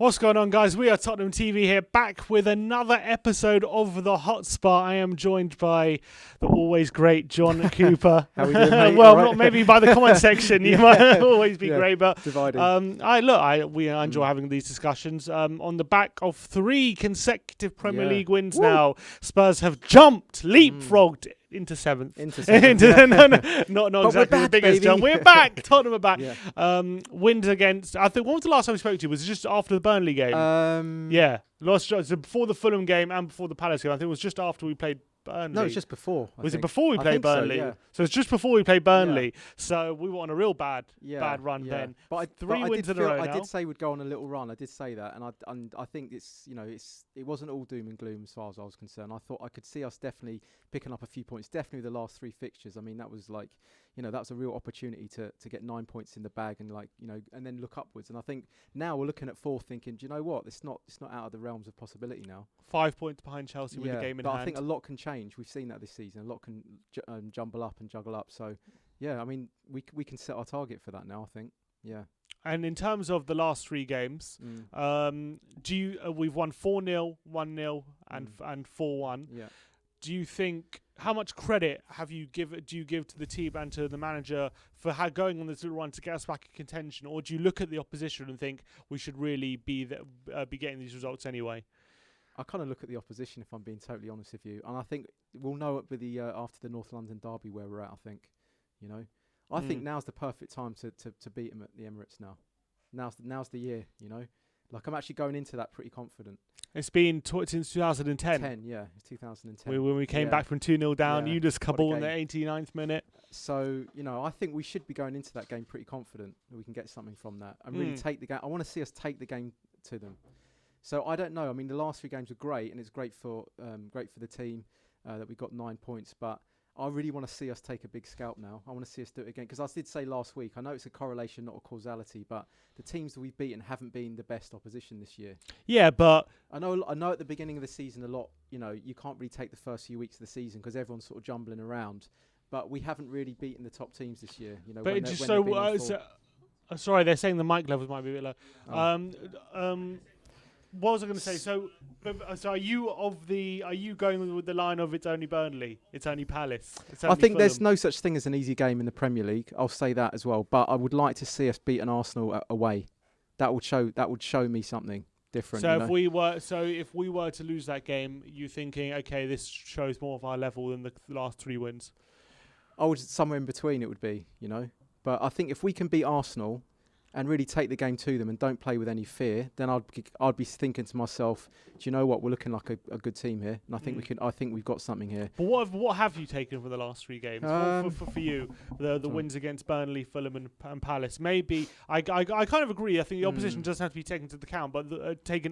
What's going on, guys? We are Tottenham TV here, back with another episode of the HOTSPAR. I am joined by the always great John Cooper. How are we doing, mate? Well, right? not maybe by the comment section. You might always be great, but divided. We enjoy having these discussions. On the back of 3 consecutive Premier League wins now, Spurs have leapfrogged into 7th. Not exactly the biggest jump. We're back. Tottenham are back. Wins against, I think, when was the last time we spoke to you? Was it just after the Burnley game? Lost before the Fulham game and before the Palace game. I think it was just after we played Burnley. No, it was just before. Was it before we played Burnley? So it's just before we played Burnley. So we were on a real bad run then. But 3 wins in a row. I did say we'd go on a little run. I did say that, and I think it wasn't all doom and gloom as far as I was concerned. I thought I could see us definitely picking up a few points. Definitely the last 3 fixtures. I mean, that was like, that was a real opportunity to get 9 points in the bag and and then look upwards. And I think now we're looking at 4th, thinking, do you know what? It's not out of the realms of possibility now. 5 points behind Chelsea with the game in hand. But I think a lot can change. We've seen that this season. A lot can jumble up and juggle up. So, I mean, we can set our target for that now, I think. Yeah. And in terms of the last 3 games, we've won 4-0, 1-0, and 4-1. Yeah. Do you think, how much credit do you give to the team and to the manager for going on this little run to get us back in contention, or do you look at the opposition and think we should really be getting these results anyway? I kind of look at the opposition, if I'm being totally honest with you, and I think we'll know it with the after the North London derby where we're at. I think, I think now's the perfect time to beat them at the Emirates. Now's the year. Like, I'm actually going into that pretty confident. It's been since 2010. It's 2010. When we came back from 2-0 down, you just couple in the 89th minute. So, I think we should be going into that game pretty confident that we can get something from that and really take the game. I want to see us take the game to them. So I don't know. I mean, the last 3 games were great, and it's great for the team that we got 9 points. But I really want to see us take a big scalp now. I want to see us do it again, because I did say last week, I know it's a correlation, not a causality, but the teams that we've beaten haven't been the best opposition this year. Yeah, but I know at the beginning of the season a lot, you can't really take the first few weeks of the season because everyone's sort of jumbling around. But we haven't really beaten the top teams this year. But it's just sorry, they're saying the mic levels might be a bit low. What was I going to say? So are you going with the line of it's only Burnley, it's only Palace? I think there's no such thing as an easy game in the Premier League. I'll say that as well. But I would like to see us beat an Arsenal away. That would show me something different. So if we were to lose that game, you thinking, okay, this shows more of our level than the last 3 wins? I would somewhere in between. It would be, But I think if we can beat Arsenal and really take the game to them and don't play with any fear, then I'd be thinking to myself, do you know what? We're looking like a good team here, and I think I think we've got something here. But what have you taken from the last 3 games for you? The wins against Burnley, Fulham, and Palace. Maybe I kind of agree. I think the opposition doesn't have to be taken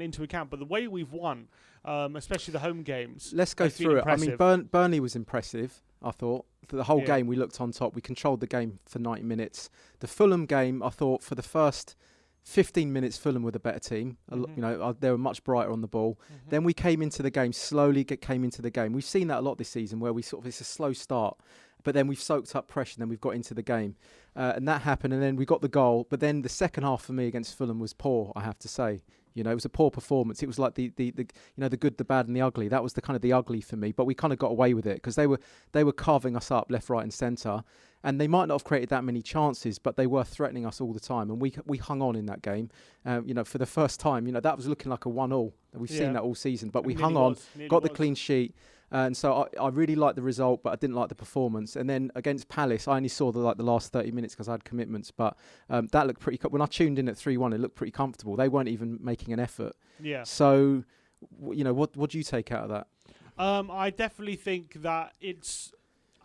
into account, but the way we've won, especially the home games. Let's go through it. I mean, Burnley was impressive. I thought for the whole game we looked on top. We controlled the game for 90 minutes. The Fulham game, I thought for the first 15 minutes, Fulham were the better team. They were much brighter on the ball. Then we came into the game, came into the game. We've seen that a lot this season, where it's a slow start, but then we've soaked up pressure, and then we've got into the game. And that happened, and then we got the goal. But then the second half for me against Fulham was poor, I have to say. It was a poor performance. It was like the good, the bad, and the ugly. That was the kind of the ugly for me. But we kind of got away with it because they were carving us up left, right, and centre. And they might not have created that many chances, but they were threatening us all the time. And we hung on in that game. For the first time, that was looking like a 1-1. We've seen that all season, but we hung on, got the clean sheet. And so I really liked the result, but I didn't like the performance. And then against Palace, I only saw the last 30 minutes because I had commitments. But that looked pretty. When I tuned in at 3-1, it looked pretty comfortable. They weren't even making an effort. Yeah. So, what do you take out of that? I definitely think that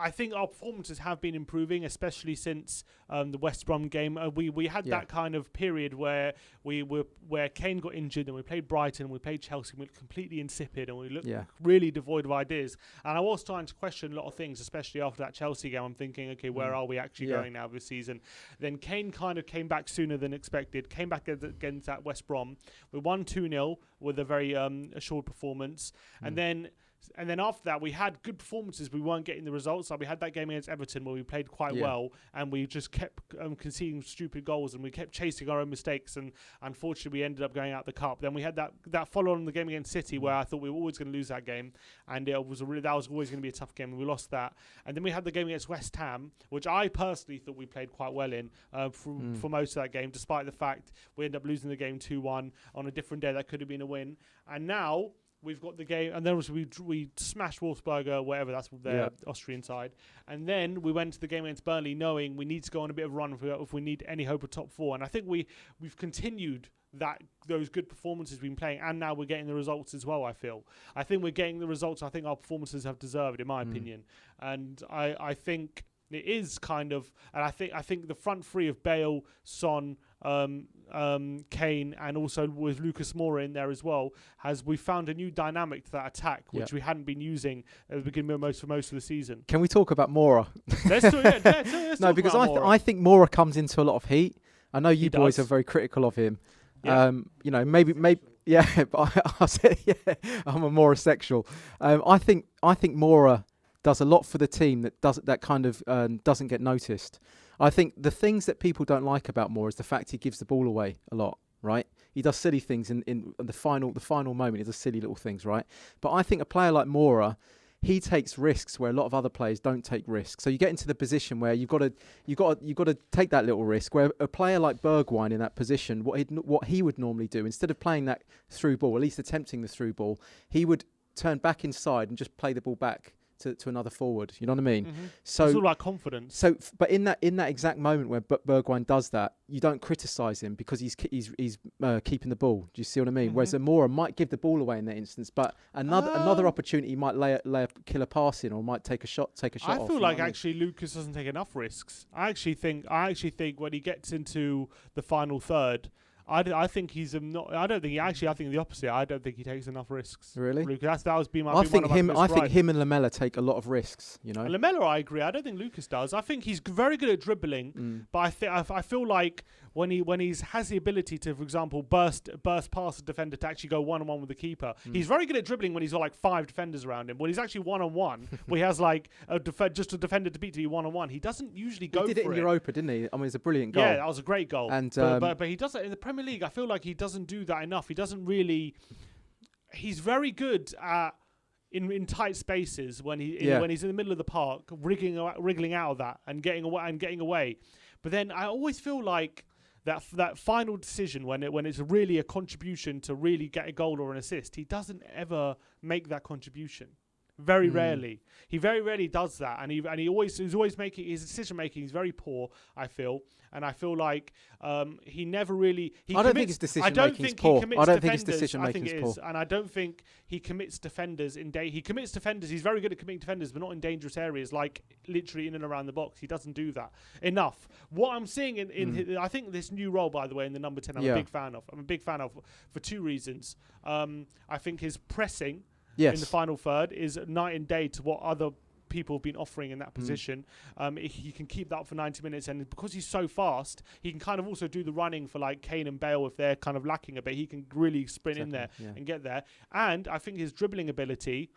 I think our performances have been improving, especially since the West Brom game. We had that kind of period where where Kane got injured, and we played Brighton, and we played Chelsea, and we looked completely insipid, and we looked really devoid of ideas. And I was trying to question a lot of things, especially after that Chelsea game. I'm thinking, okay, where are we actually going now this season? Then Kane kind of came back sooner than expected, came back against that West Brom. We won 2-0 with a very assured performance. And then And then after that, we had good performances. We weren't getting the results. Like we had that game against Everton where we played quite well, and we just kept conceding stupid goals, and we kept chasing our own mistakes. And unfortunately, we ended up going out the cup. Then we had that follow on the game against City where I thought we were always going to lose that game, and that was always going to be a tough game, and we lost that. And then we had the game against West Ham, which I personally thought we played quite well in for most of that game, despite the fact we ended up losing the game 2-1 on a different day. That could have been a win. And now we've got the game, and then we smashed Wolfsburger, whatever, that's their Austrian side. And then we went to the game against Burnley knowing we need to go on a bit of a run if we need any hope of top 4. And I think we've continued those good performances we've been playing, and now we're getting the results as well. I think we're getting the results I think our performances have deserved, in my opinion. And I think it is kind of, and I think the front three of Bale, Son, Kane, and also with Lucas Moura in there as well, we found a new dynamic to that attack, which we hadn't been using at the beginning for most of the season. Can we talk about Moura? Let's no, because I think Moura comes into a lot of heat. I know you boys are very critical of him. Yeah. Maybe. Yeah, but I say, I'm a Moura sexual. I think Moura does a lot for the team that doesn't get noticed. I think the things that people don't like about Moura is the fact he gives the ball away a lot, right? He does silly things in the final moment. He does silly little things, right? But I think a player like Moura, he takes risks where a lot of other players don't take risks. So you get into the position where you've got to take that little risk. Where a player like Bergwijn in that position, what he would normally do, instead of playing that through ball, at least attempting the through ball, he would turn back inside and just play the ball back to another forward. You know what I mean? Mm-hmm. So it's all about confidence. So, but in that exact moment where Bergwijn does that, you don't criticise him because he's keeping the ball. Do you see what I mean? Mm-hmm. Whereas Moura might give the ball away in that instance, but another opportunity might lay a killer pass in, or might take a shot off. I feel like actually Lucas doesn't take enough risks. I actually think when he gets into the final third, I think he's not. I don't think he actually. I think the opposite. I don't think he takes enough risks. Really? Lucas, that was being my. I think him and Lamela take a lot of risks. You know. Lamela, I agree. I don't think Lucas does. I think he's very good at dribbling, but I feel like when he has the ability to, for example, burst past a defender to actually go 1-on-1 with the keeper. He's very good at dribbling when he's got like 5 defenders around him. When he's actually 1-on-1, where he has like just a defender to beat to be 1-on-1, he doesn't usually go for it. He did it in Europa, didn't he? I mean, it's a brilliant goal. Yeah, that was a great goal. And but he does it in the Premier League. I feel like he doesn't do that enough. He doesn't really. He's very good at in tight spaces when he's in the middle of the park, wriggling out of that and getting away. But then I always feel like that final decision when it's really a contribution to really get a goal or an assist, he doesn't ever make that contribution. Very rarely. He very rarely does that, and he's always making his decision making is very poor, I feel. And I feel like he never really. I don't think his decision making is poor. I don't think his decision making is poor. And I don't think he commits defenders he commits defenders. He's very good at committing defenders, but not in dangerous areas, like literally in and around the box. He doesn't do that enough. What I'm seeing in I think this new role, by the way, in the number 10, I'm a big fan of. I'm a big fan of for 2 reasons. I think his pressing. Yes. In the final third is night and day to what other people have been offering in that position. He can keep that up for 90 minutes, and because he's so fast, he can kind of also do the running for like Kane and Bale if they're kind of lacking a bit. He can really sprint in there and get there. And I think his dribbling ability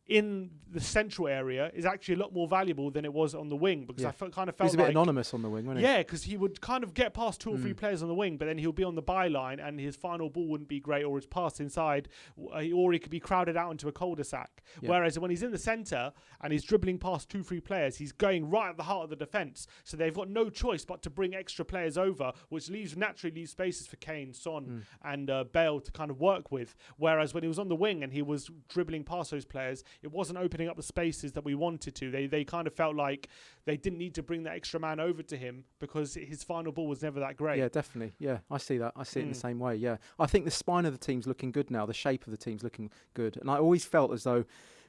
in the central area is actually a lot more valuable than it was on the wing, because I kind of felt he was a bit anonymous on the wing, wasn't he? Yeah, because he would kind of get past 2 or 3 players on the wing, but then he'll be on the byline and his final ball wouldn't be great, or his pass inside, or he could be crowded out into a cul-de-sac. Whereas when he's in the centre and he's dribbling past 2 or 3 players, he's going right at the heart of the defence. So they've got no choice but to bring extra players over, which naturally leaves spaces for Kane, Son and Bale to kind of work with. Whereas when he was on the wing and he was dribbling past those players, it wasn't opening up the spaces that we wanted to. They kind of felt like they didn't need to bring that extra man over to him because his final ball was never that great. Yeah, definitely. Yeah, I see that. I see it in the same way. Yeah, I think the spine of the team's looking good now. The shape of the team's looking good, and I always felt as though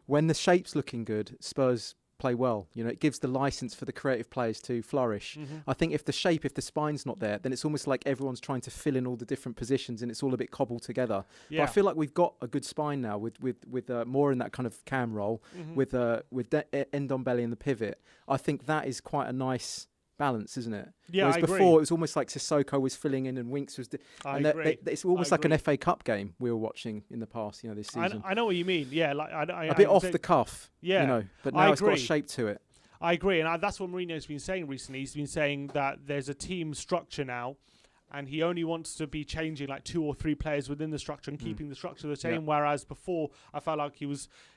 when the shape's looking good, Spurs play well. You know, it gives the license for the creative players to flourish. I think if the spine's not there, then it's almost like everyone's trying to fill in all the different positions and it's all a bit cobbled together. But I feel like we've got a good spine now with more in that kind of cam role with Ndombele in the pivot. I think that is quite a nice balance, isn't it? Yeah, Whereas I before agree. it was almost like Sissoko was filling in and Winks was... it's almost like an FA Cup game we were watching in the past, this season. I know what you mean. Yeah, a bit off the cuff, yeah, but now it's got a shape to it. I agree, and that's what Mourinho's been saying recently. He's been saying that there's a team structure now, and he only wants to be changing like 2 or 3 players within the structure and keeping the structure the same. Whereas before, I felt like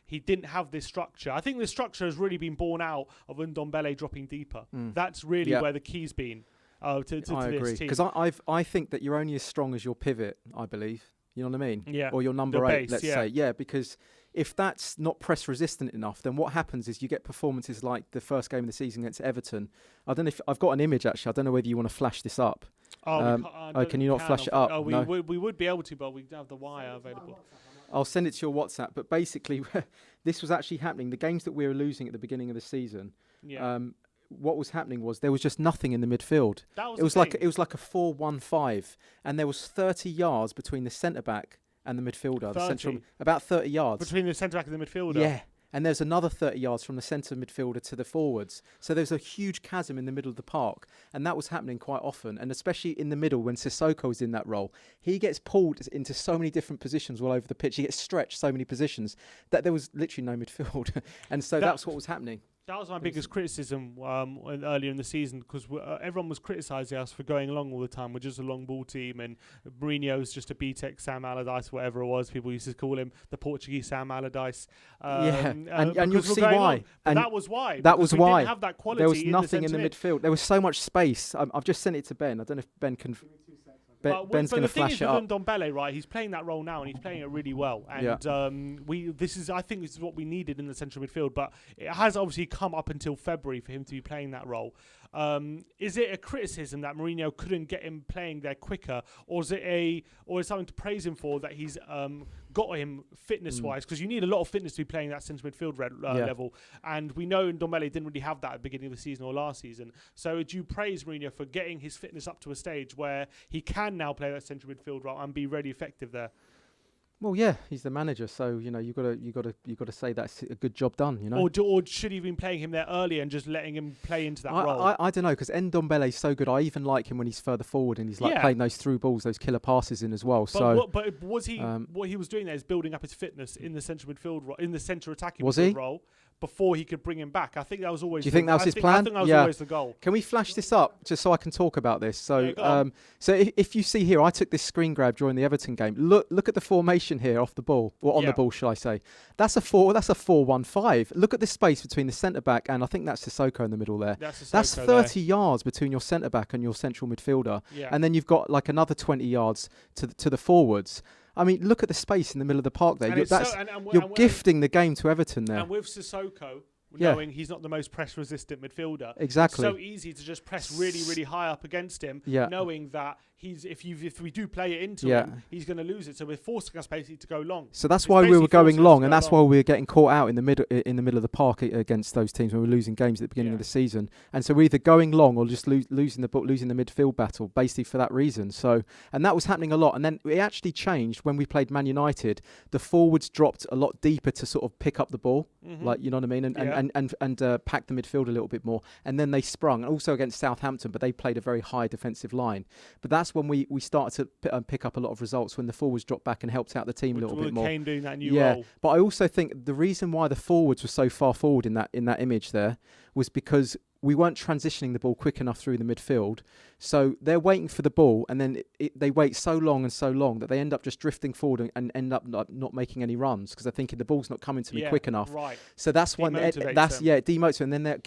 he didn't have this structure. I think this structure has really been born out of Ndombele dropping deeper. That's really where the key's been to I agree, this team. Because I think that you're only as strong as your pivot, I believe. You know what I mean? Yeah. Or your number 8, base, let's say. Yeah, because if that's not press resistant enough, then what happens is you get performances like the first game of the season against Everton. I don't know if I've got an image actually. I don't know whether you want to flash this up. Can you not flash it up? We would be able to, but we don't have the wire available. I'll send it to your WhatsApp. But basically, this was actually happening. The games that we were losing at the beginning of the season. Yeah. What was happening was there was just nothing in the midfield. It was like a 4-1-5, and there was 30 yards between the centre back and the midfielder. About 30 yards between the centre back and the midfielder. Yeah. And there's another 30 yards from the centre midfielder to the forwards. So there's a huge chasm in the middle of the park. And that was happening quite often. And especially in the middle when Sissoko was in that role. He gets pulled into so many different positions all over the pitch. He gets stretched so many positions that there was literally no midfield. And so that's what was happening. That was my biggest criticism earlier in the season, because everyone was criticising us for going along all the time. We're just a long ball team, and Mourinho's just a BTEC Sam Allardyce, whatever it was. People used to call him the Portuguese Sam Allardyce. And you'll see why. And that was why. That was why. We didn't have that quality. There was nothing in the midfield. There was so much space. I've just sent it to Ben. I don't know if Ben can... Ben's going to flash it up. But the thing is with Ndombele, right, he's playing that role now and he's playing it really well. And I think this is what we needed in the central midfield, but it has obviously come up until February for him to be playing that role. Is it a criticism that Mourinho couldn't get him playing there quicker, or is something to praise him for that he's got him fitness-wise? Because you need a lot of fitness to be playing that central midfield level, and we know Ndombele didn't really have that at the beginning of the season or last season. So do you praise Mourinho for getting his fitness up to a stage where he can now play that central midfield role and be really effective there? Well, yeah, he's the manager, so you got to say that's a good job done, Or should he have been playing him there earlier and just letting him play into that role? I don't know, because Ndombele's so good. I even like him when he's further forward and he's playing those through balls, those killer passes in as well. But was he what he was doing there is building up his fitness in the central midfield in the centre attacking role before he could bring him back. I think that was always. Do you think that was his plan? I think that was always the goal. Can we flash this up just so I can talk about this? So, if you see here, I took this screen grab during the Everton game. Look at the formation here off the ball, or on the ball, shall I say? That's a 4-1-5. Look at the space between the centre back and I think that's Sissoko in the middle there. That's 30 yards between your centre back and your central midfielder, and then you've got like another 20 yards to the forwards. I mean, look at the space in the middle of the park there. You're gifting the game to Everton there. And with Sissoko, knowing he's not the most press-resistant midfielder, exactly, it's so easy to just press really, really high up against him, knowing that if we do play it into him, he's going to lose it. So we're forcing us basically to go long. So that's why we were going long, and that's why we were getting caught out in the middle of the park against those teams when we were losing games at the beginning of the season. And so we're either going long or just losing the midfield battle, basically for that reason. So, and that was happening a lot. And then it actually changed when we played Man United. The forwards dropped a lot deeper to sort of pick up the ball, like, you know what I mean, and pack the midfield a little bit more. And then they sprung, and also against Southampton, but they played a very high defensive line. But that's when we started to pick up a lot of results, when the forwards dropped back and helped out the team a little bit more. Kane doing that new role. But I also think the reason why the forwards were so far forward in that image there was because we weren't transitioning the ball quick enough through the midfield. So they're waiting for the ball, and then they wait so long that they end up just drifting forward and end up not making any runs because they're thinking the ball's not coming to me quick enough. Right. So that's why it demotes them, and then they're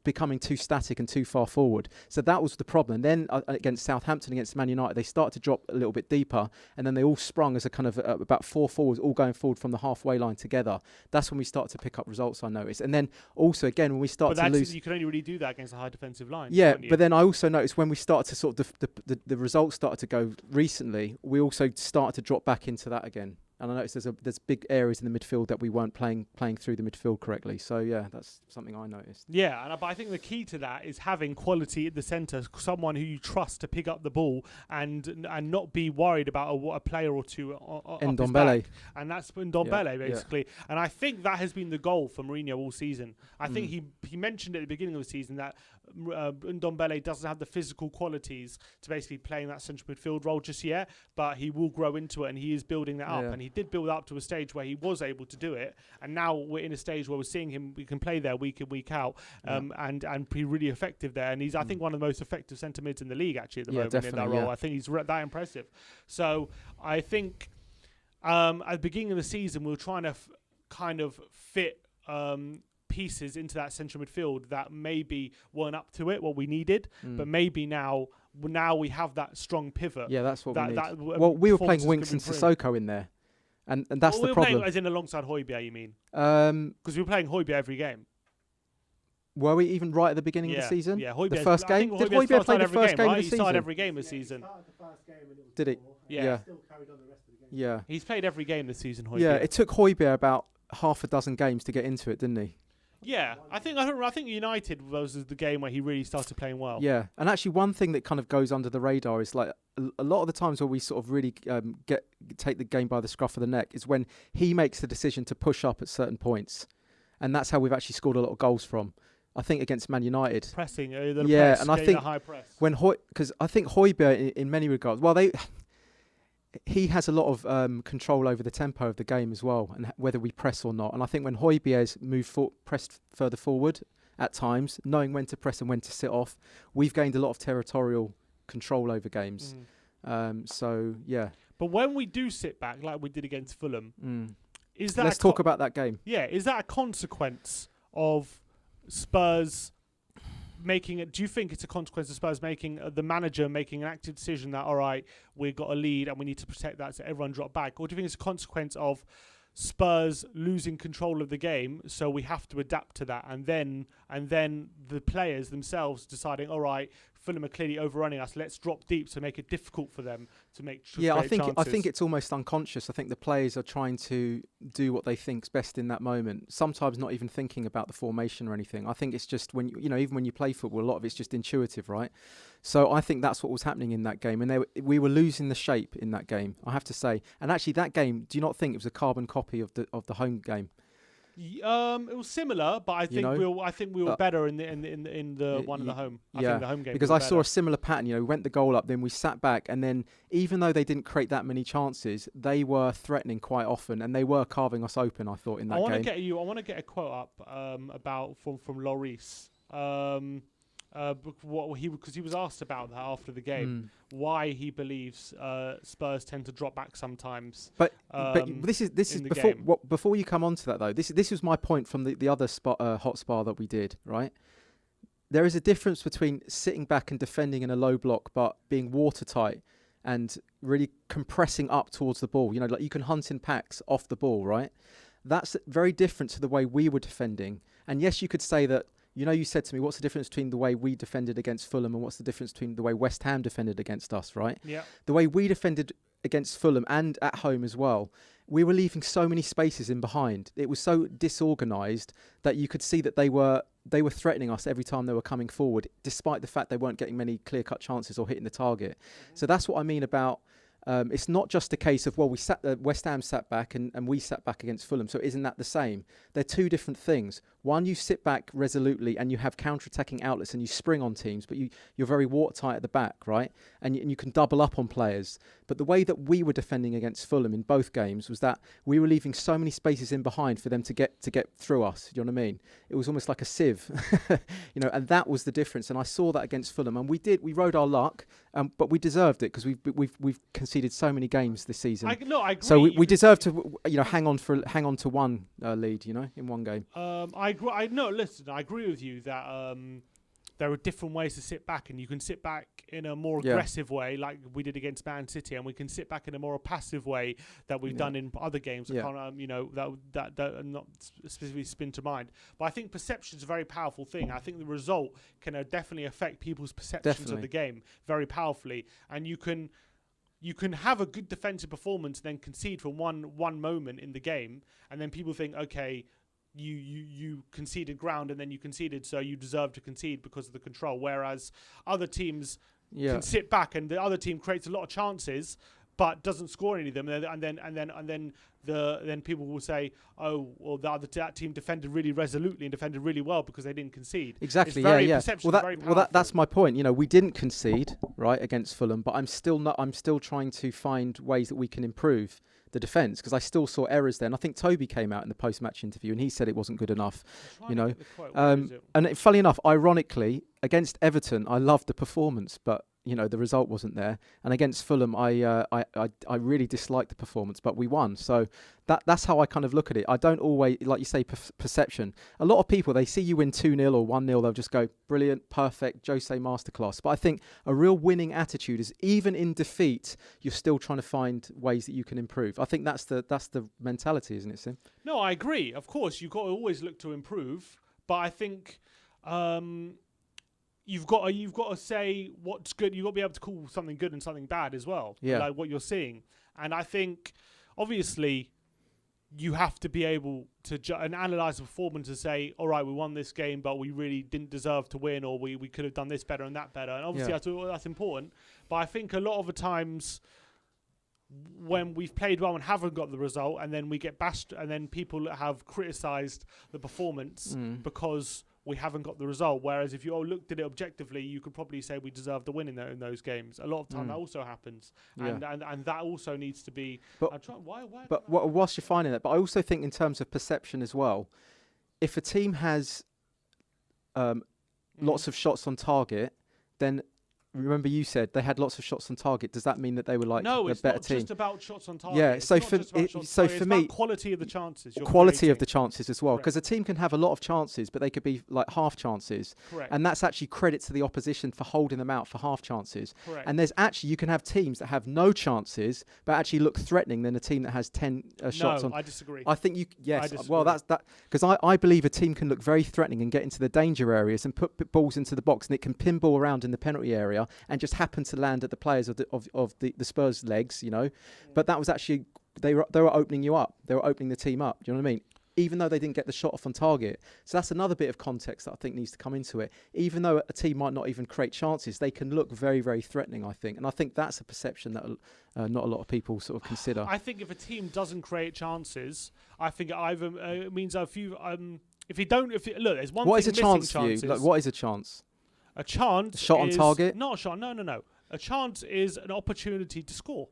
becoming too static and too far forward. So that was the problem. Then against Southampton, against Man United, they started to drop a little bit deeper, and then they all sprung as a kind of about 4 forwards all going forward from the halfway line together. That's when we started to pick up results, I noticed. And then also again when we started to lose, you can only really do that against a high defensive line. Yeah, but then I also noticed when we started to sort of the results started to go recently, we also started to drop back into that again. And I noticed there's big areas in the midfield that we weren't playing through the midfield correctly. So yeah, that's something I noticed. Yeah, but I think the key to that is having quality at the centre, someone who you trust to pick up the ball and not be worried about a player or two up his back. And that's Ndombele, basically. Yeah. And I think that has been the goal for Mourinho all season. I think he mentioned at the beginning of the season that Ndombele doesn't have the physical qualities to basically play in that central midfield role just yet, but he will grow into it, and he is building that up. And he did build up to a stage where he was able to do it, and now we're in a stage where we're seeing him. We can play there week in, week out, and be really effective there. And he's, I think, one of the most effective centre mids in the league actually at the moment in that role. Yeah. I think he's that impressive. So I think at the beginning of the season we were trying to kind of fit pieces into that central midfield that maybe weren't up to it, what we needed, but maybe now we have that strong pivot. Yeah, that's what we need. Well, we were playing Winks and Sissoko in there, and that's the problem. Playing as in alongside Højbjerg, you mean? Because we were playing Højbjerg every game. Were we even right at the beginning of the season? Yeah, Højbjerg. The first game? Did Højbjerg play the first game of the season? He started every game this season. Did he? Yeah. Still carried on the rest of the game. Yeah. He's played every game this season, Højbjerg. Yeah, it took Højbjerg about half a dozen games to get into it, didn't he? Yeah, I think United was the game where he really started playing well. Yeah, and actually one thing that kind of goes under the radar is like a lot of the times where we sort of really take the game by the scruff of the neck is when he makes the decision to push up at certain points, and that's how we've actually scored a lot of goals from. I think against Man United, pressing, press, and I think high press. Because I think Højbjerg in many regards, he has a lot of control over the tempo of the game as well, and whether we press or not. And I think when Højbjerg's pressed further forward at times, knowing when to press and when to sit off, we've gained a lot of territorial control over games. So yeah. But when we do sit back, like we did against Fulham, is that let's talk about that game. Yeah, is that a consequence of Spurs making it? Do you think it's a consequence of Spurs making the manager making an active decision that, all right, we've got a lead and we need to protect that, so everyone drop back? Or do you think it's a consequence of Spurs losing control of the game, so we have to adapt to that, and then the players themselves deciding, all right, Fulham are clearly overrunning us, let's drop deep to make it difficult for them to make chances? I think it's almost unconscious. I think the players are trying to do what they think's best in that moment, sometimes not even thinking about the formation or anything. I think it's just when even when you play football, a lot of it's just intuitive, right? So I think that's what was happening in that game, and we were losing the shape in that game, I have to say. And actually that game, do you not think it was a carbon copy of the home game? It was similar, but I think we were better in the one at the home. I think the home game. Because I saw a similar pattern. We went the goal up, then we sat back, and then even though they didn't create that many chances, they were threatening quite often, and they were carving us open. I thought in that game. I want to get a quote up from Lloris. Because he was asked about that after the game, why he believes Spurs tend to drop back sometimes. But this is before you come on to that though. This was my point from the other HOTSPAR that we did, right? There is a difference between sitting back and defending in a low block, but being watertight and really compressing up towards the ball. Like you can hunt in packs off the ball, right? That's very different to the way we were defending. And yes, you could say that. You said to me, what's the difference between the way we defended against Fulham and what's the difference between the way West Ham defended against us, right? Yeah. The way we defended against Fulham and at home as well, we were leaving so many spaces in behind. It was so disorganised that you could see that they were threatening us every time they were coming forward, despite the fact they weren't getting many clear-cut chances or hitting the target. So that's what I mean about... it's not just a case of, West Ham sat back and we sat back against Fulham, so isn't that the same? They're two different things. One, you sit back resolutely and you have counter-attacking outlets and you spring on teams, but you're very watertight at the back, right? And you can double up on players. But the way that we were defending against Fulham in both games was that we were leaving so many spaces in behind for them to get through us. You know what I mean? It was almost like a sieve, and that was the difference. And I saw that against Fulham, and we rode our luck, but we deserved it because we've conceded so many games this season. I agree. So we deserve to hang on to one lead, in one game. I agree with you that there are different ways to sit back, and you can sit back in a more aggressive way, like we did against Man City, and we can sit back in a more passive way that we've done in other games. I can't, that not specifically spin to mind. But I think perception is a very powerful thing. I think the result can definitely affect people's perceptions of the game very powerfully, and you can. you can have a good defensive performance, then concede for one moment in the game, and then people think, okay, you conceded ground and then you conceded, so you deserve to concede because of the control. Whereas other teams can sit back, and the other team creates a lot of chances but doesn't score any of them, and then people will say, oh, well, that team defended really resolutely and defended really well because they didn't concede. Exactly. That's my point. You know, we didn't concede right against Fulham, but I'm still trying to find ways that we can improve the defence, because I still saw errors there. And I think Toby came out in the post-match interview and he said it wasn't good enough. You know, and funny enough, ironically, against Everton, I loved the performance, but you know, the result wasn't there. And against Fulham, I really disliked the performance, but we won. So that's how I kind of look at it. I don't always, like you say, perception. A lot of people, they see you win 2-0 or 1-0, they'll just go, brilliant, perfect, Jose masterclass. But I think a real winning attitude is, even in defeat, you're still trying to find ways that you can improve. I think that's the mentality, isn't it, Sim? No, I agree. Of course, you've got to always look to improve. But I think... You've got to say what's good. You've got to be able to call something good and something bad as well. Yeah. Like what you're seeing. And I think, obviously, you have to be able to analyse the performance and say, all right, we won this game, but we really didn't deserve to win, or we could have done this better and that better. And obviously, that's important. But I think a lot of the times, when we've played well and haven't got the result, and then we get bashed, and then people have criticised the performance because we haven't got the result. Whereas if you looked at it objectively, you could probably say we deserve the win in those games. A lot of time that also happens, and that also needs to be. But whilst you're finding that, but I also think in terms of perception as well, if a team has lots of shots on target, then. Remember, you said they had lots of shots on target. Does that mean that they were like a better team? No, it's not just about shots on target. Yeah, so for me, quality of the chances. Quality of the chances as well, because a team can have a lot of chances, but they could be like half chances. Correct. And that's actually credit to the opposition for holding them out for half chances. Correct. And you can have teams that have no chances, but actually look threatening than a team that has 10 shots on. No, I disagree. I think well, that's that, because I believe a team can look very threatening and get into the danger areas and put balls into the box, and it can pinball around in the penalty area and just happen to land at the players of the Spurs legs, you know. But that was actually they were opening you up. They were opening the team up. Do you know what I mean? Even though they didn't get the shot off on target. So that's another bit of context that I think needs to come into it. Even though a team might not even create chances, they can look very, very threatening, I think. And I think that's a perception that not a lot of people sort of consider. I think if a team doesn't create chances, I think it either means a few. If you don't, look, there's one. What thing is a chance for you? Like, what is a chance? A chance. Shot on target? Not a shot. No. A chance is an opportunity to score.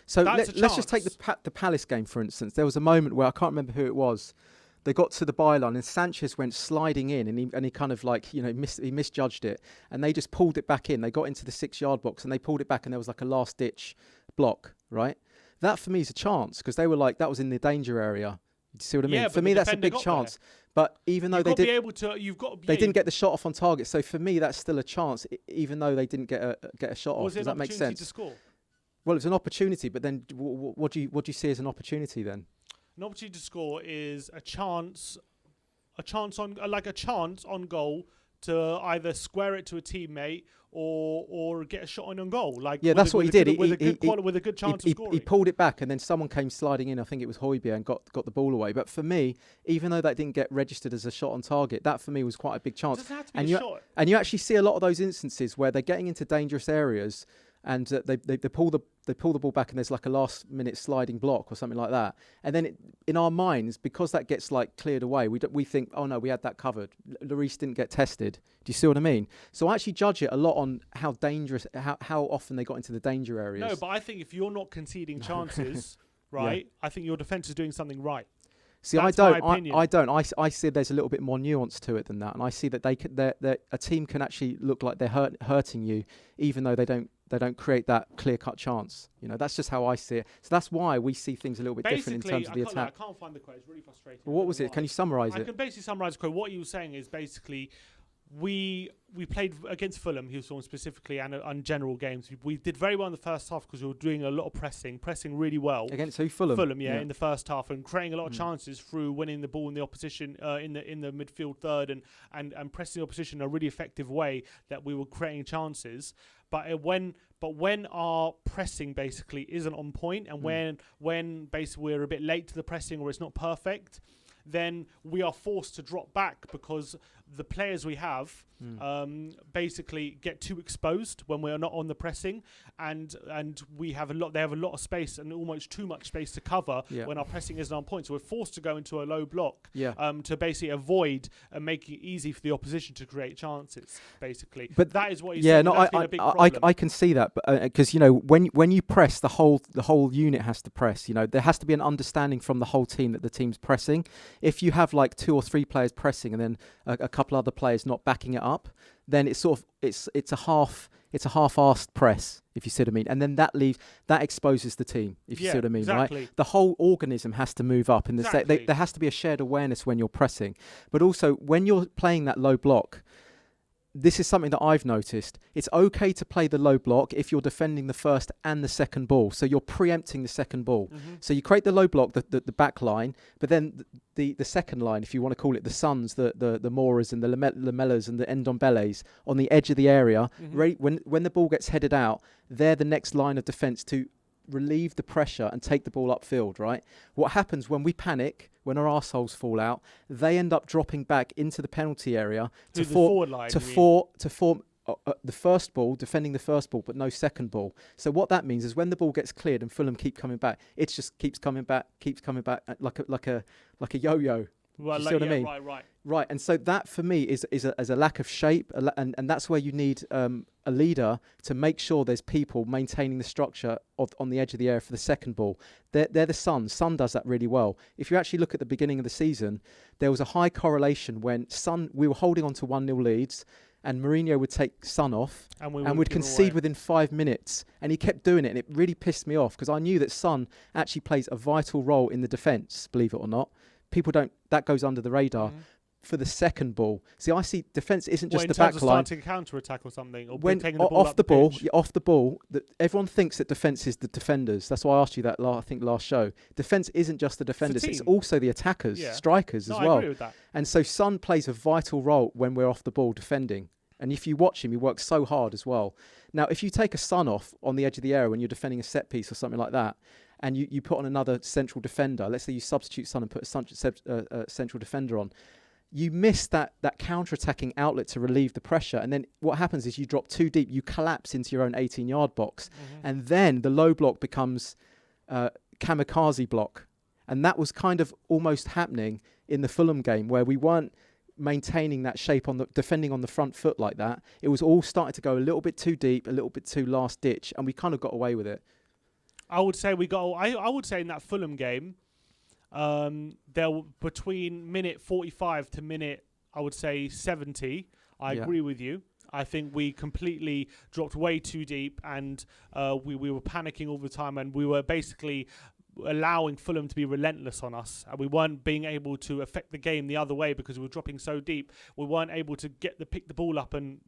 So let's just take the Palace game, for instance. There was a moment where I can't remember who it was. They got to the byline and Sanchez went sliding in and he kind of like, you know, he misjudged it. And they just pulled it back in. They got into the 6-yard box and they pulled it back and there was like a last-ditch block, right? That for me is a chance because they were like, that was in the danger area. Do you see what I mean? Yeah, for me, that's a big chance. But even though they didn't get the shot off on target. So for me, that's still a chance, even though they didn't get a shot off. Does that make sense? To score? Well, it's an opportunity, but then what do you see as an opportunity then? An opportunity to score is a chance on goal to either square it to a teammate or get a shot on goal. Like that's what he did. With a good chance of scoring. He pulled it back and then someone came sliding in. I think it was Højbjerg and got the ball away. But for me, even though that didn't get registered as a shot on target, that for me was quite a big chance. It doesn't have to be a shot. And you actually see a lot of those instances where they're getting into dangerous areas and they pull the ball back and there's like a last minute sliding block or something like that. And then in our minds, because that gets like cleared away, we think, oh no, we had that covered. Lloris didn't get tested. Do you see what I mean? So I actually judge it a lot on how dangerous, how often they got into the danger areas. No, but I think if you're not conceding chances, right, I think your defence is doing something right. See, I don't. I see there's a little bit more nuance to it than that, and I see that a team can actually look like they're hurting you, even though they don't create that clear-cut chance. You know, that's just how I see it. So that's why we see things a little bit different in terms of the attack. I can't find the quote. It's really frustrating. Well, what was it? Can you summarise it? I can basically summarise the quote. What you were saying is basically we played against Fulham, he was on specifically, and on general games. We did very well in the first half because we were doing a lot of pressing really well. Against who? Fulham? Fulham, in the first half, and creating a lot of chances through winning the ball in the opposition, in the midfield third, and pressing the opposition in a really effective way that we were creating chances. But when our pressing basically isn't on point, and when basically we're a bit late to the pressing or it's not perfect, then we are forced to drop back because the players we have basically get too exposed when we are not on the pressing, and they have a lot of space and almost too much space to cover when our pressing isn't on point. So we're forced to go into a low block to basically avoid making it easy for the opposition to create chances, basically. But that is what you said. I can see that, but because when you press, the whole unit has to press. There has to be an understanding from the whole team that the team's pressing. If you have like 2 or 3 players pressing and then a couple other players not backing it up, then it's a half-assed press, if you see what I mean, and then that exposes the team, if you see what I mean, exactly. Right? The whole organism has to move up, and there has to be a shared awareness when you're pressing, but also when you're playing that low block. This is something that I've noticed. It's okay to play the low block if you're defending the first and the second ball. So you're preempting the second ball. Mm-hmm. So you create the low block, the back line, but then the second line, if you want to call it, the Suns, the Mouras and the Lamelas and the Ndombélés on the edge of the area, when the ball gets headed out, they're the next line of defence to relieve the pressure and take the ball upfield, right? What happens when we panic, when our arseholes fall out, they end up dropping back into the penalty area to form the first ball, defending the first ball, but no second ball. So what that means is when the ball gets cleared and Fulham keep coming back, it just keeps coming back like a yo-yo. Well, you see what I mean? Right. And so that for me is a lack of shape, and that's where you need a leader to make sure there's people maintaining the structure on the edge of the area for the second ball. They're the Suns. Sun does that really well. If you actually look at the beginning of the season, there was a high correlation when we were holding on to 1-0 leads, and Mourinho would take Son off and would concede within 5 minutes. And he kept doing it, and it really pissed me off because I knew that Son actually plays a vital role in the defence, believe it or not. That goes under the radar. For the second ball. See, I see defence isn't just the back line. In terms of starting a counter-attack or something, or taking the ball off the ball, everyone thinks that defence is the defenders. That's why I asked you that, last show. Defence isn't just the defenders, it's also the attackers, strikers as well. I agree with that. And so Son plays a vital role when we're off the ball defending. And if you watch him, he works so hard as well. Now, if you take a Son off on the edge of the area when you're defending a set piece or something like that, and you put on another central defender, let's say you substitute Son and put a central defender on, you miss that counter-attacking outlet to relieve the pressure. And then what happens is you drop too deep, you collapse into your own 18-yard box. And then the low block becomes kamikaze block. And that was kind of almost happening in the Fulham game where we weren't maintaining that shape defending on the front foot like that. It was all starting to go a little bit too deep, a little bit too last ditch, and we kind of got away with it. I would say I would say in that Fulham game, there were between minute 45 to minute, I would say 70. I agree with you. I think we completely dropped way too deep, and we were panicking all the time, and we were basically allowing Fulham to be relentless on us, and we weren't being able to affect the game the other way because we were dropping so deep. We weren't able to pick the ball up and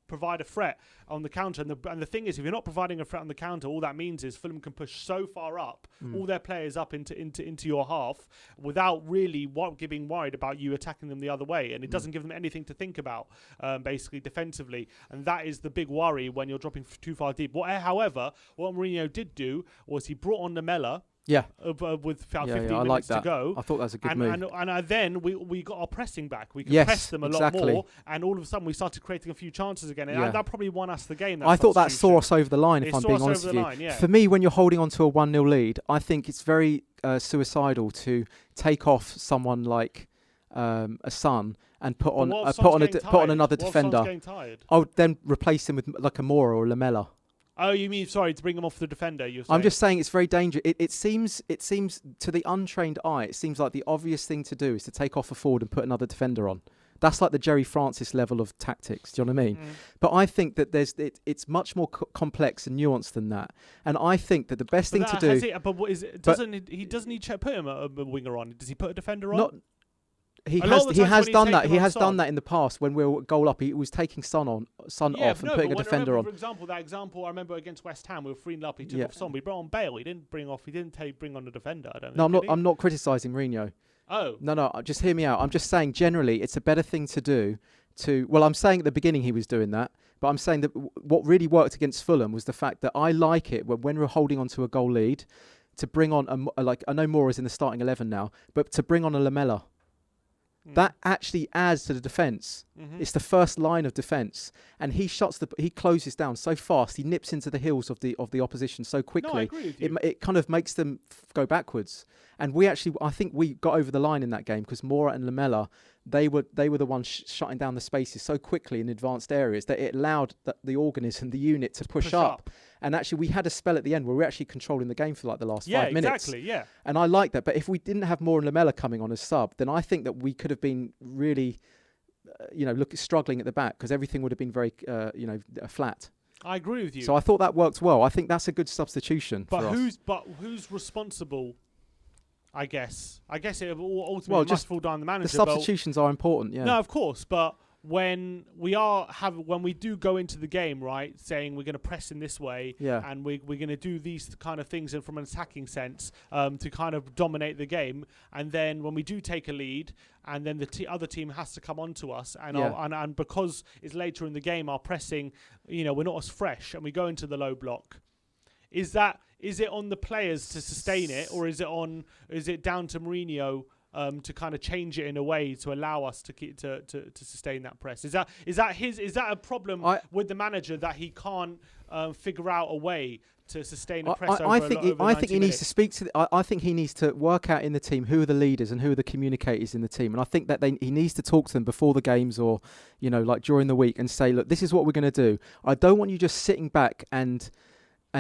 provide a threat on the counter. And the thing is, if you're not providing a threat on the counter, all that means is Fulham can push so far up all their players up into your half without really being worried about you attacking them the other way, and it doesn't give them anything to think about basically defensively, and that is the big worry when you're dropping too far deep. However, what Mourinho did do was he brought on Lamela. With about 15 minutes to go. I thought that was a good move. And then we got our pressing back. We could press them a lot more. And all of a sudden we started creating a few chances again. And that probably won us the game. I thought that saw us over the line, if I'm being honest with you. For me, when you're holding on to a 1-0 lead, I think it's very suicidal to take off someone like a Son and put on another defender. I would then replace him with like a Moura or Lamela. Oh, you mean, sorry, to bring them off the defender, you're saying? I'm just saying it's very dangerous. It seems to the untrained eye, it seems like the obvious thing to do is to take off a forward and put another defender on. That's like the Jerry Francis level of tactics. Do you know what I mean? But I think that it's much more complex and nuanced than that. And I think that the best thing to do... But what is it? Doesn't he put him a winger on? Does he put a defender on? he A lot of the times has when he's done that. taken He on has Son- done that in the past when we were goal up. He was taking Son off and putting a defender on. For example, I remember against West Ham, we were 3-0 up. He took Yeah. off Son. We brought on Bale. He didn't bring on a defender. I don't No, think. I'm not criticising Mourinho. Oh. No, just hear me out. I'm just saying generally it's a better thing to do well, I'm saying at the beginning he was doing that, but I'm saying that what really worked against Fulham was the fact that I like it when we're holding on to a goal lead to bring on I know Moura's in the starting 11 now, but to bring on a Lamela. That actually adds to the defence. Mm-hmm. It's the first line of defence, and he closes down so fast. He nips into the heels of the opposition so quickly. No, I agree with you. It kind of makes them go backwards. And I think we got over the line in that game because Moura and Lamela, they were the ones shutting down the spaces so quickly in advanced areas that it allowed the organism, the unit, to push up. And actually, we had a spell at the end where we were actually controlling the game for like the last 5 minutes. Exactly, yeah. And I like that. But if we didn't have Moura and Lamela coming on as sub, then I think that we could have been really, struggling at the back because everything would have been very, flat. I agree with you. So I thought that worked well. I think that's a good substitution. But for us. who's responsible? I guess it ultimately must fall down the manager. The substitutions are important, yeah. No, of course, but when we do go into the game, right, saying we're going to press in this way, and we're going to do these kind of things from an attacking sense to kind of dominate the game, and then when we do take a lead, and then the other team has to come onto us, and because it's later in the game, our pressing, we're not as fresh, and we go into the low block. Is it on the players to sustain it, or is it down to Mourinho to kind of change it in a way to allow us to sustain that press? Is that a problem with the manager that he can't figure out a way to sustain a press? I think he needs to speak to. I think he needs to work out in the team who are the leaders and who are the communicators in the team, and I think that he needs to talk to them before the games or like during the week and say, look, this is what we're going to do. I don't want you just sitting back and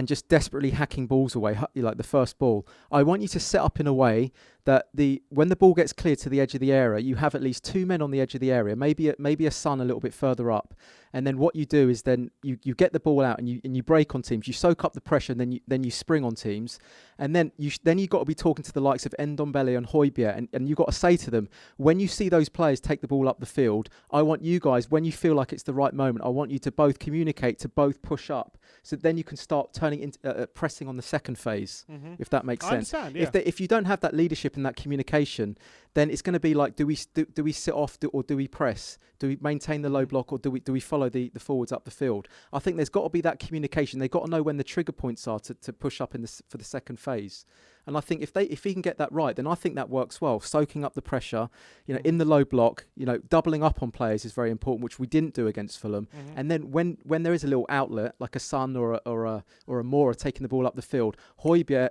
just desperately hacking balls away, like the first ball. I want you to set up in a way that when the ball gets cleared to the edge of the area, you have at least 2 men on the edge of the area, maybe a Son a little bit further up. And then what you do is then you get the ball out and you break on teams. You soak up the pressure and then you spring on teams. And then you've got to be talking to the likes of Ndombele and Højbjerg, and you've got to say to them, when you see those players take the ball up the field, I want you guys, when you feel like it's the right moment, I want you to both communicate, to both push up. So then you can start turning into pressing on the second phase, if that makes sense. I understand, yeah. If you don't have that leadership and that communication, then it's going to be like, do we sit off or do we press? Do we maintain the low block or do we follow the forwards up the field? I think there's got to be that communication. They've got to know when the trigger points are to push up for the second phase. And I think if he can get that right, then I think that works well. Soaking up the pressure, in the low block, doubling up on players is very important, which we didn't do against Fulham. Mm-hmm. And then when there is a little outlet, like a Son or a Moura taking the ball up the field, Højbjerg,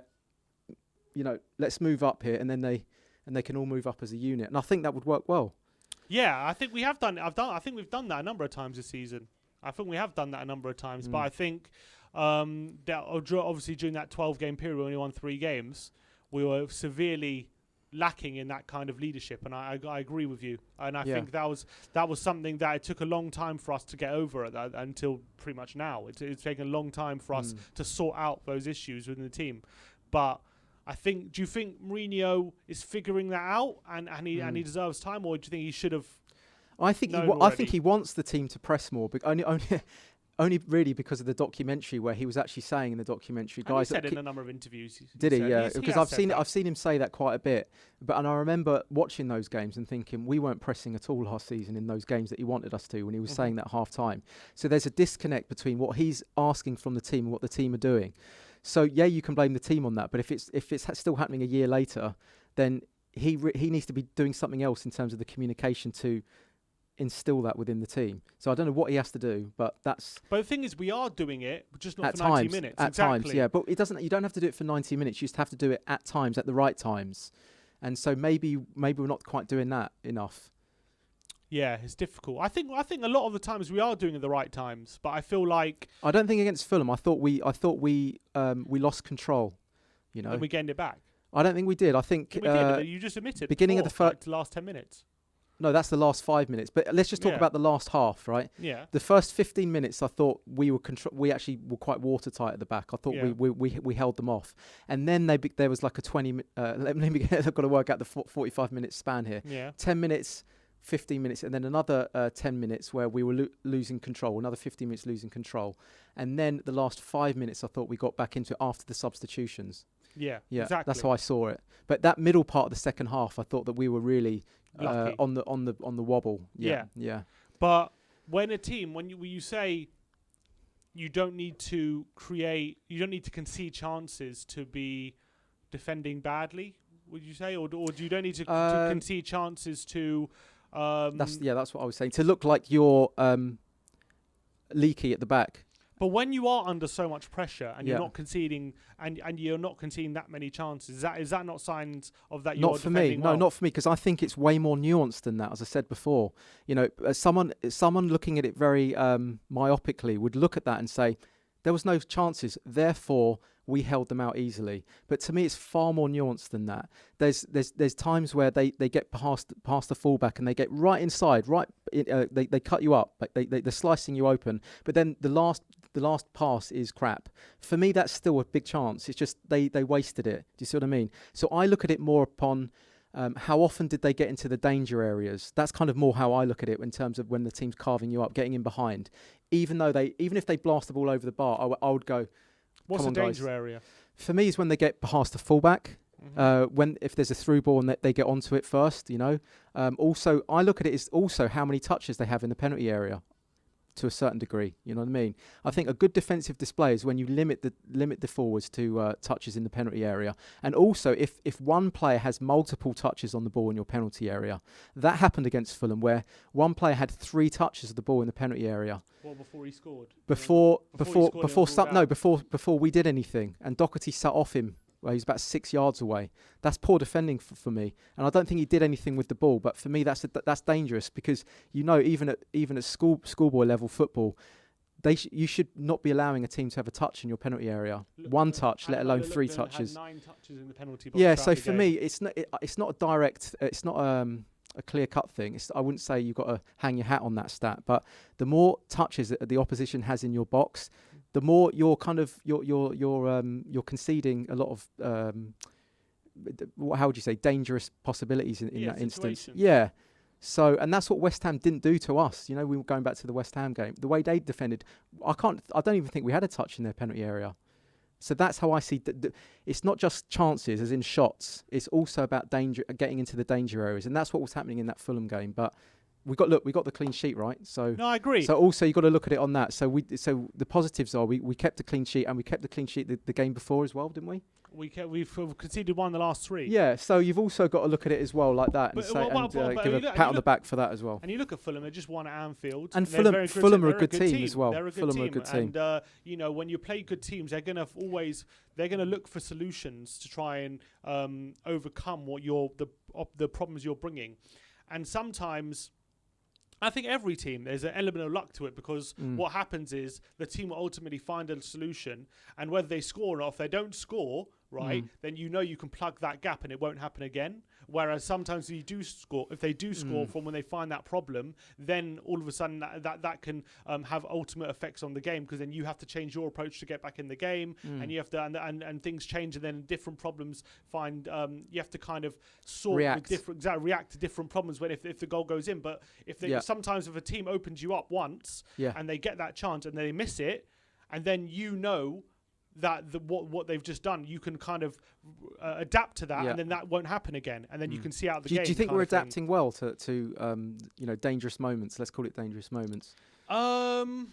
let's move up here, and then they can all move up as a unit. And I think that would work well. Yeah, I think we have done. I think we've done that a number of times this season. But I think that obviously during that 12-game period, we only won 3 games. We were severely lacking in that kind of leadership, and I agree with you. And I think that was something that it took a long time for us to get over until pretty much now. It's taken a long time for us to sort out those issues within the team. But do you think Mourinho is figuring that out and he deserves time, or do you think he should have? I think he wants the team to press more, but only really because of the documentary where he was actually saying in the documentary, and guys. He said in a number of interviews. Did he? Yeah, because I've seen him say that quite a bit. And I remember watching those games and thinking we weren't pressing at all last season in those games that he wanted us to when he was saying that half time. So there's a disconnect between what he's asking from the team and what the team are doing. So you can blame the team on that, but if it's still happening a year later, then he needs to be doing something else in terms of the communication to instill that within the team. So I don't know what he has to do, but that's. But the thing is, we are doing it, but just not at for 90 times, minutes. At exactly. times, yeah. But it doesn't. You don't have to do it for 90 minutes. You just have to do it at times, at the right times. And so maybe we're not quite doing that enough. Yeah, it's difficult. I think a lot of the times we are doing it at the right times, but I feel like I don't think against Fulham. I thought we lost control. And we gained it back. I don't think we did. I think we did. You just admitted beginning of the last 10 minutes. No, that's the last 5 minutes. But let's just talk about the last half, right? Yeah. The first 15 minutes, I thought we actually were quite watertight at the back. I thought we held them off, and then there was like a 20. I've got to work out the 45 minute span here. Yeah. 10 minutes, 15 minutes, and then another 10 minutes where we were losing control. Another 15 minutes losing control, and then the last 5 minutes, I thought we got back into it after the substitutions. Yeah. Exactly. That's how I saw it. But that middle part of the second half, I thought that we were really on the wobble. Yeah. But when you say you don't need to concede chances to be defending badly, would you say, or you don't need to concede chances to? That's what I was saying. To look like you're leaky at the back. But when you are under so much pressure and you're not conceding and you're not conceding that many chances, is that not signs of that you're defending well? No, not for me, because I think it's way more nuanced than that. As I said before, someone looking at it very myopically would look at that and say there was no chances, therefore we held them out easily. But to me, it's far more nuanced than that. There's times where they get past the fullback and they get right inside, they cut you up, they're slicing you open. But then the last pass is crap. For me, that's still a big chance. It's just they wasted it. Do you see what I mean? So I look at it more upon how often did they get into the danger areas. That's kind of more how I look at it in terms of when the team's carving you up, getting in behind. Even if they blast the ball over the bar, I would go. What's the danger area? For me, is when they get past the fullback. If there's a through ball and they get onto it first, Also, I look at it as also how many touches they have in the penalty area, to a certain degree. You know what I mean? I think a good defensive display is when you limit the forwards to touches in the penalty area, and also if one player has multiple touches on the ball in your penalty area. That happened against Fulham, where one player had 3 touches of the ball in the penalty area. Well, before he scored. Before we did anything, and Doherty sat off him. Well, he's about 6 yards away. That's poor defending for me, and I don't think he did anything with the ball. But for me, that's dangerous, because even at schoolboy level football, you should not be allowing a team to have a touch in your penalty area. One touch, let alone 3 touches. Had 9 touches in the penalty box. Yeah, so for me, it's not a direct. It's not a clear-cut thing. I wouldn't say you've got to hang your hat on that stat, but the more touches that the opposition has in your box, the more you're conceding a lot of how would you say, dangerous possibilities in that instance. Yeah. So, and that's what West Ham didn't do to us. We were going back to the West Ham game. The way they defended, I don't even think we had a touch in their penalty area. So that's how I see. It's not just chances, as in shots. It's also about danger, getting into the danger areas, and that's what was happening in that Fulham game. But we got the clean sheet, right? So no, I agree. So also you got to look at it on that. So the positives are we kept the clean sheet, and we kept the clean sheet the game before as well, didn't we? We've conceded 1 the last 3. Yeah, so you've also got to look at it as well like that and give a pat on the back for that as well. And you look at Fulham; they just won at Anfield. And Fulham are a good team as well. Fulham are a good team. And when you play good teams, they're gonna look for solutions to try and overcome what the problems you're bringing. And sometimes, I think every team, there's an element of luck to it, because what happens is the team will ultimately find a solution, and whether they score or not, if they don't score, then you can plug that gap and it won't happen again. Whereas sometimes if they do score from when they find that problem, then all of a sudden that can have ultimate effects on the game, because then you have to change your approach to get back in the game, and you have to and things change, and then different problems you have to kind of react to different problems when if the goal goes in. But sometimes if a team opens you up once and they get that chance and they miss it, and then that what they've just done, you can kind of adapt to that, and then that won't happen again, and then you can see out the game. Do you think we're adapting well to dangerous moments? Let's call it dangerous moments. No,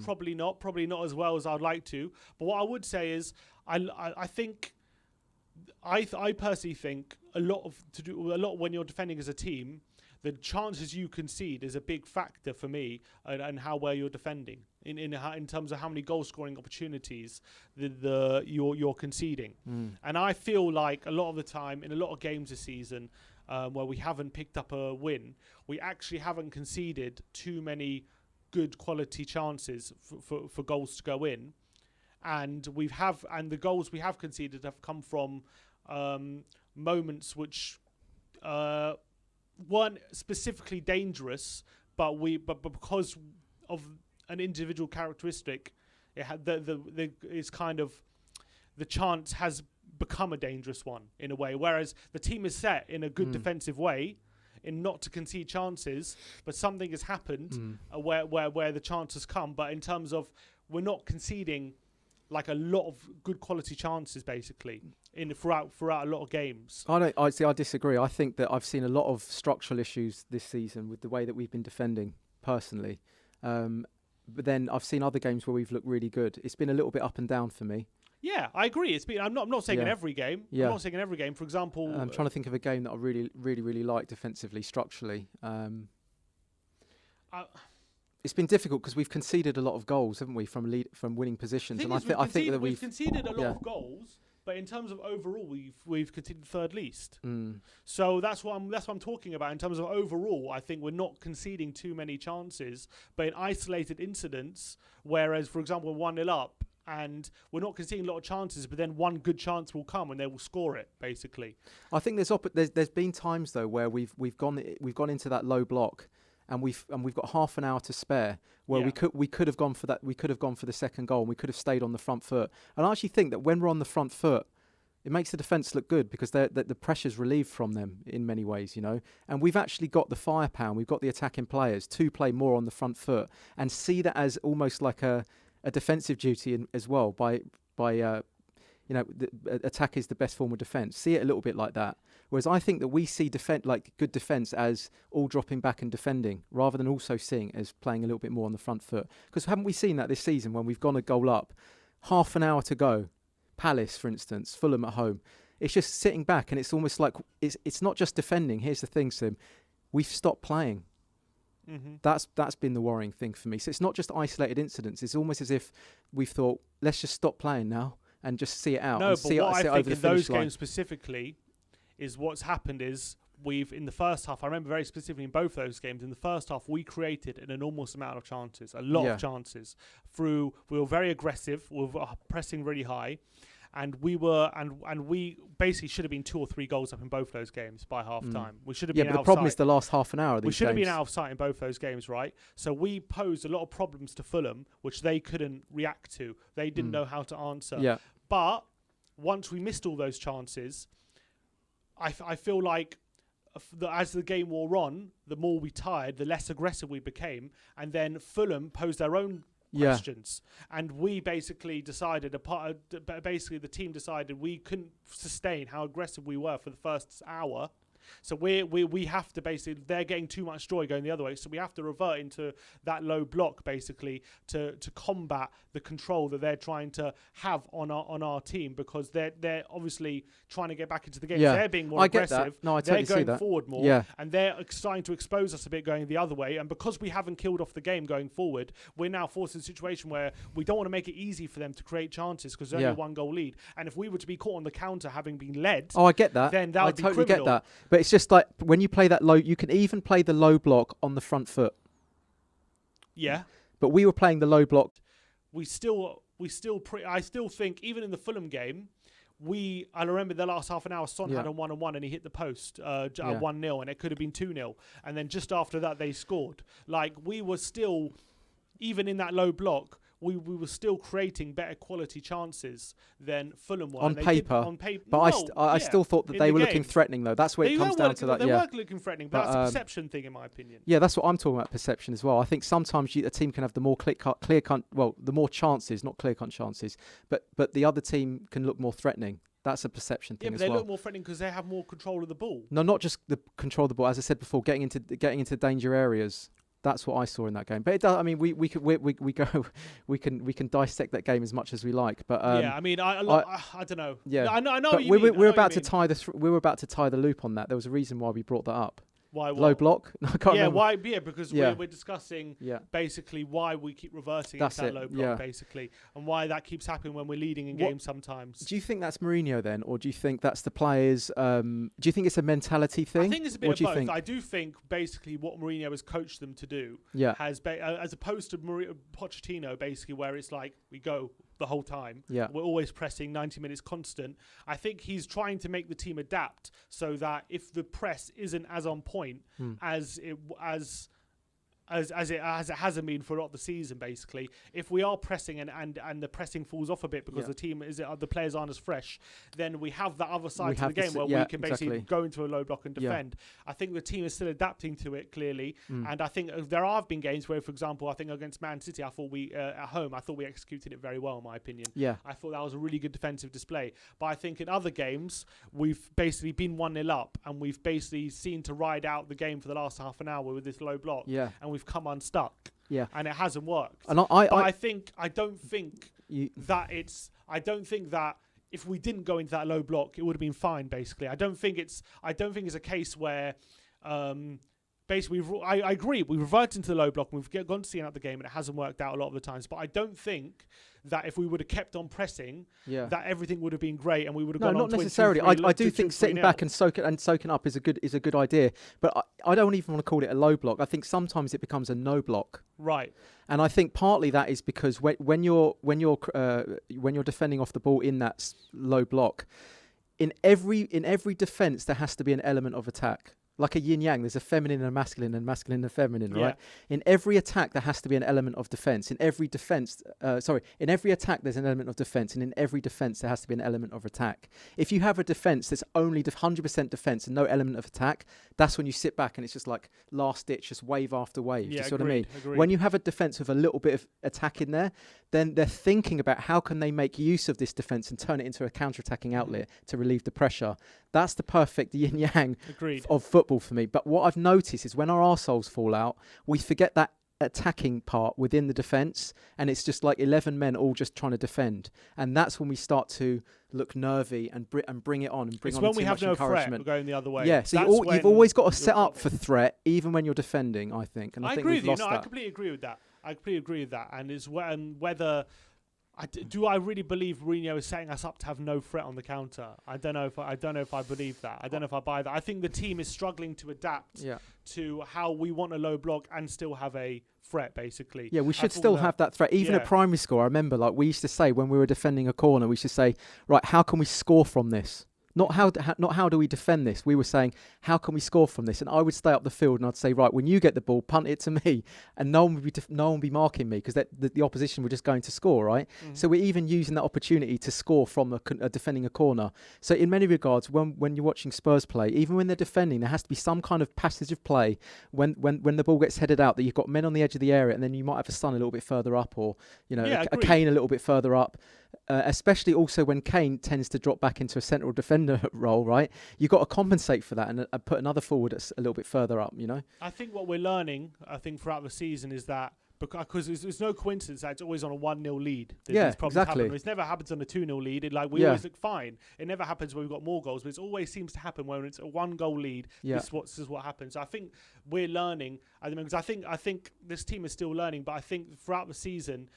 probably not. Probably not as well as I'd like to. But what I would say is, I think, I personally think a lot when you're defending as a team. The chances you concede is a big factor for me, and how well you're defending in terms of how many goal scoring opportunities you're conceding. And I feel like a lot of the time in a lot of games this season, where we haven't picked up a win, we actually haven't conceded too many good quality chances for goals to go in, and the goals we have conceded have come from moments which weren't specifically dangerous, but because of an individual characteristic, it had it's kind of the chance has become a dangerous one in a way. Whereas the team is set in a good defensive way, in not to concede chances, but something has happened where the chance has come. But in terms of we're not conceding like a lot of good quality chances, basically, throughout a lot of games. I disagree. I think that I've seen a lot of structural issues this season with the way that we've been defending, personally. But then I've seen other games where we've looked really good. It's been a little bit up and down for me. Yeah, I agree. It's been. I'm not saying in every game. Yeah. I'm not saying in every game. For example, I'm trying to think of a game that I really like defensively, structurally. It's been difficult because we've conceded a lot of goals, haven't we, from winning positions? And I think that we've conceded a lot of goals, but in terms of overall, we've conceded third least. So that's what I'm talking about. In terms of overall, I think we're not conceding too many chances, but in isolated incidents, whereas, for example, we're 1-0 up. And we're not conceding a lot of chances, but then one good chance will come and they will score it. Basically, I think there's been times though where we've gone into that low block, and we've got half an hour to spare where we could have gone for that. We could have gone for the second goal, and we could have stayed on the front foot. And I actually think that when we're on the front foot, it makes the defence look good because the pressure's relieved from them in many ways, you know. And we've actually got the firepower, we've got the attacking players to play more on the front foot and see that as almost like a defensive duty as well attack is the best form of defence. See it a little bit like that. Whereas I think that we see good defence as all dropping back and defending rather than also seeing it as playing a little bit more on the front foot. Because haven't we seen that this season when we've gone a goal up, half an hour to go, Palace, for instance, Fulham at home, it's just sitting back and it's almost like it's not just defending. Here's the thing, Sim. We've stopped playing. That's been the worrying thing for me. So it's not just isolated incidents. It's almost as if we've thought, let's just stop playing now and just see it out. No, but what I think in those games specifically is what's happened is we've, in the first half, I remember very specifically in both those games, in the first half, we created an enormous amount of chances, a lot of chances. We were very aggressive, we were pressing really high. And we basically should have been 2 or 3 goals up in both those games by half time. We should have been out of sight. But the problem is the last half an hour of these games. We should have been out of sight in both those games, right? So we posed a lot of problems to Fulham, which they couldn't react to. They didn't know how to answer. Yeah. But once we missed all those chances, I feel like as the game wore on, the more we tired, the less aggressive we became. And then Fulham posed their own questions, and we basically decided the team decided we couldn't sustain how aggressive we were for the first hour. So we have to basically, they're getting too much joy going the other way, so we have to revert into that low block basically to combat the control that they're trying to have on our team, because they're obviously trying to get back into the game. They're being more aggressive. No, I totally they're going see that. forward more, and they're starting to expose us a bit going the other way. And because we haven't killed off the game going forward, we're now forced in a situation where we don't want to make it easy for them to create chances because there's only a 1-goal lead. And if we were to be caught on the counter having been led, I get that. Then that would be totally criminal. Get that. But it's just like when you play that low, you can even play the low block on the front foot. Yeah. But we were playing the low block. I still think even in the Fulham game, I remember the last half an hour, Son had a 1-on-1 and he hit the post 1-0, and it could have been 2-0. And then just after that, they scored. Like, we were still, even in that low block, we were still creating better quality chances than Fulham were. On paper. But I still thought that they were looking threatening, though. That's where it comes down to that. They were looking threatening, but that's a perception thing, in my opinion. Yeah, that's what I'm talking about, perception as well. I think sometimes a team can have the more the more chances, not clear-cut chances, but the other team can look more threatening. That's a perception thing as well. Yeah, but they look more threatening because they have more control of the ball. No, not just the control of the ball. As I said before, getting into danger areas. That's what I saw in that game. But it does. I mean, we can dissect that game as much as we like. But I mean, I don't know. Yeah, I know. But we're about to tie the loop on that. There was a reason why we brought that up. Why? Low block? No, I can't remember. Why? Yeah, because we're discussing basically why we keep reverting into that low block, basically, and why that keeps happening when we're leading in games sometimes. Do you think that's Mourinho then, or do you think that's the players? Do you think it's a mentality thing? I think it's a bit of both. I do think basically what Mourinho has coached them to do has, as opposed to Pochettino, basically where it's like we go the whole time. Yeah. We're always pressing 90 minutes constant. I think he's trying to make the team adapt so that if the press isn't as on point as it hasn't been for a lot of the season, basically. If we are pressing and the pressing falls off a bit because the players aren't as fresh, then we have that other side to the game where we can basically go into a low block and defend. I think the team is still adapting to it, clearly. And I think there have been games where, for example, I think against Man City, I thought at home, I thought we executed it very well, in my opinion. Yeah. I thought that was a really good defensive display. But I think in other games, we've basically been 1-0 up and we've basically seen to ride out the game for the last half an hour with this low block. Yeah. And we've come unstuck. Yeah. And it hasn't worked. And I don't think that if we didn't go into that low block, it would have been fine, basically. I don't think it's a case where basically I agree, we reverted into the low block and we've gone to see out the game and it hasn't worked out a lot of the times. But I don't think that if we would have kept on pressing, that everything would have been great and we would have gone on to win 2-3. No, not necessarily. I do think sitting back and soaking up is a good idea. But I don't even want to call it a low block. I think sometimes it becomes a no block. Right. And I think partly that is because when you're defending off the ball in that low block, in every defence there has to be an element of attack. Like a yin-yang, there's a feminine and a masculine and a feminine, right? In every attack, there has to be an element of defence. In every attack, there's an element of defence. And in every defence, there has to be an element of attack. If you have a defence that's only 100% defence and no element of attack, that's when you sit back and it's just like last ditch, just wave after wave. Do you see what I mean? Agreed. When you have a defence with a little bit of attack in there, then they're thinking about how can they make use of this defence and turn it into a counter-attacking outlet to relieve the pressure. That's the perfect yin-yang of football for me. But what I've noticed is when our arseholes fall out, we forget that attacking part within the defence, and it's just like 11 men all just trying to defend. And that's when we start to look nervy and bring it on and bring on too much encouragement. It's when we have no threat, we're going the other way. Yeah, so you've always got to set up for threat, even when you're defending, I think. And I think agree we've with you. lost that. I completely agree with that. And it's whether... Do I really believe Mourinho is setting us up to have no threat on the counter? I don't know if I believe that. I don't know if I buy that. I think the team is struggling to adapt to how we want a low block and still have a threat, basically. Yeah, we should still have that threat. Even at primary school, I remember we used to say when we were defending a corner, we should say, right, how can we score from this? Not how do we defend this. We were saying, how can we score from this? And I would stay up the field and I'd say, right, when you get the ball, punt it to me, and no one would be marking me because the opposition were just going to score, right? Mm-hmm. So we're even using that opportunity to score from a defending a corner. So in many regards, when you're watching Spurs play, even when they're defending, there has to be some kind of passage of play when the ball gets headed out that you've got men on the edge of the area, and then you might have a Son a little bit further up, or a Kane a little bit further up. Especially also when Kane tends to drop back into a central defender role, right? You've got to compensate for that and put another forward that's a little bit further up, I think what we're learning, throughout the season is that because it's no coincidence that it's always on a 1-0 lead. These problems happen. It never happens on a 2-0 lead. We always look fine. It never happens when we've got more goals, but it always seems to happen when it's a 1-goal lead. This is what happens. I think we're learning. Because I think this team is still learning, but I think throughout the season,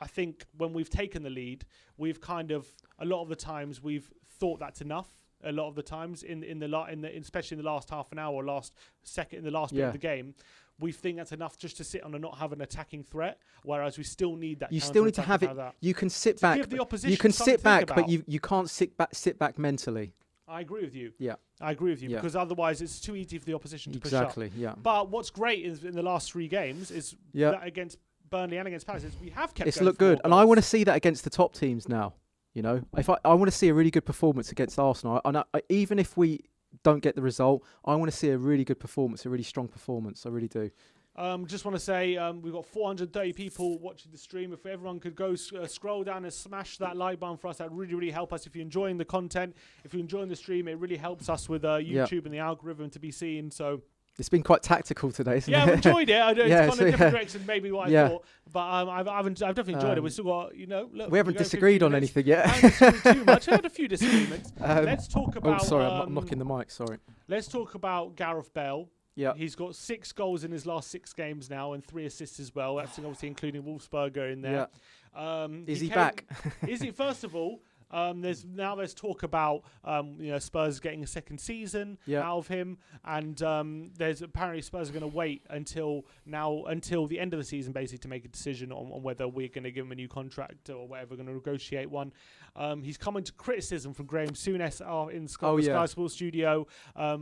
I think when we've taken the lead, we've kind of a lot of the times we've thought that's enough. A lot of the times especially in the last half an hour or last second in the last bit of the game, we think that's enough just to sit on and not have an attacking threat. Whereas we still need that. You still need to have it. You can sit back. You can sit back, but you can't sit back mentally. I agree with you. Yeah, I agree with you because otherwise it's too easy for the opposition to push up. Exactly. Yeah. But what's great is in the last 3 games is that against Burnley and against Palace, we have kept. It's looked good, and I want to see that against the top teams now. If I want to see a really good performance against Arsenal, and even if we don't get the result, I want to see a really good performance, a really strong performance. I really do. Just want to say we've got 430 people watching the stream. If everyone could go scroll down and smash that like button for us, that would really, really help us. If you're enjoying the content, if you're enjoying the stream, it really helps us with YouTube and the algorithm to be seen. So. It's been quite tactical today, isn't it? Yeah, I've enjoyed it. It's gone in a different direction maybe what I thought. But I've definitely enjoyed it. We've still got, look. We haven't disagreed on anything yet. I haven't disagreed too much. I had a few disagreements. Let's talk about... Oh, sorry, I'm knocking the mic, sorry. Let's talk about Gareth Bale. Yeah. He's got 6 goals in his last 6 games now and 3 assists as well. That's obviously including Wolfsberger in there. Yeah. Is he back? Is he, first of all... There's talk about Spurs getting a second season out of him, and there's apparently Spurs are going to wait until the end of the season basically to make a decision on whether we're going to give him a new contract or whether we're going to negotiate one. He's come into criticism from Graham Souness in Sky Sports Studio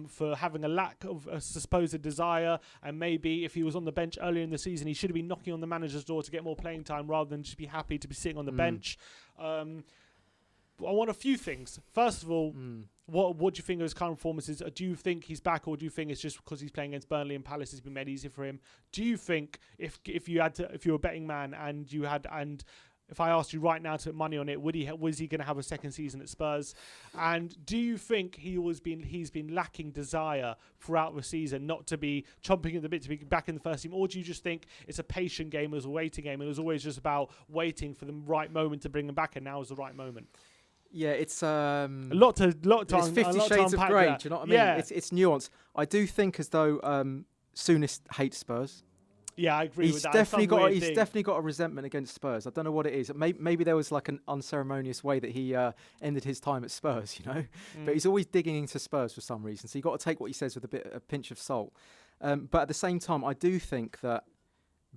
for having a lack of a supposed desire, and maybe if he was on the bench earlier in the season, he should have been knocking on the manager's door to get more playing time rather than just be happy to be sitting on the bench. I want a few things. First of all, what do you think of his current performances? Do you think he's back, or do you think it's just because he's playing against Burnley and Palace has been made easier for him? Do you think if you were a betting man and if I asked you right now to put money on it, was he going to have a second season at Spurs? And do you think he's been lacking desire throughout the season, not to be chomping at the bit to be back in the first team? Or do you just think it's a patient game, it was a waiting game, and it was always just about waiting for the right moment to bring him back, and now is the right moment? Yeah, it's a lot to it's 50 Shades of Grey. Do you know what I mean? Yeah. It's nuance. I do think as though Souness hates Spurs. Yeah, I agree with that. He's definitely got a resentment against Spurs. I don't know what it is. Maybe there was like an unceremonious way that he ended his time at Spurs, But he's always digging into Spurs for some reason. So you've got to take what he says with a pinch of salt. But at the same time, I do think that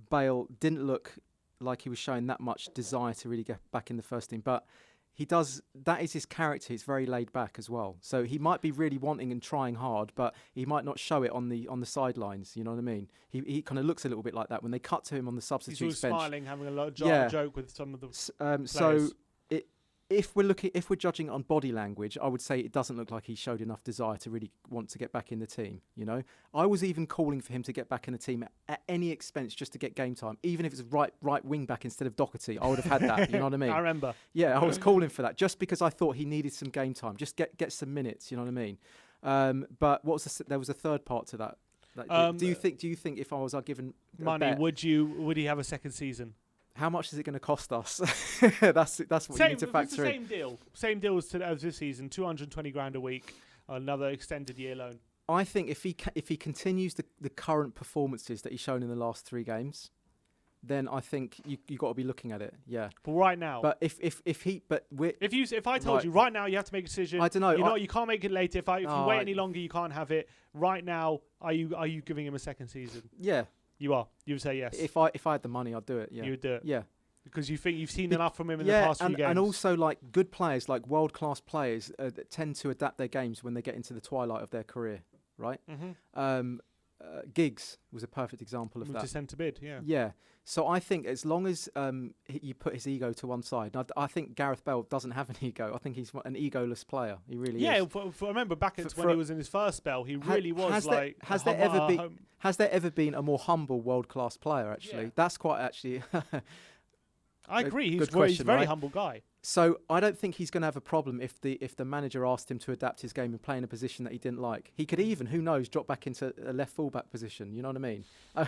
Bale didn't look like he was showing that much desire to really get back in the first team. But he does. That is his character. He's very laid back as well. So he might be really wanting and trying hard, but he might not show it on the sidelines. You know what I mean? He kind of looks a little bit like that when they cut to him on the substitutes bench. He's always smiling, having a joke with some of the players. So if we're judging on body language, I would say it doesn't look like he showed enough desire to really want to get back in the team. I was even calling for him to get back in the team at any expense just to get game time, even if it's right wing back instead of Doherty. I would have had that. You know what I mean? I remember. Yeah, I was calling for that just because I thought he needed some game time, just get some minutes. You know what I mean? But there was a third part to that. Do you think if I was given money, would he have a second season? How much is it going to cost us? That's what you need to factor in. Same deal as this season, 220 grand a week, another extended year loan. I think if he continues the current performances that he's shown in the last 3 games, then I think you got to be looking at it. Yeah. But right now. But if I told you right now you have to make a decision. I don't know. You can't make it later. If you wait any longer, you can't have it. Right now, are you giving him a second season? Yeah. You are. You would say yes. If I had the money, I'd do it. Yeah. You would do it. Yeah. Because you think you've seen enough from him in the past few games. And also like good players, like world-class players, that tend to adapt their games when they get into the twilight of their career, right? Mm-hmm. Giggs was a perfect example of that. To centre mid, yeah. Yeah. So I think as long as you put his ego to one side, I think Gareth Bale doesn't have an ego. I think he's an egoless player. He really is. Yeah, I remember back when he was in his first spell, he really was like... Has there ever been a more humble world-class player, actually? Yeah. That's quite actually... I agree. He's a very humble guy. So I don't think he's going to have a problem if the manager asked him to adapt his game and play in a position that he didn't like. He could even, who knows, drop back into a left fullback position. You know what I mean?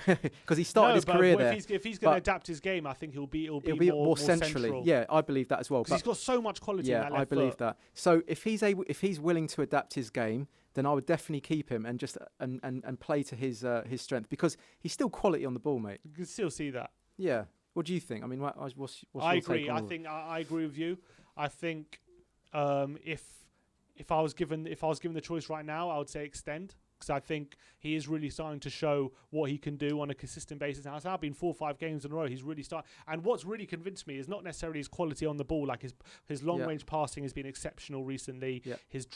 Because he started his career there. If he's going to adapt his game, I think he'll be more centrally. Central. Yeah, I believe that as well. Because he's got so much quality. Yeah, in that left I believe foot. that. So if he's willing to adapt his game, then I would definitely keep him and just and play to his strength, because he's still quality on the ball, mate. You can still see that. Yeah. What do you think? I mean, what's your I agree. Take on I agree with you. I think if I was given the choice right now, I would say extend, because I think he is really starting to show what he can do on a consistent basis. Now, it's now been 4 or 5 games in a row. He's really started. And what's really convinced me is not necessarily his quality on the ball. Like his long range passing has been exceptional recently. Yeah. His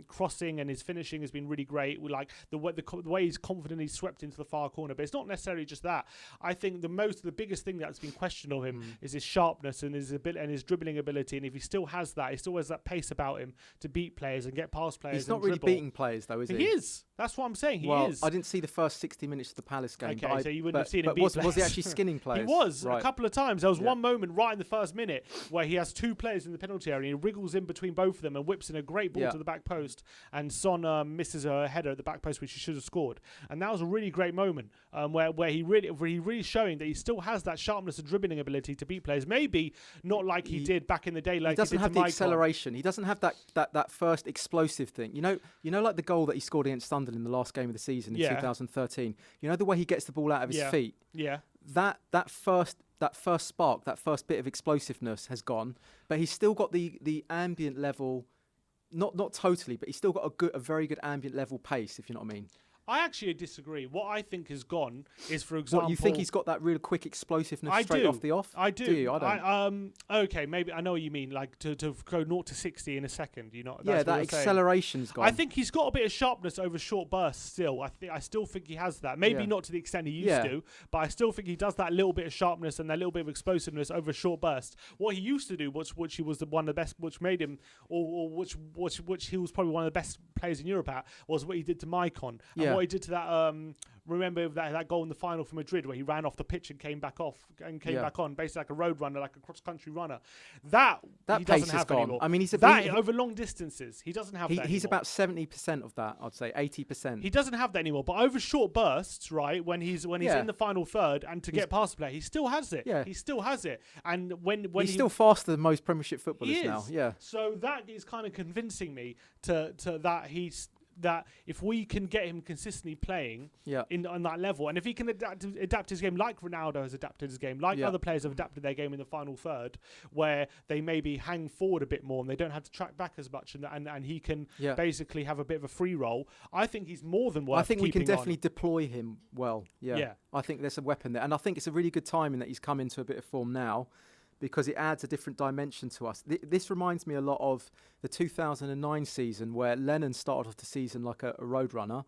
crossing and his finishing has been really great. We like the way he's confidently swept into the far corner. But it's not necessarily just that. I think the biggest thing that's been questioned of him is his sharpness and his ability and his dribbling ability. And if he still has that, he still has that pace about him to beat players and get past players. He's not really beating players, though, is he? He is. That's what I'm saying. He is. I didn't see the first 60 minutes of the Palace game. Okay, so you wouldn't have seen him beat players. Was he actually skinning players? He was, a couple of times. There was one moment right in the first minute where he has 2 players in the penalty area and he wriggles in between both of them and whips in a great ball to the back post, and Son misses a header at the back post, which he should have scored. And that was a really great moment where he really showing that he still has that sharpness and dribbling ability to beat players. Maybe not like he did back in the day. Like he doesn't have the acceleration. He doesn't have that first explosive thing. You know, like the goal that he scored against Sunderland in the last game of the season in 2013. You know the way he gets the ball out of his feet. Yeah. That that first spark, that first bit of explosiveness has gone, but he's still got the ambient level, not totally, but he's still got a very good ambient level pace, if you know what I mean. I actually disagree. What I think has gone is, for example... What, you think he's got that real quick explosiveness straight off the off? I do. Do you? I don't. Okay, maybe I know what you mean, like to go 0 to 60 in a second. You know, yeah, that acceleration's gone. I think he's got a bit of sharpness over short bursts still. I still think he has that. Maybe not to the extent he used to, but I still think he does that little bit of sharpness and that little bit of explosiveness over short bursts. What he used to do, which he was one of the best, which made him, or which he was probably one of the best players in Europe at, was what he did to Maicon. And what he did to that... remember that goal in the final for Madrid where he ran off the pitch and came back off and came back on, basically like a road runner, like a cross-country runner. That he doesn't have anymore. I mean, he's over long distances. He doesn't have that. He's about 70% of that. I'd say 80%. He doesn't have that anymore. But over short bursts, right, when he's in the final third and to get past the player, he still has it. Yeah. He still has it. And when he's still faster than most Premiership footballers now. Yeah. So that is kind of convincing me to that if we can get him consistently playing on that level, and if he can adapt his game like Ronaldo has adapted his game, like other players have adapted their game in the final third, where they maybe hang forward a bit more and they don't have to track back as much, and he can basically have a bit of a free roll, I think he's more than worth keeping on. I think we can definitely deploy him well. Yeah. I think there's a weapon there, and I think it's a really good timing that he's come into a bit of form now, because it adds a different dimension to us. This reminds me a lot of the 2009 season where Lennon started off the season like a road runner,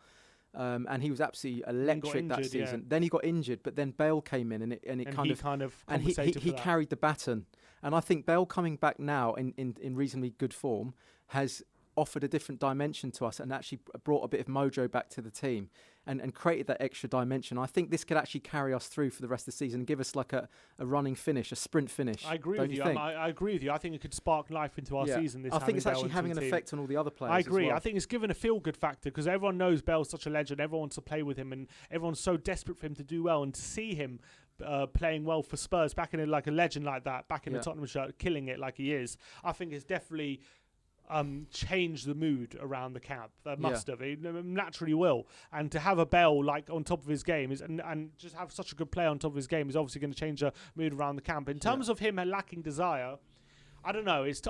and he was absolutely electric that season. Then he got injured, but then Bale came in, and he carried the baton. And I think Bale coming back now in reasonably good form has offered a different dimension to us and actually brought a bit of mojo back to the team and created that extra dimension. I think this could actually carry us through for the rest of the season and give us like a running finish, a sprint finish. I agree with you. I agree with you. I think it could spark life into our season. I think it's actually having an effect on all the other players. I agree. As well. I think it's given a feel-good factor because everyone knows Bale's such a legend. Everyone wants to play with him and everyone's so desperate for him to do well, and to see him playing well for Spurs, back in like a legend like that, back in the Tottenham shirt, killing it like he is, I think it's definitely change the mood around the camp. That must have. It naturally will. And to have a Bale like on top of his game is, and just have such a good player on top of his game is obviously going to change the mood around the camp. In terms of him lacking desire, I don't know. It's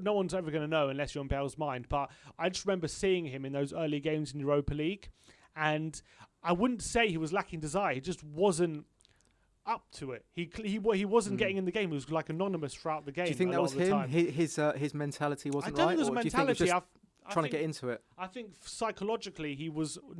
no one's ever going to know unless you're on Bale's mind. But I just remember seeing him in those early games in Europa League, and I wouldn't say he was lacking desire. He just wasn't up to it. He wasn't getting in the game. He was like anonymous throughout the game. Do you think that was him? His mentality wasn't right? I don't think it was a mentality. Trying to get into it. I think psychologically he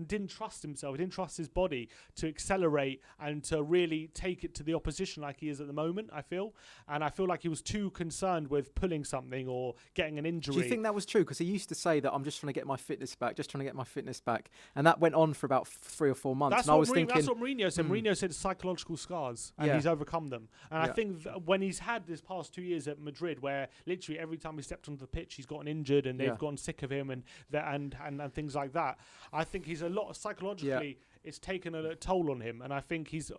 didn't trust himself. He didn't trust his body to accelerate and to really take it to the opposition like he is at the moment, I feel. And I feel like he was too concerned with pulling something or getting an injury. Do you think that was true? Because he used to say that I'm just trying to get my fitness back, and that went on for about 3 or 4 months. That's what Mourinho said. Mourinho said psychological scars, and he's overcome them. And I think when he's had this past 2 years at Madrid, where literally every time he stepped onto the pitch, he's gotten injured and they've gotten sick of him and things like that. I think he's a lot psychologically. It's taken a toll on him, and I think he's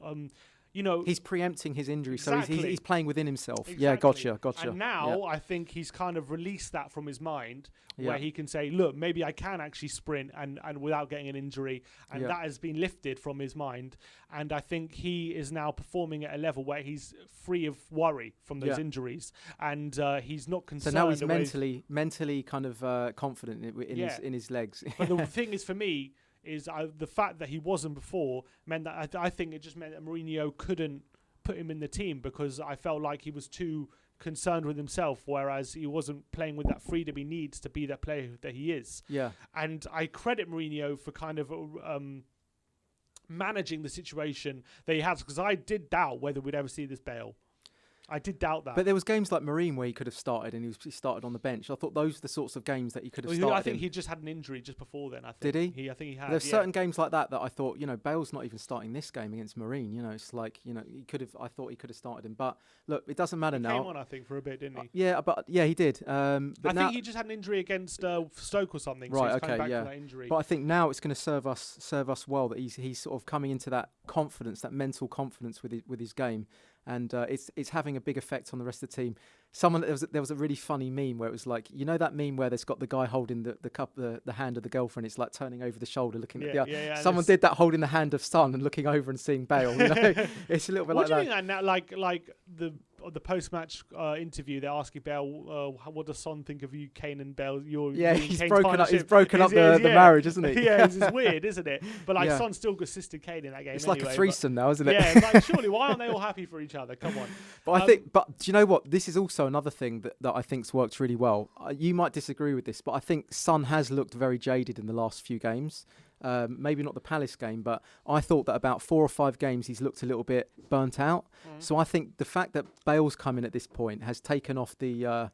he's preempting his injury, so he's playing within himself. Exactly. Yeah, gotcha. And now I think he's kind of released that from his mind, where he can say, look, maybe I can actually sprint and without getting an injury, and that has been lifted from his mind. And I think he is now performing at a level where he's free of worry from those injuries, and he's not concerned. So now he's mentally kind of confident in his legs. But the thing is, for me, is the fact that he wasn't before meant that I think it just meant that Mourinho couldn't put him in the team, because I felt like he was too concerned with himself, whereas he wasn't playing with that freedom he needs to be that player that he is. Yeah. And I credit Mourinho for kind of managing the situation that he has, because I did doubt whether we'd ever see this Bale. I did doubt that. But there was games like Marine where he could have started and he started on the bench. I thought those were the sorts of games that he could have started. I think he just had an injury just before then. I think. Did he? I think he had. There's certain games like that I thought, Bale's not even starting this game against Marine. It's like, he could have. I thought he could have started him, but look, it doesn't matter now. He came on, I think, for a bit, didn't he? He did. But I think he just had an injury against Stoke or something. Right. So he's coming back from that injury. But I think now it's going to serve us well that he's sort of coming into that confidence, that mental confidence with his game. And it's having a big effect on the rest of the team. there was a really funny meme where it was like, you know that meme where there's got the guy holding the hand of the girlfriend. It's like turning over the shoulder, looking at the other. Someone did that, holding the hand of Son and looking over and seeing Bale. You know, it's a little bit like that. What do you think now? Like the post-match interview, they're asking Bale, what does Son think of you, Kane and Bale? He's broken up the marriage, isn't he? Yeah, it's weird, isn't it? But like Son still assisted Kane in that game. It's like a threesome now, isn't it? Yeah, like surely why aren't they all happy for each other? Come on. But but do you know what? This is also another thing that I think's worked really well. You might disagree with this, but I think Son has looked very jaded in the last few games. Maybe not the Palace game, but I thought that about 4 or 5 games he's looked a little bit burnt out. So I think the fact that Bale's come in at this point has taken off the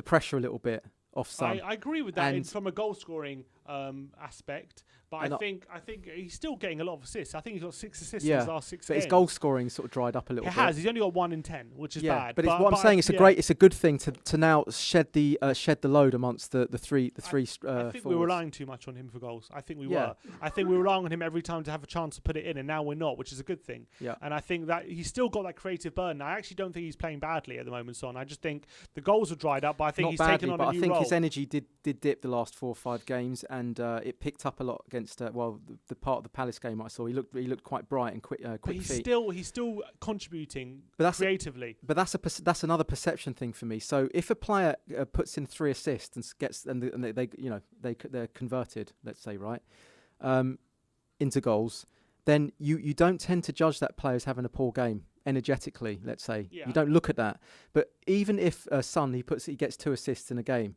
pressure a little bit off Son. I agree with that from a goal scoring aspect, but I think he's still getting a lot of assists. I think he's got 6 assists in his last 6 games. But his goal scoring sort of dried up a little bit. It has. He's only got 1 in 10, which is bad. But what I'm saying, it's a good thing to now shed the load amongst the three. I think we were relying too much on him for goals. I think we were. I think we were relying on him every time to have a chance to put it in, and now we're not, which is a good thing. Yeah. And I think that he's still got that creative burden. I actually don't think he's playing badly at the moment, Son. I just think the goals are dried up, but I think taken on a new role. I think his energy did dip the last 4 or 5 games, and it picked up a lot against the part of the Palace game I saw. He looked quite bright and quick. But he's still contributing creatively. But that's another perception thing for me. So if a player puts in 3 assists and they're converted, let's say, right, into goals, then you don't tend to judge that player as having a poor game energetically. Let's say you don't look at that. But even if Son he gets 2 assists in a game,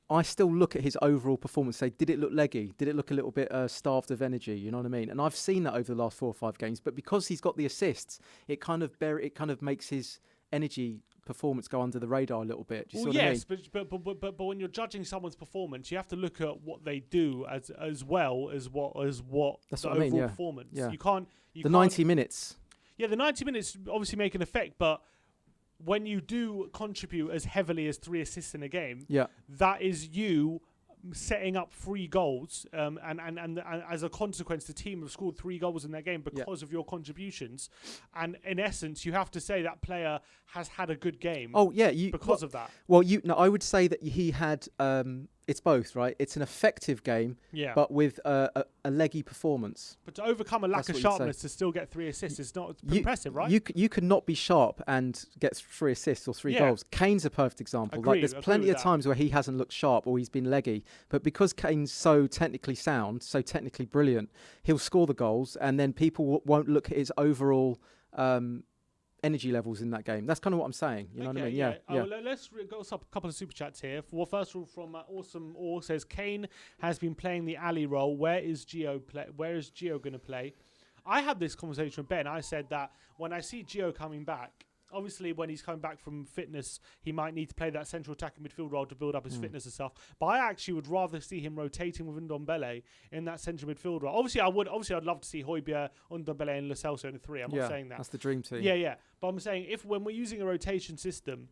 I still look at his overall performance, say, did it look leggy? Did it look a little bit starved of energy? You know what I mean? And I've seen that over the last 4 or 5 games. But because he's got the assists, it kind of makes his energy performance go under the radar a little bit. Do you see what I mean? But when you're judging someone's performance, you have to look at what they do as well as what that's the what I mean, overall performance. Yeah. You can't 90 minutes. Yeah, the 90 minutes obviously make an effect, but when you do contribute as heavily as 3 assists in a game, that is you setting up 3 goals, and as a consequence, the team have scored 3 goals in that game because of your contributions. And in essence, you have to say that player has had a good game. Oh yeah, because of that. Well, I would say that he had. It's both, right? It's an effective game, but with a leggy performance. But to overcome a lack of sharpness to still get 3 assists, it's not impressive, right? You could not be sharp and get 3 assists or 3 goals. Kane's a perfect example. There's plenty of times where he hasn't looked sharp or he's been leggy, but because Kane's so technically sound, so technically brilliant, he'll score the goals, and then people won't look at his overall energy levels in that game. That's kind of what I'm saying. You know what I mean? Yeah. Let's go a couple of super chats here. First of all, from Awesome Or says, Kane has been playing the alley role. Where is Gio going to play? I had this conversation with Ben. I said that when I see Gio coming back, obviously when he's coming back from fitness, he might need to play that central attacking midfield role to build up his fitness and stuff. But I actually would rather see him rotating with Ndombele in that central midfield role. Obviously, I'd love to see Højbjerg, Ndombele, and Lo Celso in the 3. I'm not saying that. That's the dream team. Yeah. But I'm saying when we're using a rotation system,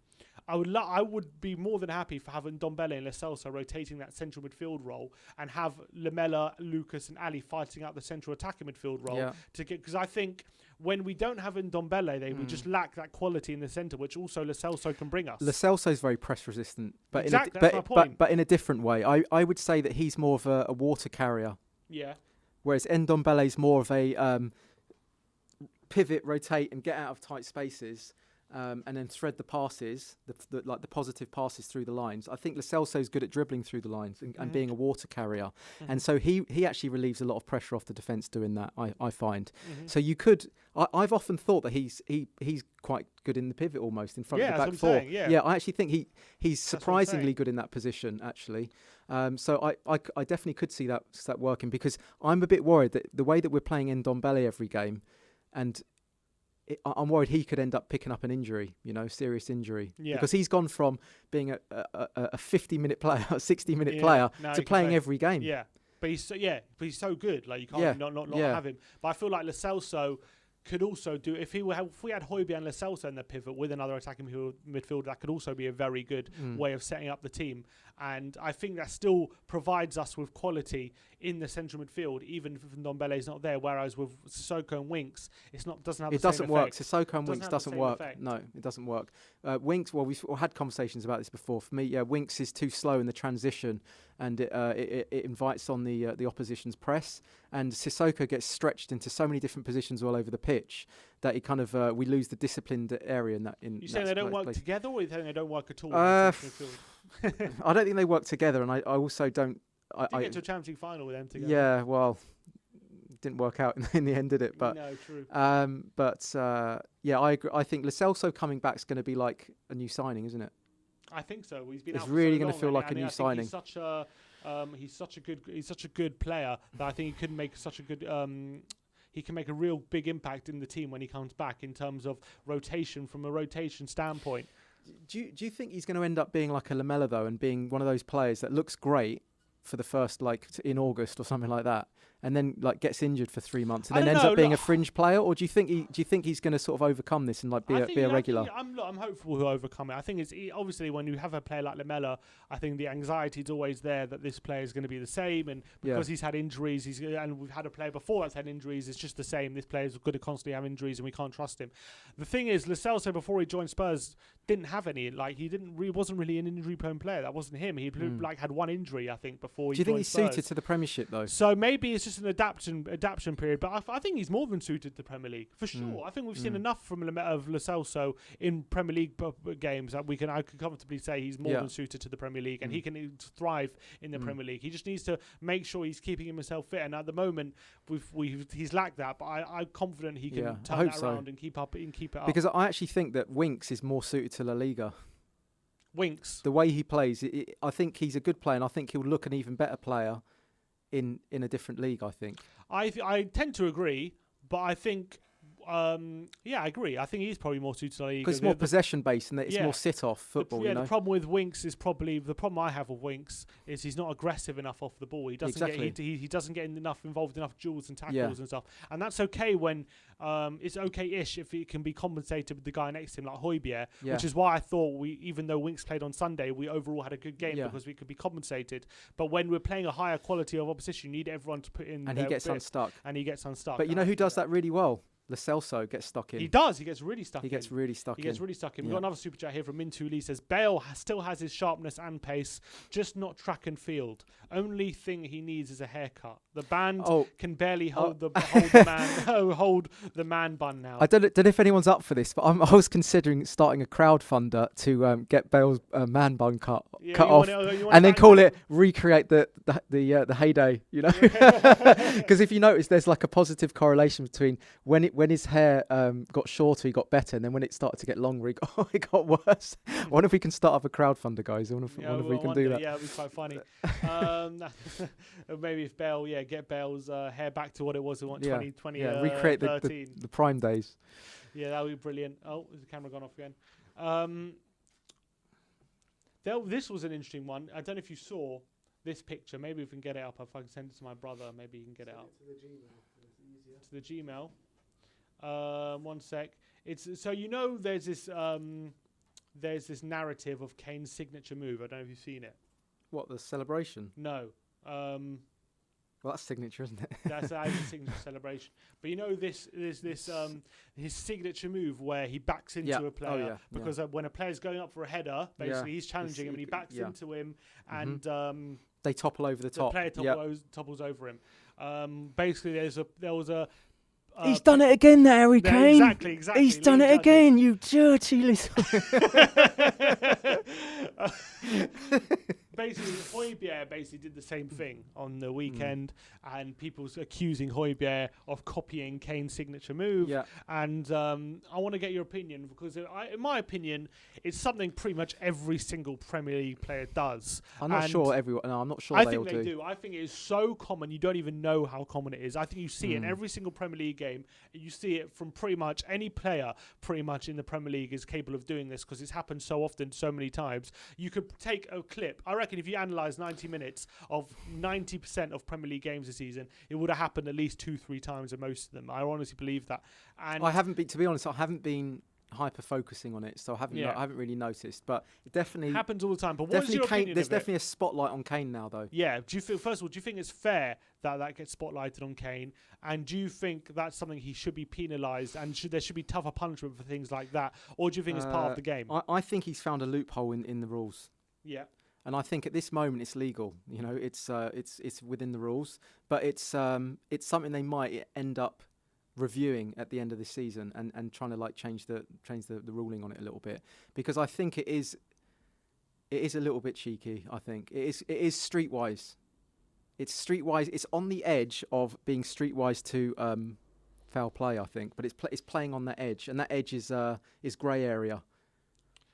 I would be more than happy for having Ndombele and Lo Celso rotating that central midfield role, and have Lamela, Lucas, and Ali fighting out the central attacking midfield role because I think when we don't have Ndombele, we just lack that quality in the centre, which also Lo Celso can bring us. Lo Celso's very press resistant, but exactly, that's my point. But in a different way. I would say that he's more of a water carrier. Yeah. Whereas Ndombele's more of a pivot, rotate, and get out of tight spaces. And then thread the passes, the positive passes through the lines. I think Lo Celso's good at dribbling through the lines and being a water carrier. And so he actually relieves a lot of pressure off the defence doing that, I find. So you could... I've often thought that he's quite good in the pivot almost, in front of the back 4. Yeah, I actually think he's surprisingly good in that position, actually. So I definitely could see that working, because I'm a bit worried that the way that we're playing Ndombele every game, and... I'm worried he could end up picking up an injury, serious injury. Yeah. Because he's gone from being a 50-minute player, a 60-minute player, to playing every game. Yeah, but he's so good. Like, you can't not have him. But I feel like Lo Celso, could also do if we had Højbjerg and Lo Celso in the pivot with another attacking midfielder, that could also be a very good way of setting up the team. And I think that still provides us with quality in the central midfield, even if Ndombele is not there. Whereas with Sissoko and Winks, doesn't have the same effect. It doesn't work. Sissoko and Winks doesn't work. No, it doesn't work. Winks, well, we've had conversations about this before. For me, Winks is too slow in the transition, and it invites on the opposition's press. And Sissoko gets stretched into so many different positions all over the pitch that it kind of we lose the disciplined area in that. You saying they don't work together, or you saying they don't work at all? I don't think they work together, and I also don't. I get to a Champions League final with them together. Yeah, well, didn't work out in the end, did it? But no, true. I agree. I think Lo Celso coming back is going to be like a new signing, isn't it? I think so. He's been. It's really going to feel like a new signing. He's such a good player that I think he could make such a good. He can make a real big impact in the team when he comes back in terms of rotation from a rotation standpoint. Do you think he's going to end up being like a Lamela though, and being one of those players that looks great for the first in August or something like that, and then gets injured for 3 months and then ends up being a fringe player? Or do you think he's going to sort of overcome this and be a regular? I'm hopeful he'll overcome it. I think it's obviously when you have a player like Lamela, I think the anxiety is always there that this player is going to be the same, and because he's had injuries, and we've had a player before that's had injuries, it's just the same. This player is going to constantly have injuries, and we can't trust him. The thing is, Lo Celso before he joined Spurs didn't have any. He wasn't really an injury-prone player. That wasn't him. He had one injury, I think, before he. Do you think he's Spurs. suited to the Premiership though? So maybe it's just an adaptation period, but I think he's more than suited to the Premier League for sure. I think we've seen enough from of Lo Celso in Premier League games that I can comfortably say he's more than suited to the Premier League, and he can thrive in the Premier League. He just needs to make sure he's keeping himself fit, and at the moment he's lacked that. But I'm confident he can turn that around and keep it up. Because I actually think that Winks is more suited to La Liga. Winks, the way he plays, I think he's a good player, and I think he'll look an even better player in a different league. I think. I tend to agree, but I think. I agree. I think he's probably more suited to La Liga. Because it's more possession-based and it's more sit-off football. The problem with Winks is probably the problem I have with Winks is he's not aggressive enough off the ball. He doesn't he doesn't get involved enough duels and tackles and stuff. And that's okay when it's okay-ish if he can be compensated with the guy next to him like Højbjerg, which is why I thought even though Winks played on Sunday, we overall had a good game because we could be compensated. But when we're playing a higher quality of opposition, you need everyone to put in. And he gets unstuck. But you know who does that really well? Lo Celso gets stuck in. He does. He gets really stuck in. He gets really stuck in. We've got another super chat here from Mintu Lee. Says, Bale still has his sharpness and pace, just not track and field. Only thing he needs is a haircut. The band can barely hold the man bun now. I don't know if anyone's up for this, but I was considering starting a crowdfunder to get Bale's man bun cut off, and then recreate the heyday. You know, because if you notice, there's like a positive correlation between when his hair got shorter, he got better, and then when it started to get longer, it got worse. I wonder if we can start up a crowdfunder, guys. I wonder if we can do that. Yeah, it'd be quite funny. Maybe if Bale, get Bale's hair back to what it was in 2020. Recreate the prime days. Yeah, that would be brilliant. Oh, is the camera gone off again? This was an interesting one. I don't know if you saw this picture. Maybe we can get it up. If I can send it to my brother, maybe he can get it up. To the Gmail. 1 sec. There's this narrative of Kane's signature move. I don't know if you've seen it. What, the celebration? No. Well, that's signature, isn't it? That's his signature celebration. But his signature move where he backs into a player because when a player's going up for a header, basically he's challenging him and he backs into him and they topple over the top. The player topples over him. Basically, there was a. He's done it again, there, Harry Kane. Exactly. He's done it again, you dirty little. Basically, Højbjerg did the same thing on the weekend, and people's accusing Højbjerg of copying Kane's signature move. Yeah. And I want to get your opinion because, in my opinion, it's something pretty much every single Premier League player does. I'm not sure everyone. No, I'm not sure. I think they do. I think it is so common you don't even know how common it is. I think you see it in every single Premier League game. You see it from pretty much any player. Pretty much in the Premier League is capable of doing this because it's happened so often, so many times. You could take a clip. I reckon if you analyse 90 minutes of 90% of Premier League games this season, it would have happened at least 2-3 times in most of them. I honestly believe that. And I haven't been, to be honest, I haven't been hyper focusing on it, so I haven't really noticed. But it definitely happens all the time. But what is your opinion? There's definitely a spotlight on Kane now, though. Yeah. Do you feel, first of all, do you think it's fair that gets spotlighted on Kane? And do you think that's something he should be penalised and there should be tougher punishment for things like that? Or do you think it's part of the game? I think he's found a loophole in the rules. Yeah. And I think at this moment it's legal. You know, it's within the rules, but it's something they might end up reviewing at the end of the season and trying to like change the ruling on it a little bit, because I think it is a little bit cheeky. I think it is streetwise. It's streetwise. It's on the edge of being streetwise to foul play, I think, but it's playing on that edge, and that edge is grey area.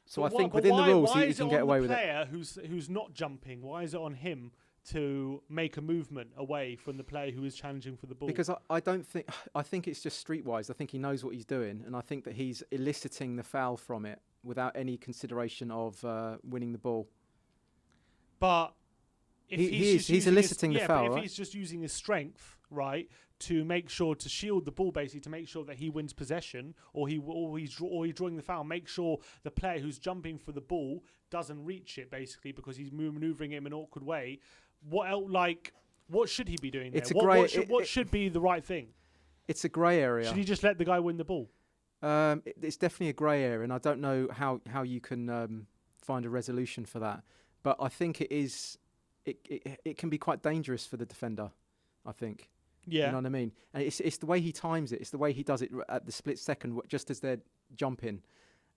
So I think within the rules he can get away with it. Why is it on the player who's not jumping? Why is it on him to make a movement away from the player who is challenging for the ball? Because I think it's just streetwise. I think he knows what he's doing, and I think that he's eliciting the foul from it without any consideration of winning the ball. But if he's eliciting the foul, but if right? he's just using his strength, right, to make sure to shield the ball, basically to make sure that he wins possession, or he's drawing the foul, make sure the player who's jumping for the ball doesn't reach it, basically because he's manoeuvring it in an awkward way. What should he be doing there? What should be the right thing? It's a grey area. Should he just let the guy win the ball? It's definitely a grey area, and I don't know how you can find a resolution for that. But I think it can be quite dangerous for the defender, I think. Yeah. You know what I mean? And it's the way he times it. It's the way he does it at the split second, just as they're jumping,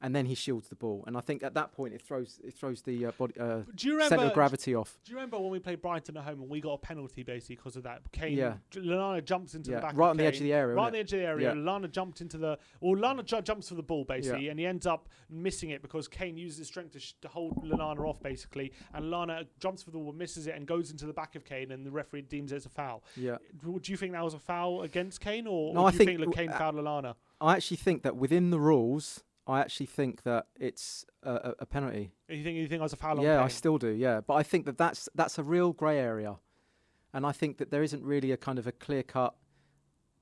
and then he shields the ball. And I think at that point it throws the centre of gravity off. Do you remember when we played Brighton at home and we got a penalty basically because of that? Lallana jumps into the back right of on the edge of the area. Right on the edge of the area. Yeah. Lallana jumped into Lallana jumps for the ball basically, and he ends up missing it because Kane uses his strength to hold Lallana off basically, and Lallana jumps for the ball, misses it, and goes into the back of Kane, and the referee deems it as a foul. Yeah. Do you think that was a foul against Kane, or do you think Kane fouled Lallana? I actually think that within the rules, I actually think that it's a penalty. You think it was a foul on Kane? Yeah, I still do, yeah. But I think that's a real grey area. And I think that there isn't really a kind of a clear-cut...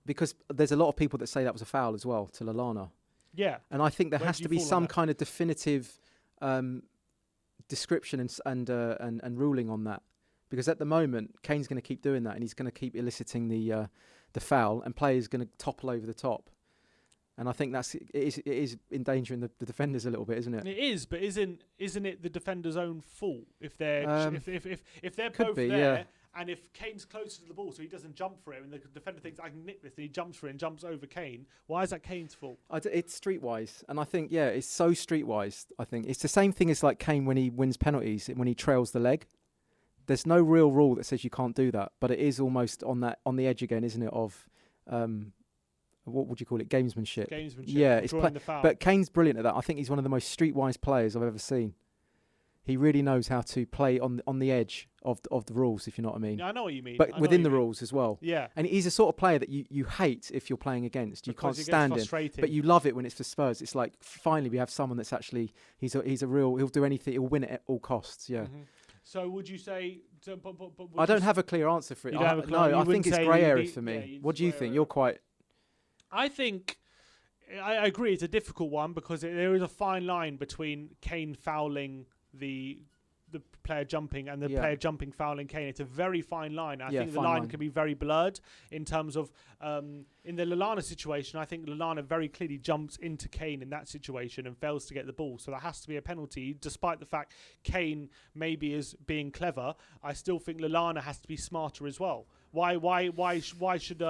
Because there's a lot of people that say that was a foul as well to Lallana. Yeah. And I think there has to be some kind of definitive description and ruling on that. Because at the moment, Kane's going to keep doing that, and he's going to keep eliciting the foul, and players going to topple over the top. And I think it is endangering the defenders a little bit, isn't it? It is, but isn't it the defender's own fault if they're if they're both there, yeah. And if Kane's closer to the ball, so he doesn't jump for it, and the defender thinks I can nick this, and he jumps for it and jumps over Kane. Why is that Kane's fault? It's streetwise, and I think it's so streetwise. I think it's the same thing as like Kane when he wins penalties, when he trails the leg. There's no real rule that says you can't do that, but it is almost on the edge again, isn't it? Of what would you call it? Gamesmanship. Yeah, it's the foul. But Kane's brilliant at that. I think he's one of the most streetwise players I've ever seen. He really knows how to play on the edge of the rules, if you know what I mean. Yeah, I know what you mean. But within the rules as well. Yeah. And he's a sort of player that you hate if you're playing against. You can't stand him. But you love it when it's for Spurs. It's like finally we have someone that's actually he's a real. He'll do anything. He'll win it at all costs. Yeah. Mm-hmm. So would you say? I don't have a clear answer for it. I think it's grey area for me. What do you think? You're quite. I think I agree. It's a difficult one because there is a fine line between Kane fouling the player jumping and the player jumping fouling Kane. It's a very fine line. I think the line can be very blurred in terms of in the Lallana situation. I think Lallana very clearly jumps into Kane in that situation and fails to get the ball. So that has to be a penalty, despite the fact Kane maybe is being clever. I still think Lallana has to be smarter as well. Why should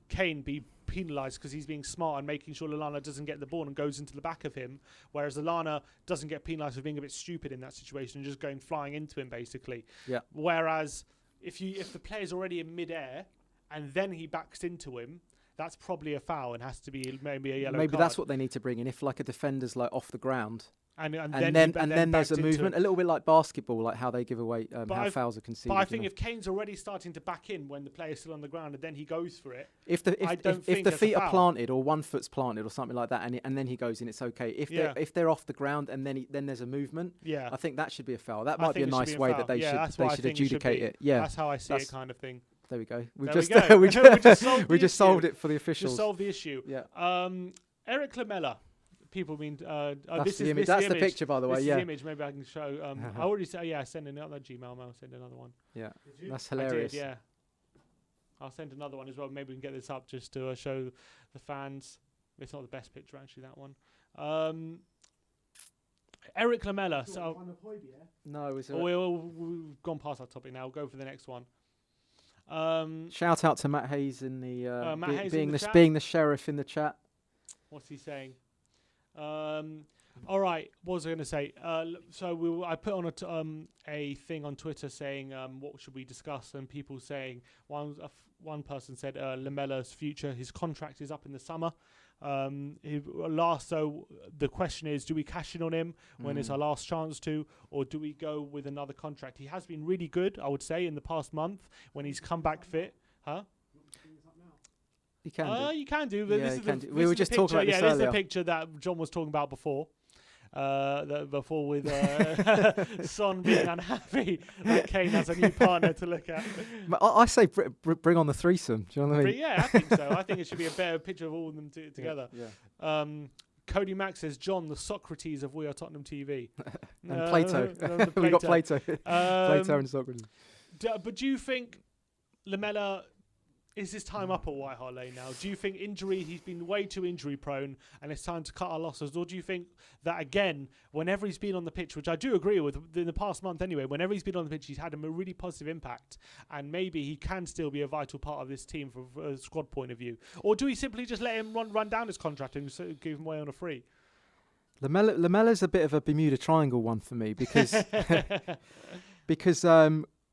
Kane be penalised because he's being smart and making sure Lallana doesn't get the ball and goes into the back of him, whereas Lallana doesn't get penalised for being a bit stupid in that situation and just going flying into him basically. Yeah. Whereas if the player's already in mid-air and then he backs into him, that's probably a foul and has to be maybe a yellow Maybe card. that's what they need to bring in. If like a defender's like off the ground, and then there's a movement, a little bit like basketball, like how they give away how fouls are conceded. But I think if Kane's already starting to back in when the player's still on the ground and then he goes for it, if the feet are planted or 1 foot's planted or something like that, and then he goes in, it's okay. If they're off the ground and then there's a movement, I think that should be a foul. That might be a nice way that they should adjudicate it. Yeah, that's how I see it, kind of thing. There we go. We just solved it for the officials. Just solved the issue. Yeah. Erik Lamela. People mean that's the image. That's the picture, by the way. This yeah. is the image. Maybe I can show. I already said. Yeah, I sent another Gmail. I'll send another one. Yeah, that's hilarious. I did, yeah. I'll send another one as well. Maybe we can get this up just to show the fans. It's not the best picture actually. That one. Erik Lamela. So no, we've gone past that topic now. We'll go for the next one. Shout out to Matt Hayes in the Matt Hayes being the sheriff in the chat. What's he saying? All right. What was I going to say? So I put on a thing on Twitter saying what should we discuss, and people saying one person said Lamela's future. His contract is up in the summer. So the question is, do we cash in on him when it's our last chance to, or do we go with another contract? He has been really good, I would say, in the past month when he's come back fit. Huh? You can you can do. But yeah, we were just talking about this earlier. This is the picture that John was talking about before. Before with Son being unhappy that Kane has a new partner to look at. I say bring on the threesome. Do you know what I mean? Yeah, I think so. I think it should be a better picture of all of them together. Yeah. Cody Mack says, John, the Socrates of We Are Tottenham TV. And Plato. We got Plato. Plato and Socrates. But do you think Lamela... Is his time up at White Hart Lane now? Do you think he's been way too injury prone and it's time to cut our losses? Or do you think that, again, whenever he's been on the pitch, which I do agree with in the past month anyway, whenever he's been on the pitch, he's had a really positive impact and maybe he can still be a vital part of this team from a squad point of view? Or do we simply just let him run down his contract and give him away on a free? Lamela's a bit of a Bermuda Triangle one for me because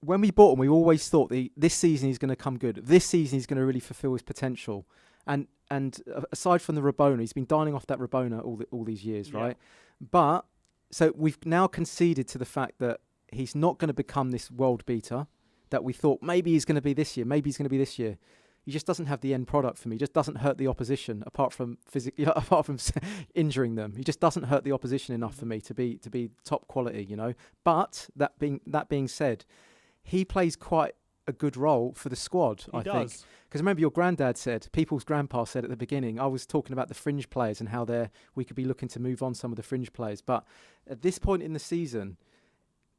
when we bought him, we always thought this season he's going to come good. This season he's going to really fulfil his potential. And aside from the Rabona, he's been dining off that Rabona all these years, right? But so we've now conceded to the fact that he's not going to become this world beater that we thought maybe he's going to be this year. Maybe he's going to be this year. He just doesn't have the end product for me. He just doesn't hurt the opposition apart from injuring them. He just doesn't hurt the opposition enough for me to be top quality, you know. But that being said, he plays quite a good role for the squad, I think. Because remember your granddad said, people's grandpa said at the beginning, I was talking about the fringe players and how we could be looking to move on some of the fringe players. But at this point in the season,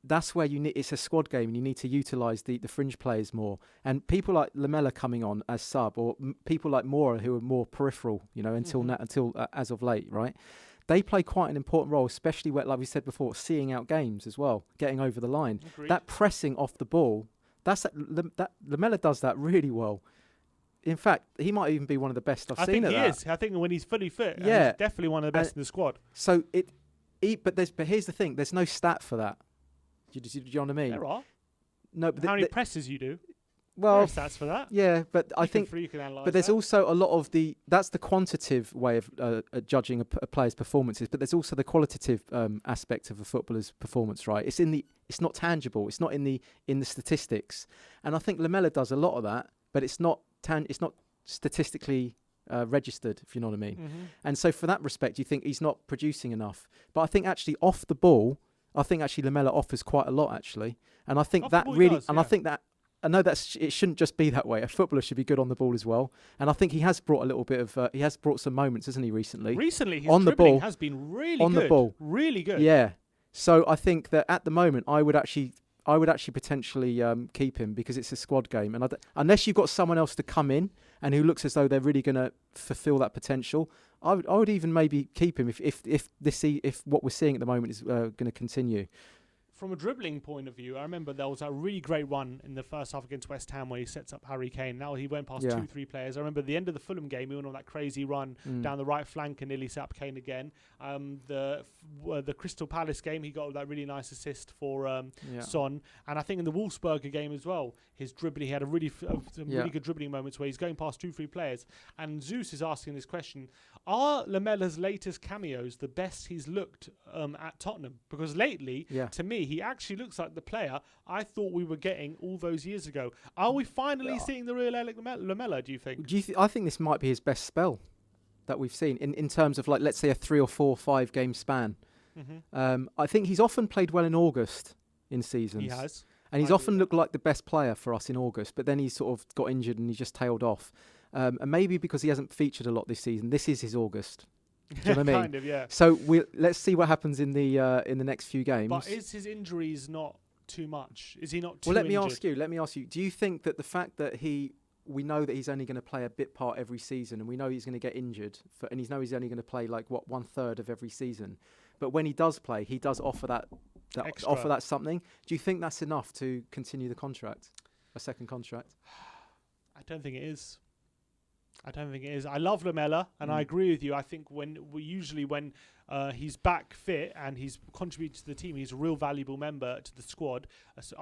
that's where it's a squad game and you need to utilise the fringe players more. And people like Lamela coming on as sub, or people like Moura who are more peripheral, you know, until as of late, right? They play quite an important role, especially where, like we said before, seeing out games as well, getting over the line. Agreed. That pressing off the ball, Lamela does that really well. In fact, he might even be one of the best I've seen at that. I think he is. I think when he's fully fit, he's definitely one of the best in the squad. So but here's the thing: there's no stat for that. Do you know what I mean? There are. No, but how many presses you do? Well, there are stats for that. Yeah, but I think. But there's also a lot of that's the quantitative way of judging a player's performances. But there's also the qualitative aspect of a footballer's performance, right? It's not tangible. It's not in the statistics. And I think Lamela does a lot of that, but it's not statistically registered, if you know what I mean. Mm-hmm. And so, for that respect, you think he's not producing enough. But I think actually off the ball, Lamela offers quite a lot actually, and I think that really, does, and I think that. I know it shouldn't just be that way. A footballer should be good on the ball as well. And I think he has brought a little bit of... he has brought some moments, hasn't he, recently? Recently, his on the ball has been really good. On the ball. Really good. Yeah. So I think that at the moment, I would actually potentially keep him because it's a squad game. And unless you've got someone else to come in and who looks as though they're really going to fulfil that potential, I would even maybe keep him if what we're seeing at the moment is going to continue. from a dribbling point of view, I remember there was a really great run in the first half against West Ham where he sets up Harry Kane. Now he went past 2-3 players. I remember at the end of the Fulham game, he went on that crazy run down the right flank and nearly set up Kane again. The Crystal Palace game, he got that really nice assist for Son. And I think in the Wolfsburger game as well, his dribbling, he had a really really good dribbling moments where he's going past 2-3 players. And Zeus is asking this question: are Lamela's latest cameos the best he's looked at Tottenham? Because lately, to me, he actually looks like the player I thought we were getting all those years ago. Are we finally seeing the real Erik Lamela, do you think? I think this might be his best spell that we've seen in terms of, like, let's say a 3 or 4 or 5 game span. I think he's often played well in August in seasons. He has. And he's often looked like the best player for us in August, but then he sort of got injured and he just tailed off. And maybe because he hasn't featured a lot this season, this is his August. Do you know what I mean? Kind of, yeah. So let's see what happens in the next few games. But is his injuries not too much? Is he not too Well, injured? let me ask you, do you think that the fact that we know that he's only going to play a bit part every season, and we know he's going to get injured, and he's only going to play like 1/3 of every season, but when he does play, he does offer that something. Do you think that's enough to continue the contract, a second contract? I don't think it is. I love Lamela, and I agree with you. I think when he's back fit and he's contributed to the team, he's a real valuable member to the squad. So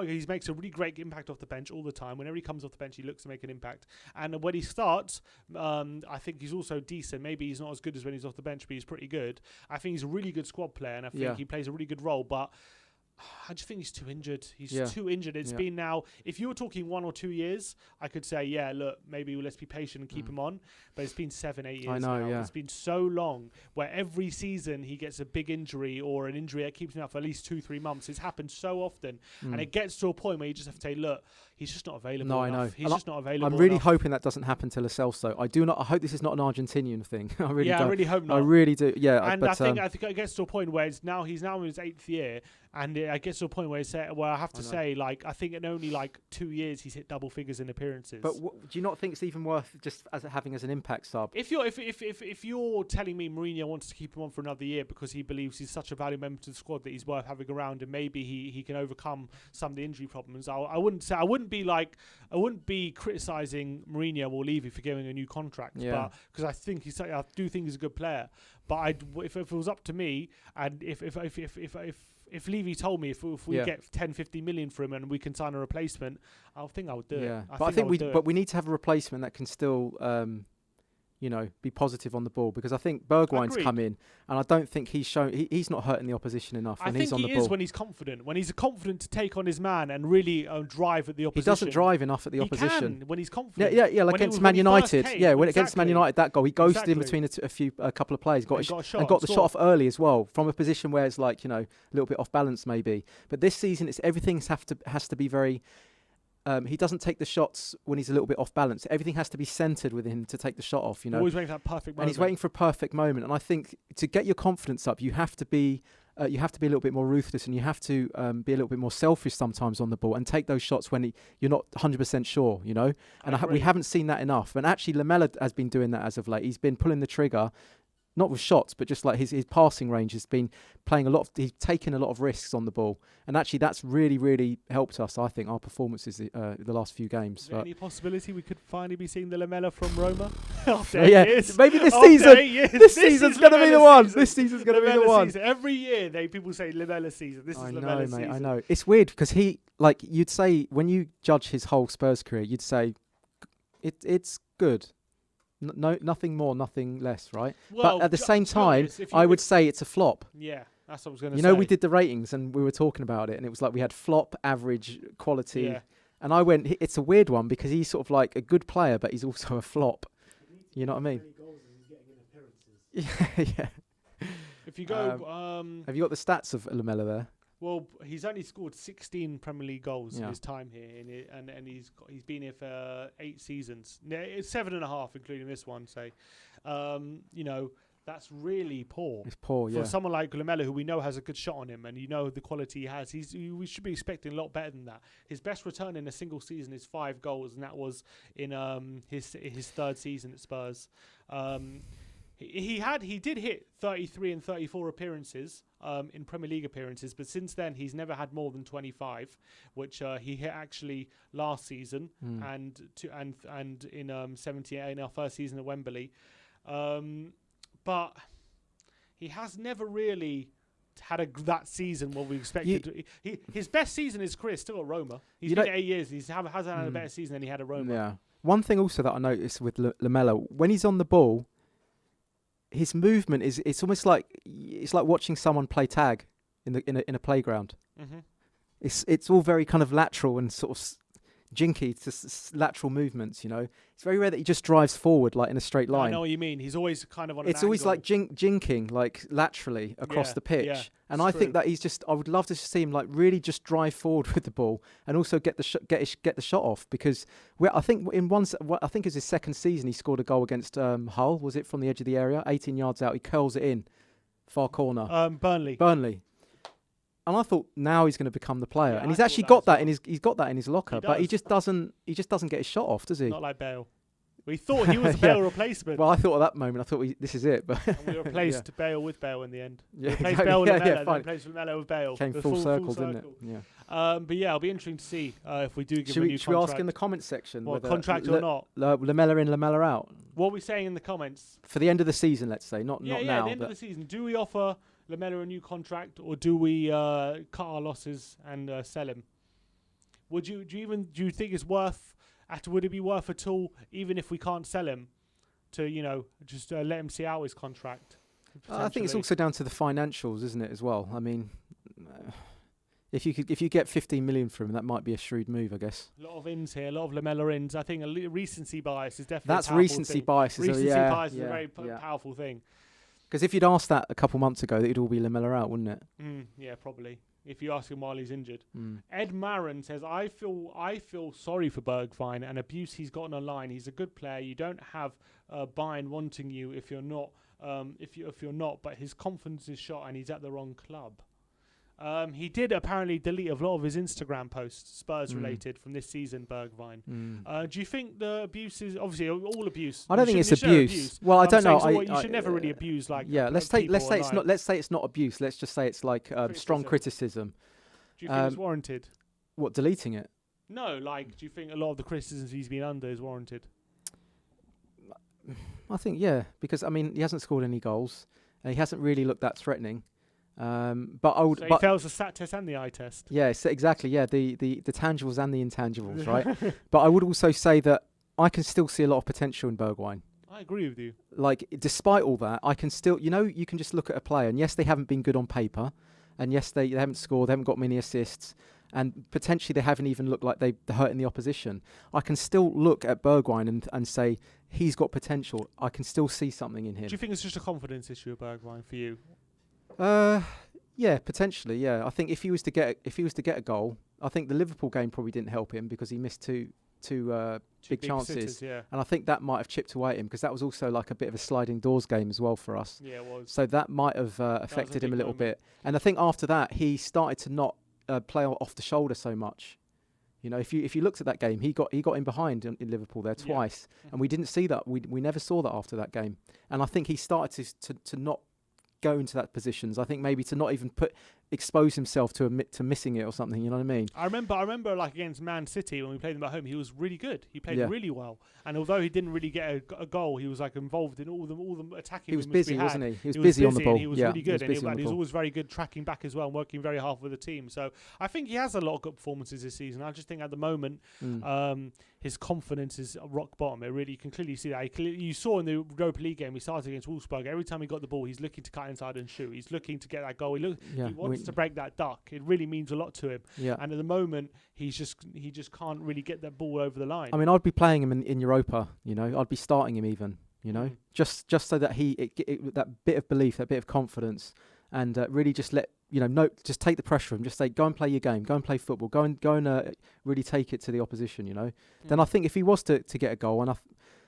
he makes a really great impact off the bench all the time. Whenever he comes off the bench, he looks to make an impact. And when he starts, I think he's also decent. Maybe he's not as good as when he's off the bench, but he's pretty good. I think he's a really good squad player, and I think he plays a really good role. But I just think he's too injured. He's too injured. It's been now, if you were talking 1 or 2 years, I could say, look, maybe let's be patient and keep him on. But it's been 7-8 years now. It's been so long where every season he gets a big injury or an injury that keeps him out for at least 2-3 months. It's happened so often. And it gets to a point where you just have to say, look, he's just not available enough. I know. He's just not available I'm really hoping that doesn't happen to Lo Celso. I hope this is not an Argentinian thing. I really don't. I really hope not. I really do. Yeah. And I think it gets to a point where he's now in his 8th year. And it gets to a point where I have to say, like, I think in only like 2 years he's hit double figures in appearances. But do you not think it's even worth just having as an impact sub? If you're telling me Mourinho wants to keep him on for another year because he believes he's such a valuable member to the squad that he's worth having around, and maybe he can overcome some of the injury problems, I wouldn't be criticising Mourinho or Levy for giving a new contract. But because I do think he's a good player. But if it was up to me, and if Levy told me if we get 10-15 million for him and we can sign a replacement, I think I would do it. I think we need to have a replacement that can still be positive on the ball, because I think Bergwijn's come in and I don't think he's not hurting the opposition enough when he's on the ball. I think he is when he's confident. When he's confident to take on his man and really drive at the opposition. He doesn't drive enough at the opposition. He can when he's confident. Yeah, like against Man United. Against Man United, that goal, he ghosted in between a couple of players, got the shot off early as well, from a position where it's like, a little bit off balance maybe. But this season, everything has to be very... he doesn't take the shots when he's a little bit off balance. Everything has to be centred with him to take the shot off. Always waiting for that perfect moment. And he's waiting for a perfect moment. And I think to get your confidence up, you have to be a little bit more ruthless, and you have to be a little bit more selfish sometimes on the ball and take those shots when you're not 100% sure. And we haven't seen that enough. And actually, Lamela has been doing that as of late. He's been pulling the trigger. Not with shots, but just like his passing range has been playing he's taken a lot of risks on the ball. And actually that's really, really helped us, I think, our performances the last few games. Is there any possibility we could finally be seeing the Lamela from Roma? Maybe this season. This season's going to be the one. This season's going to be the one. Every year people say Lamela season. This is Lamela season. I know. It's weird because you'd say, when you judge his whole Spurs career, you'd say it's good. No, nothing more, nothing less, right? Well, but at the same time, I would say it's a flop. Yeah, that's what I was going to say. We did the ratings and we were talking about it, and it was like we had flop, average, quality. Yeah. And I went, it's a weird one because he's sort of like a good player, but he's also a flop. You know what I mean? Yeah. If you go... have you got the stats of Lamela there? Well, he's only scored 16 Premier League goals in his time here, and he's been here for 8 seasons. It's 7.5, including this one. Say, that's really poor. It's poor, for someone like Lamela, who we know has a good shot on him, and the quality he has. We should be expecting a lot better than that. His best return in a single season is 5 goals, and that was in his 3rd season at Spurs. He did hit 33 and 34 appearances in Premier League appearances, but since then he's never had more than 25, which he hit actually last season and in 78 in our first season at Wembley. But he has never really had that season what we expected. His best season in his career is still at Roma. He's been 8 years. He hasn't had a better season than he had at Roma. Yeah. One thing also that I noticed with Lamela, when he's on the ball, his movement it's almost like watching someone play tag in a playground. Mm-hmm. It's all very kind of lateral and sort of jinky to lateral movements. It's very rare that he just drives forward like in a straight line. I know what you mean. He's always kind of on. It's always like jinking like laterally across the pitch. And I think that I would love to see him like really just drive forward with the ball and also get the shot off, because I think I think it's his second season he scored a goal against Hull. Was it from the edge of the area, 18 yards out? He curls it in, far corner. Burnley. And I thought now he's going to become the player, and he's actually got that in his locker, but he just doesn't get his shot off, does he? Not like Bale. We thought he was a Bale replacement. Well, I thought at that moment, I thought this is it, but and we replaced Bale with Bale in the end. Yeah, we replaced Bale with Lamela, fine. replaced Lamela with Bale. Came full circle, didn't it? Yeah. But yeah, it'll be interesting to see if we do give him a new contract. Should we ask in the comments section whether contract or not? Lamela in, Lamela out. What are we saying in the comments? For the end of the season, let's say, not now. At the end of the season, do we offer Lamela a new contract, or do we cut our losses and sell him? Do you think it's worth? Would it be worth at all, even if we can't sell him, to just let him see out his contract? I think it's also down to the financials, isn't it, as well? I mean, if you get 15 million from him, that might be a shrewd move, I guess. A lot of ins here, a lot of Lamela ins. I think recency bias is definitely. That's recency bias. Recency bias is a very powerful thing. Because if you'd asked that a couple months ago, it'd all be Lamela out, wouldn't it? Yeah, probably. If you ask him while he's injured. Ed Marin says, I feel sorry for Bergwijn and abuse he's gotten online. He's a good player. You don't have Bayern wanting you if you're not. If you're not, but his confidence is shot and he's at the wrong club. He did apparently delete a lot of his Instagram posts, Spurs related, from this season, Bergwijn. Do you think the abuse is obviously all abuse? I don't think it's abuse. Well, I don't know. You should never really abuse let's say it's not. Let's say it's not abuse. Let's just say it's like strong criticism. Do you think it's warranted? What, deleting it? No, do you think a lot of the criticisms he's been under is warranted? I think because I mean he hasn't scored any goals. He hasn't really looked that threatening. But I would. So he fails the SAT test and the eye test. Yes, exactly. Yeah, the tangibles and the intangibles, right? But I would also say that I can still see a lot of potential in Bergwijn. I agree with you. Like, despite all that, I can still, you can just look at a player, and yes, they haven't been good on paper, and yes, they haven't scored, they haven't got many assists, and potentially they haven't even looked like they're hurting the opposition. I can still look at Bergwijn and say he's got potential. I can still see something in him. Do you think it's just a confidence issue of Bergwijn for you? Yeah, potentially. Yeah, I think if he was to get a goal, I think the Liverpool game probably didn't help him because he missed two big chances, sitters, and I think that might have chipped away at him because that was also like a bit of a sliding doors game as well for us. Yeah, it was. So that might have affected him a little bit, and I think after that he started to not play off the shoulder so much. If you looked at that game, he got in behind in Liverpool there twice, and we didn't see that. We never saw that after that game, and I think he started to not go into that positions. I think maybe to not even expose himself to missing it or something. You know what I mean? I remember like against Man City when we played them at home, he was really good. He played really well, and although he didn't really get a goal, he was like involved in all the attacking. He was busy, wasn't he? He was busy on the ball. He was really good, and he was always very good tracking back as well, and working very hard with the team. So I think he has a lot of good performances this season. I just think at the moment, his confidence is rock bottom. You can clearly see that. You saw in the Europa League game, he started against Wolfsburg. Every time he got the ball, he's looking to cut inside and shoot. He's looking to get that goal. He wants to break that duck. It really means a lot to him. Yeah. And at the moment, he just can't really get that ball over the line. I mean, I'd be playing him in Europa. I'd be starting him even. Just so that that bit of belief, that bit of confidence, and really just let. Just take the pressure off him. Just say, go and play your game. Go and play football. Go and really take it to the opposition. Then I think if he was to get a goal,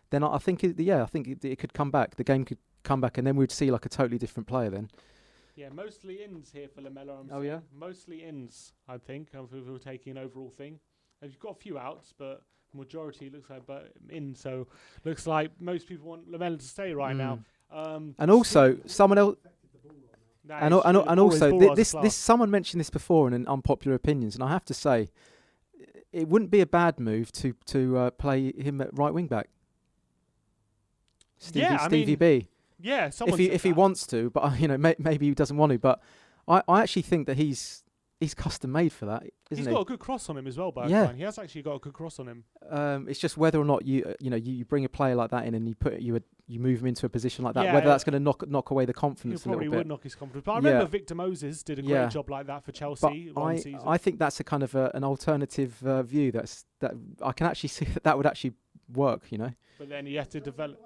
then I think it could come back. The game could come back, and then we'd see like a totally different player then. Yeah, mostly ins here for Lamela. Yeah, mostly ins. I think if we were taking an overall thing. You've got a few outs, but majority looks like in. So looks like most people want Lamela to stay right now. And also, someone else. And also, this someone mentioned this before in an unpopular opinions, and I have to say, it wouldn't be a bad move to play him at right wing back. Stevie B. Yeah, if he wants to, but maybe he doesn't want to. But I actually think that he's custom made for that, isn't he? He's got a good cross on him as well, Bergwijn. Yeah. He has actually got a good cross on him. It's just whether or not you bring a player like that in and you move him into a position like that, whether that's going to knock away the confidence a little bit. Probably would knock his confidence. But I remember Victor Moses did a great job like that for Chelsea one season. I think that's a kind of an alternative view that I can actually see that would actually work, But then you have to develop.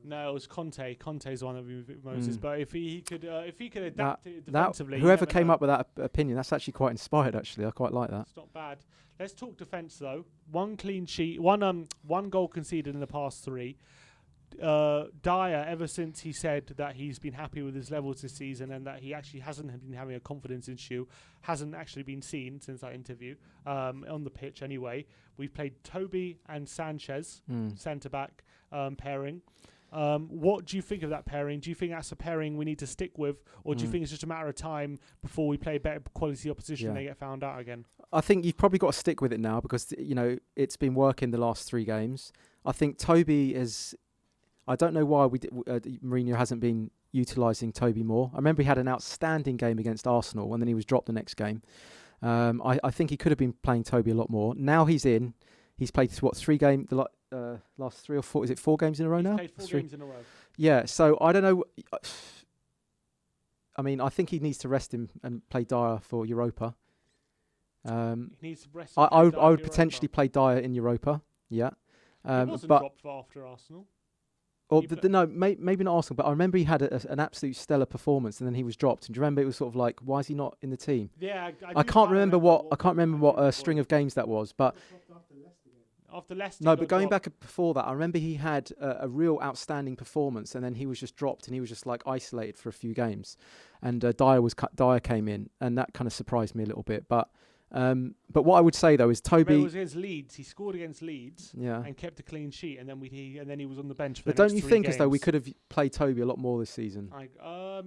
No, it was Conte. Conte's one of Moses. But if he could adapt it defensively, whoever came up with that opinion, that's actually quite inspired. Actually, I quite like that. It's not bad. Let's talk defence though. One clean sheet, one goal conceded in the past 3. Dyer, ever since he said that he's been happy with his levels this season and that he actually hasn't been having a confidence issue, hasn't actually been seen since that interview on the pitch. Anyway, we've played Toby and Sanchez centre back pairing. What do you think of that pairing? Do you think that's a pairing we need to stick with, or do you think it's just a matter of time before we play better quality opposition and they get found out again? I think you've probably got to stick with it now because it's been working the last 3 games. I think Toby is. I don't know why Mourinho hasn't been utilising Toby more. I remember he had an outstanding game against Arsenal and then he was dropped the next game. I think he could have been playing Toby a lot more. Now he's in. He's played 3 games. Last 3 or 4. Is it 4 games in a row now? He's played 4 games in a row. Yeah. So I don't know. I mean, I think he needs to rest him and play Dyer for Europa. He needs to rest. I would potentially play Dyer in Europa. Yeah. He wasn't dropped after Arsenal. Or maybe not Arsenal, but I remember he had an absolute stellar performance, and then he was dropped. And do you remember it was sort of like, why is he not in the team? Yeah, I can't remember what string of games that was, but after Leicester. No, but going back before that, I remember he had a real outstanding performance, and then he was just dropped, and he was just like isolated for a few games. And Dyer came in, and that kind of surprised me a little bit, but. What I would say though is Toby. It was against Leeds. He scored against Leeds, and kept a clean sheet, and then he was on the bench. For but the don't next you 3 think games. as though we could have played Toby a lot more this season?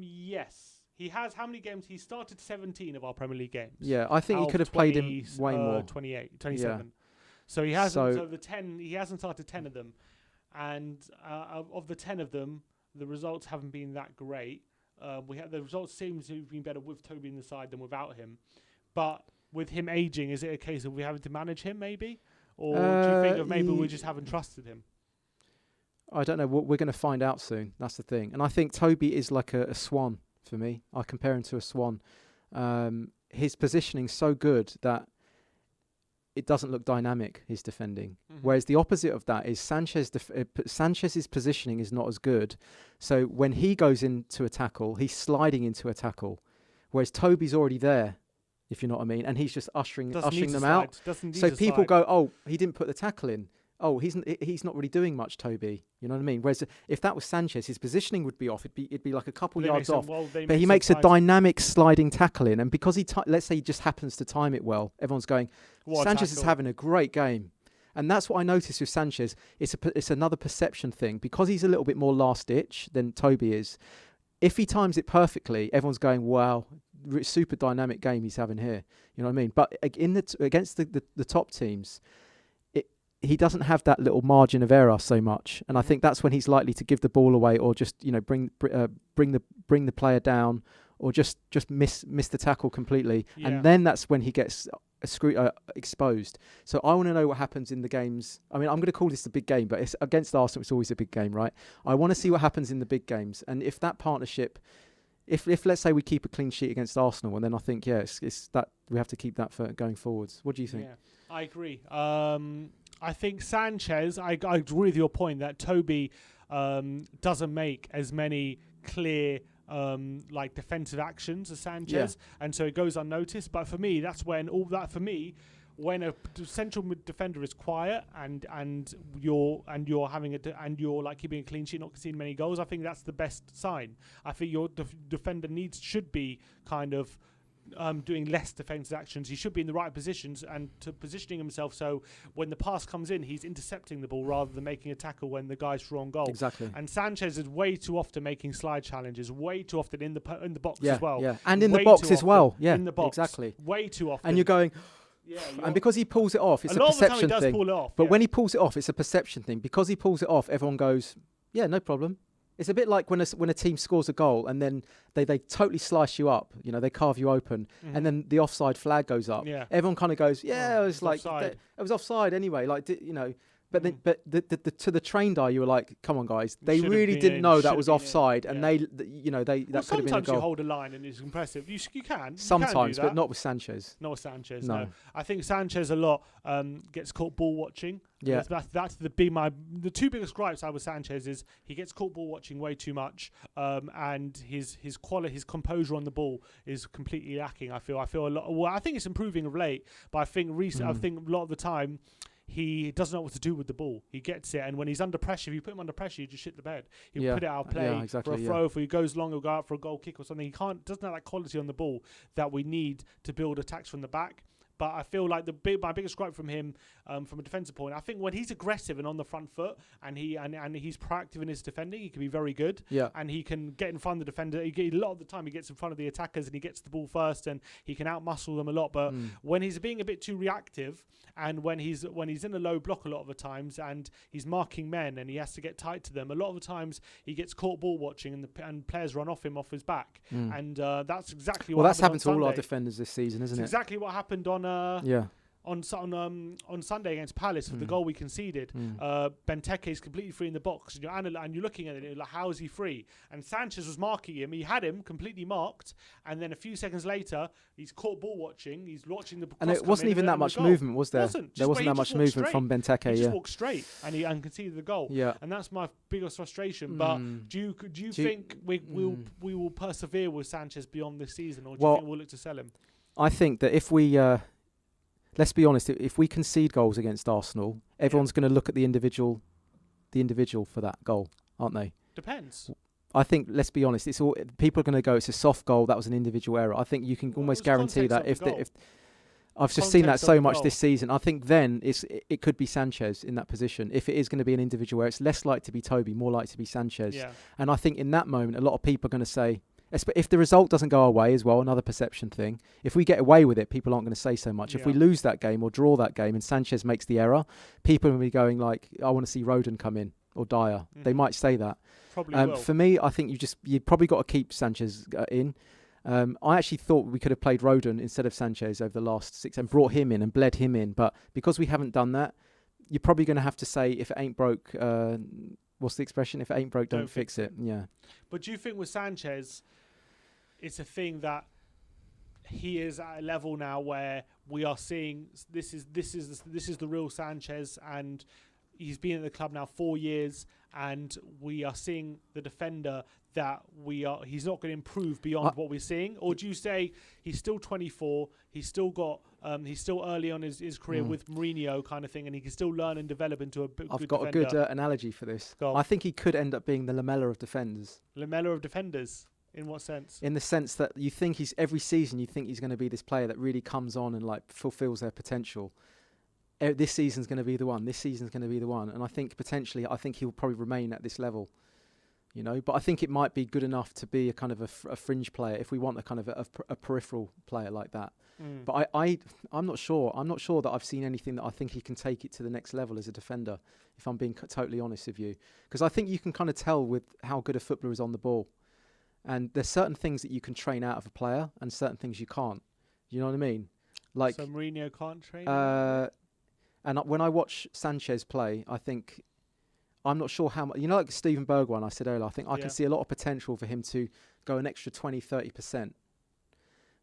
Yes, he has. How many games? He started 17 of our Premier League games. Yeah, I think he could have played him way more. 27. Yeah. So he hasn't. So the 10. He hasn't started 10 of them, and of the 10 of them, the results haven't been that great. The results seem to have been better with Toby in the side than without him, but. With him aging, is it a case of we having to manage him maybe? Or do you think of maybe we just haven't trusted him? I don't know. We're going to find out soon. That's the thing. And I think Toby is like a swan for me. I compare him to a swan. His positioning's so good that it doesn't look dynamic, his defending. Mm-hmm. Whereas the opposite of that is Sanchez's positioning is not as good. So when he goes into a tackle, he's sliding into a tackle. Whereas Toby's already there. If you know what I mean, and he's just ushering them out. So people go, "Oh, he didn't put the tackle in. Oh, he's not really doing much, Toby." You know what I mean? Whereas if that was Sanchez, his positioning would be off. It'd be like a couple yards off. But he makes a dynamic sliding tackle in, and because let's say he just happens to time it well, everyone's going, "Sanchez is having a great game." And that's what I noticed with Sanchez. It's another perception thing because he's a little bit more last ditch than Toby is. If he times it perfectly, everyone's going, "Wow." Super dynamic game he's having here, you know what I mean? But against the top teams, he doesn't have that little margin of error so much, and I think that's when he's likely to give the ball away or just bring the player down or just miss the tackle completely, and then that's when he gets exposed. So I want to know what happens in the games. I mean, I'm going to call this the big game, but it's against Arsenal. It's always a big game, right? I want to see what happens in the big games, and if that partnership. If let's say we keep a clean sheet against Arsenal, and then I think it's that we have to keep that for going forwards. What do you think? Yeah, I agree. I think Sanchez. I agree with your point that Toby doesn't make as many clear defensive actions as Sanchez, and so it goes unnoticed. But for me, that's when when a central defender is quiet and you're keeping a clean sheet, not conceding many goals, I think that's the best sign. I think your defender should be kind of doing less defensive actions. He should be in the right positions and to positioning himself so when the pass comes in, he's intercepting the ball rather than making a tackle when the guy's through on goal. Exactly. And Sanchez is way too often making slide challenges, way too often in the box as well. Yeah, and in the box as well. Yeah, in the box, exactly. Way too often. And you're going. Yeah, and because he pulls it off, it's a perception thing. Pull it off, but when he pulls it off, it's a perception thing. Because he pulls it off, everyone goes, "Yeah, no problem." It's a bit like when a team scores a goal and then they totally slice you up. You know, they carve you open, and then the offside flag goes up. Yeah. Everyone kind of goes, "Yeah, it was like it was offside anyway." Like, you know. But to the trained eye, you were like, "Come on, guys!" They really didn't know that was offside, and that could have been a goal. Sometimes you hold a line and it's impressive. You can sometimes, but not with Sanchez. Not with Sanchez. No. I think Sanchez a lot gets caught ball watching. Yeah, that's the two biggest gripes I have with Sanchez is he gets caught ball watching way too much, and his quality, his composure on the ball is completely lacking. I feel a lot. Well, I think it's improving of late, but I think I think a lot of the time. He doesn't know what to do with the ball. He gets it, and when he's under pressure, if you put him under pressure, you just shit the bed. He'll put it out of play for a throw. If he goes long, he'll go out for a goal kick or something. He doesn't have that quality on the ball that we need to build attacks from the back. But I feel like my biggest gripe from him, from a defensive point, I think when he's aggressive and on the front foot, and he's proactive in his defending, he can be very good. Yeah. And he can get in front of the defender. A lot of the time, he gets in front of the attackers and he gets the ball first, and he can outmuscle them a lot. But when he's being a bit too reactive, and when he's in a low block a lot of the times, and he's marking men and he has to get tight to them, a lot of the times he gets caught ball watching, and players run off his back. And that's exactly what. Well, that's happened to all our defenders this season, isn't it? Exactly what happened on Sunday against Palace with the goal we conceded. Benteke is completely free in the box, and you're looking at it like, how is he free? And Sanchez was marking him. He had him completely marked, and then a few seconds later, he's caught ball watching. He's watching the cross and it wasn't even that much movement, was there? There wasn't that much movement from Benteke. He just walked straight and conceded the goal. Yeah, and that's my biggest frustration. But do you think we will persevere with Sanchez beyond this season, or do you think we'll look to sell him? I think that if we let's be honest, if we concede goals against Arsenal, everyone's going to look at the individual for that goal, aren't they? Depends. I think, let's be honest, it's all people are going to go, it's a soft goal, that was an individual error. I think you can almost guarantee that if I've just seen that so much this season. I think then it could be Sanchez in that position. If it is going to be an individual error, it's less likely to be Toby, more likely to be Sanchez. Yeah. And I think in that moment, a lot of people are going to say, if the result doesn't go our way as well, another perception thing, if we get away with it, people aren't going to say so much. If we lose that game or draw that game and Sanchez makes the error, people will be going like, I want to see Rodon come in or Dyer. They might say that. Probably will. For me, I think you probably got to keep Sanchez in. I actually thought we could have played Rodon instead of Sanchez over the last 6 and brought him in and bled him in. But because we haven't done that, you're probably going to have to say, if it ain't broke, what's the expression? If it ain't broke, don't fix it. Yeah. But do you think with Sanchez, it's a thing that he is at a level now where we are seeing this is the real Sanchez, and he's been at the club now 4 years, and we are seeing the defender that he's not going to improve beyond what we're seeing? Or do you say he's still 24, he's still got he's still early on his career with Mourinho kind of thing, and he can still learn and develop into a good defender? I've got a good analogy for this. I think he could end up being the Lamela of defenders. Lamela of defenders? In what sense? In the sense that you think every season you think he's going to be this player that really comes on and like fulfills their potential. This season's going to be the one. This season's going to be the one. And I think potentially, he'll probably remain at this level, you know. But I think it might be good enough to be a kind of a fringe player if we want a kind of a peripheral player like that. But I'm not sure. I'm not sure that I've seen anything that I think he can take it to the next level as a defender, if I'm being totally honest with you. Because I think you can kind of tell with how good a footballer is on the ball. And there's certain things that you can train out of a player and certain things you can't. You know what I mean? Like, so Mourinho can't train? And when I watch Sanchez play, I think, I'm not sure how much, you know, like Steven Bergwijn, I said earlier, I think I can see a lot of potential for him to go an extra 20-30%.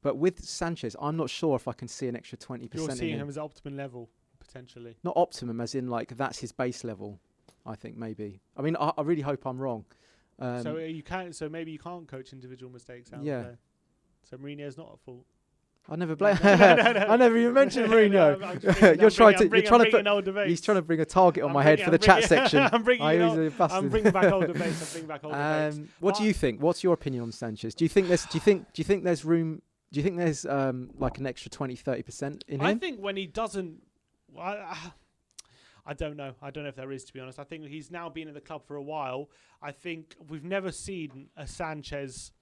But with Sanchez, I'm not sure if I can see an extra 20%. You're seeing him as optimum level, potentially. Not optimum, as in like that's his base level, I think maybe. I mean, I really hope I'm wrong. So maybe you can't coach individual mistakes out there. So Mourinho's not at fault. I never blame. I never even mentioned Mourinho. He's trying to bring a target on my head for the chat section. I'm bringing back old debates. What do you think? What's your opinion on Sanchez? Do you think there's room? Do Do you think there's like an extra 20-30% in him? I think when he doesn't, I don't know. I don't know if there is, to be honest. I think he's now been at the club for a while. I think we've never seen a Sanchez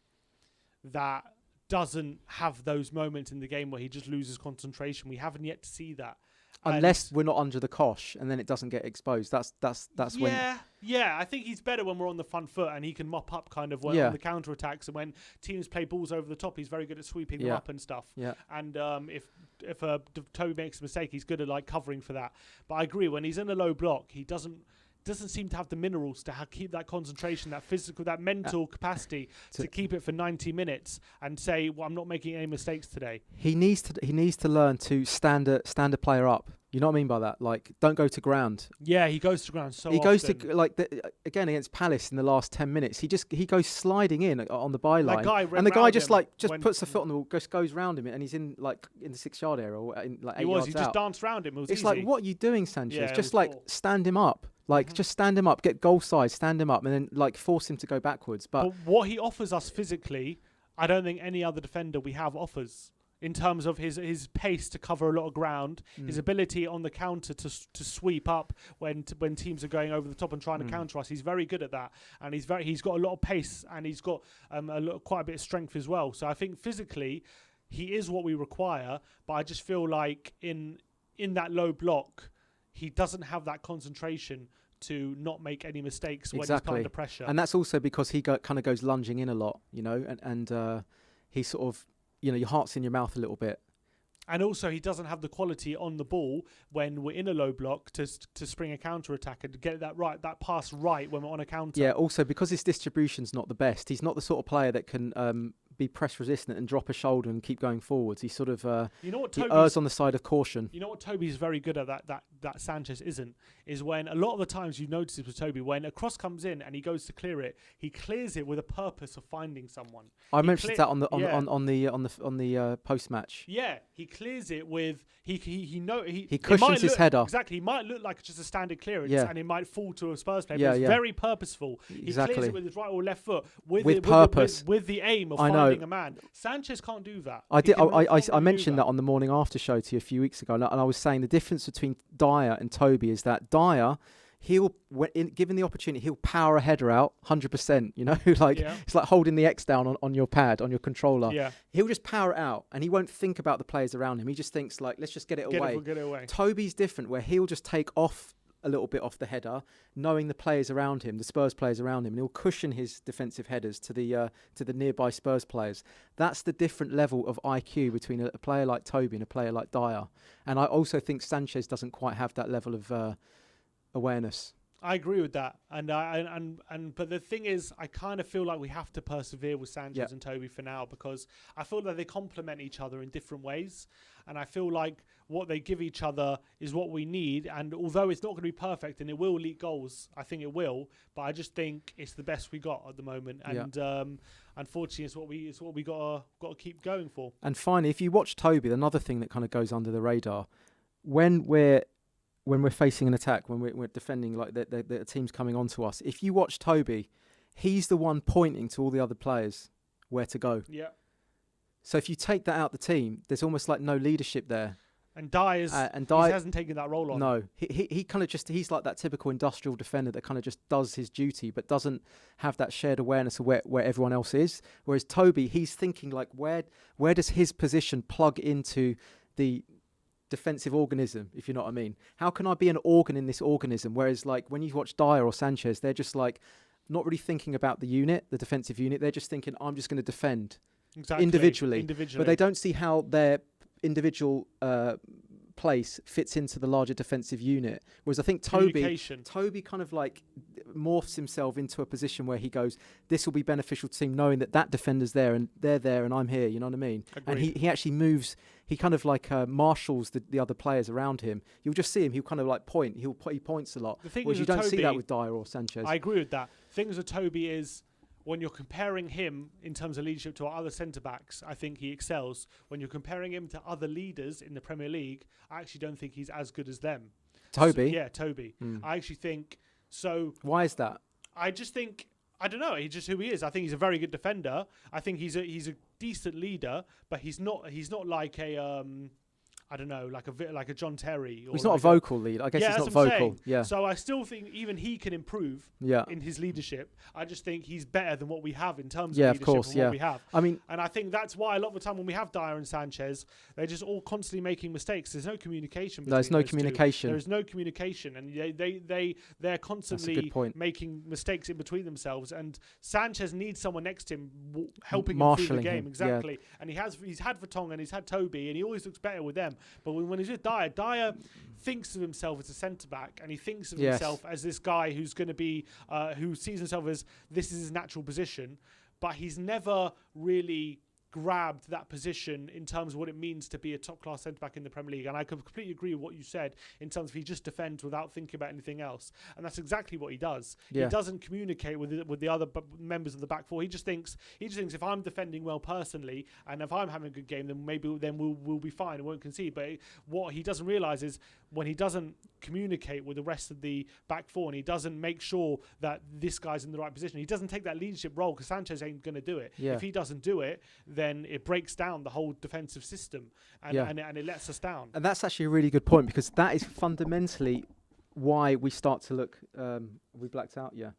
that doesn't have those moments in the game where he just loses concentration. We haven't yet to see that. Unless we're not under the cosh and then it doesn't get exposed. That's when... Yeah, I think he's better when we're on the front foot and he can mop up kind of on the counter-attacks, and when teams play balls over the top, he's very good at sweeping them up and stuff. Yeah. And if Toby makes a mistake, he's good at like covering for that. But I agree, when he's in a low block, he doesn't seem to have the minerals to keep that concentration, that physical, that mental capacity to keep it for 90 minutes and say, well, I'm not making any mistakes today. He needs to learn to stand a player up. You know what I mean by that? Like, don't go to ground. Yeah, he goes to ground so often. He goes to, again, against Palace in the last 10 minutes. He goes sliding in on the byline. And the guy just puts a foot on the ball, goes round him, and he's in the 6-yard area or in like 8 yards out. He just danced round him. It was it's easy. Like, what are you doing, Sanchez? Yeah, just like stand him up. Like, just stand him up, get goal side, stand him up, and then like force him to go backwards. But what he offers us physically, I don't think any other defender we have offers. In terms of his pace to cover a lot of ground, his ability on the counter to sweep up when teams are going over the top and trying to counter us, he's very good at that, and he's got a lot of pace, and he's got quite a bit of strength as well. So I think physically, he is what we require. But I just feel like in that low block, he doesn't have that concentration to not make any mistakes when he's put under pressure. And that's also because he kind of goes lunging in a lot, you know, and he sort of. You know, your heart's in your mouth a little bit. And also, he doesn't have the quality on the ball when we're in a low block to spring a counter-attack and to get that pass right when we're on a counter. Yeah, also, because his distribution's not the best, he's not the sort of player that can be press-resistant and drop a shoulder and keep going forwards. He sort of he errs on the side of caution. You know what Toby's very good at that Sanchez isn't? Is when a lot of the times you've noticed it with Toby, when a cross comes in and he goes to clear it, he clears it with a purpose of finding someone. I mentioned that on the post-match. Yeah, he clears it with he cushions his header. Exactly, he might look like just a standard clearance, and it might fall to a Spurs player. But it's very purposeful. Exactly. He clears it with his right or left foot with purpose, with the aim of finding a man. Sanchez can't do that. I mentioned that on the morning after show to you a few weeks ago, and I was saying the difference between Dyer and Toby is that Dyer, given the opportunity, he'll power a header out 100%. You know, it's like holding the X down on your pad, on your controller. Yeah. He'll just power it out, and he won't think about the players around him. He just thinks like, let's just get it away. Get it away. Toby's different, where he'll just take off a little bit off the header, knowing the players around him, the Spurs players around him, and he'll cushion his defensive headers to the nearby Spurs players. That's the different level of IQ between a player like Toby and a player like Dyer. And I also think Sanchez doesn't quite have that level of awareness. I agree with that, but the thing is, I kind of feel like we have to persevere with Sanchez and Toby for now, because I feel that they complement each other in different ways, and I feel like what they give each other is what we need. And although it's not going to be perfect and it will leak goals, I think it will, but I just think it's the best we got at the moment, and unfortunately, it's what we got to keep going for. And finally, if you watch Toby, another thing that kind of goes under the radar, when we're facing an attack, when we're defending, like the team's coming onto us, if you watch Toby, he's the one pointing to all the other players where to go. Yeah. So if you take that out the team, there's almost like no leadership there. And Dyer hasn't taken that role on. No, he kind of he's like that typical industrial defender that kind of just does his duty, but doesn't have that shared awareness of where everyone else is. Whereas Toby, he's thinking like, where does his position plug into the defensive organism, if you know what I mean? How can I be an organ in this organism? Whereas like when you watch Dyer or Sanchez, they're just like not really thinking about the defensive unit. They're just thinking, I'm just going to defend individually. But they don't see how their individual place fits into the larger defensive unit. Whereas I think Toby kind of like morphs himself into a position where he goes, this will be beneficial to team, knowing that defender's there and they're there and I'm here, you know what I mean? Agreed. And he actually moves, he kind of like marshals the other players around him. You'll just see him, he'll kind of like point, he points a lot. Whereas you don't see that with Dyer or Sanchez. I agree with that. The thing with Toby is, when you're comparing him in terms of leadership to our other centre-backs, I think he excels. When you're comparing him to other leaders in the Premier League, I actually don't think he's as good as them. Toby? Toby. I actually think so. Why is that? I just think I don't know. He's just who he is. I think he's a very good defender. I think he's a decent leader, but he's not like a I don't know, like a John Terry. Or he's not a vocal lead. I guess he's not vocal. Yeah. So I still think even he can improve in his leadership. I just think he's better than what we have in terms of leadership of course, what we have. I mean, and I think that's why a lot of the time when we have Dyer and Sanchez, they're just all constantly making mistakes. There's no communication. There's no communication. There's no communication, and they're constantly making mistakes in between themselves. And Sanchez needs someone next to him helping him through the game. Exactly. And he's had Vertonghen, he's had Toby, and he always looks better with them. But when he's with Dyer thinks of himself as a centre-back, and he thinks of himself as this guy who's going to be, who sees himself as this is his natural position, but he's never really grabbed that position in terms of what it means to be a top-class centre-back in the Premier League. And I completely agree with what you said in terms of he just defends without thinking about anything else. And that's exactly what he does. Yeah. He doesn't communicate with the other members of the back four. He just thinks if I'm defending well personally and if I'm having a good game, then we'll be fine and won't concede. But what he doesn't realise is when he doesn't communicate with the rest of the back four and he doesn't make sure that this guy's in the right position, he doesn't take that leadership role because Sanchez ain't going to do it. Yeah. If he doesn't do it, then it breaks down the whole defensive system and it lets us down. And that's actually a really good point because that is fundamentally why we start to look... we blacked out? Yeah.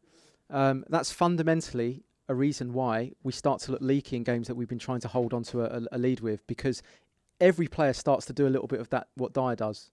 That's fundamentally a reason why we start to look leaky in games that we've been trying to hold on to a lead with, because every player starts to do a little bit of that, what Dyer does.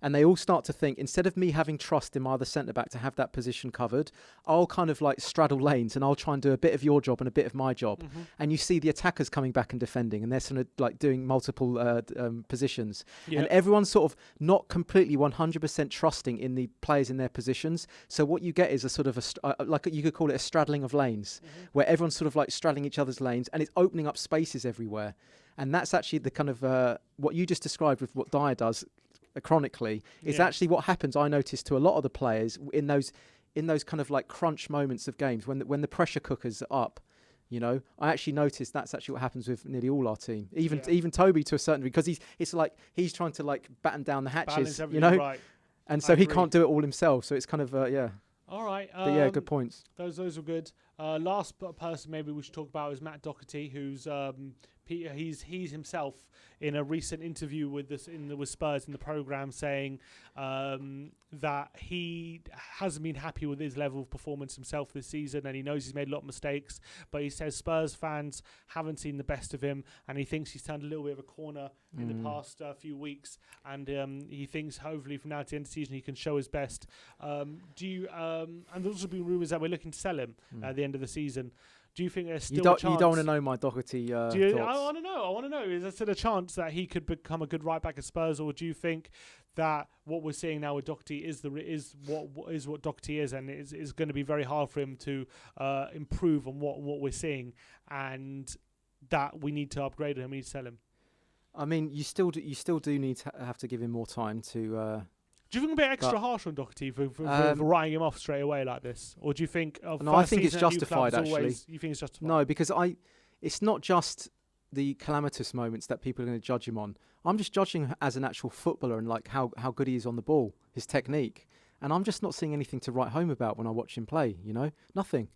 And they all start to think, instead of me having trust in my other centre-back to have that position covered, I'll kind of like straddle lanes and I'll try and do a bit of your job and a bit of my job. Mm-hmm. And you see the attackers coming back and defending and they're sort of like doing multiple positions. Yep. And everyone's sort of not completely 100% trusting in the players in their positions. So what you get is a sort of, like you could call it a straddling of lanes, where everyone's sort of like straddling each other's lanes and it's opening up spaces everywhere. And that's actually the kind of, what you just described with what Dyer does chronically is actually what happens. I noticed to a lot of the players in those kind of like crunch moments of games when the pressure cookers are up. You know, I actually noticed that's actually what happens with nearly all our team, even Toby to a certain degree, because he's like he's trying to like batten down the hatches, you know, right. And so he can't do it all himself. So it's kind of All right. But good points. Those were good. Last person maybe we should talk about is Matt Doherty, who's he's himself in a recent interview with Spurs in the programme saying that he hasn't been happy with his level of performance himself this season, and he knows he's made a lot of mistakes, but he says Spurs fans haven't seen the best of him, and he thinks he's turned a little bit of a corner in the past few weeks, and he thinks hopefully from now to the end of the season he can show his best. And there's also been rumours that we're looking to sell him at the end of the season. Do you think there's still a chance? You don't want to know my Doherty thoughts. I want to know. Is there still a chance that he could become a good right back at Spurs, or do you think that what we're seeing now with Doherty is what Doherty is, and is going to be very hard for him to improve on what we're seeing, and that we need to upgrade him, we need to sell him? I mean, you still do need to have to give him more time to. Do you think a bit extra harsh on Doherty for writing him off straight away like this? Or do you think... No, I think it's justified, actually. You think it's justified? No, because it's not just the calamitous moments that people are going to judge him on. I'm just judging him as an actual footballer and like how good he is on the ball, his technique. And I'm just not seeing anything to write home about when I watch him play, you know? Nothing.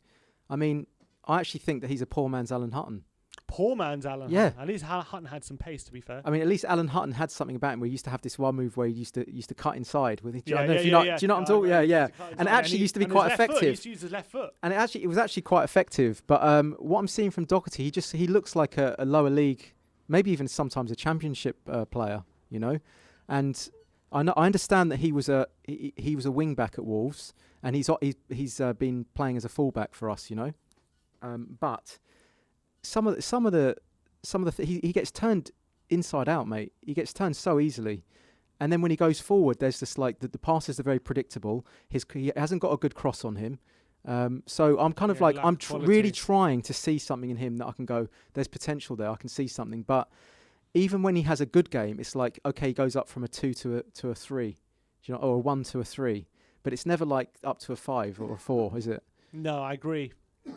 I mean, I actually think that he's a poor man's Alan Hutton. Poor man's Alan Hutton. At least Hutton had some pace, to be fair. I mean, at least Alan Hutton had something about him where he used to have this one move where he used to cut inside with. Do you know what I'm talking? Yeah. And it actually used to be quite effective. He used to use his left foot. And it was actually quite effective. But what I'm seeing from Doherty, he looks like a lower league, maybe even sometimes a championship player. You know, and I understand that he was a wing back at Wolves, and he's been playing as a fullback for us. You know, but. Some of the he gets turned inside out, mate. He gets turned so easily, and then when he goes forward, there's just like the passes are very predictable. He hasn't got a good cross on him, so I'm kind of like I'm really trying to see something in him that I can go. There's potential there. I can see something, but even when he has a good game, it's like okay, he goes up from a 2 to a 3, you know, or a 1 to a 3, but it's never like up to a 5 or a 4, is it? No, I agree.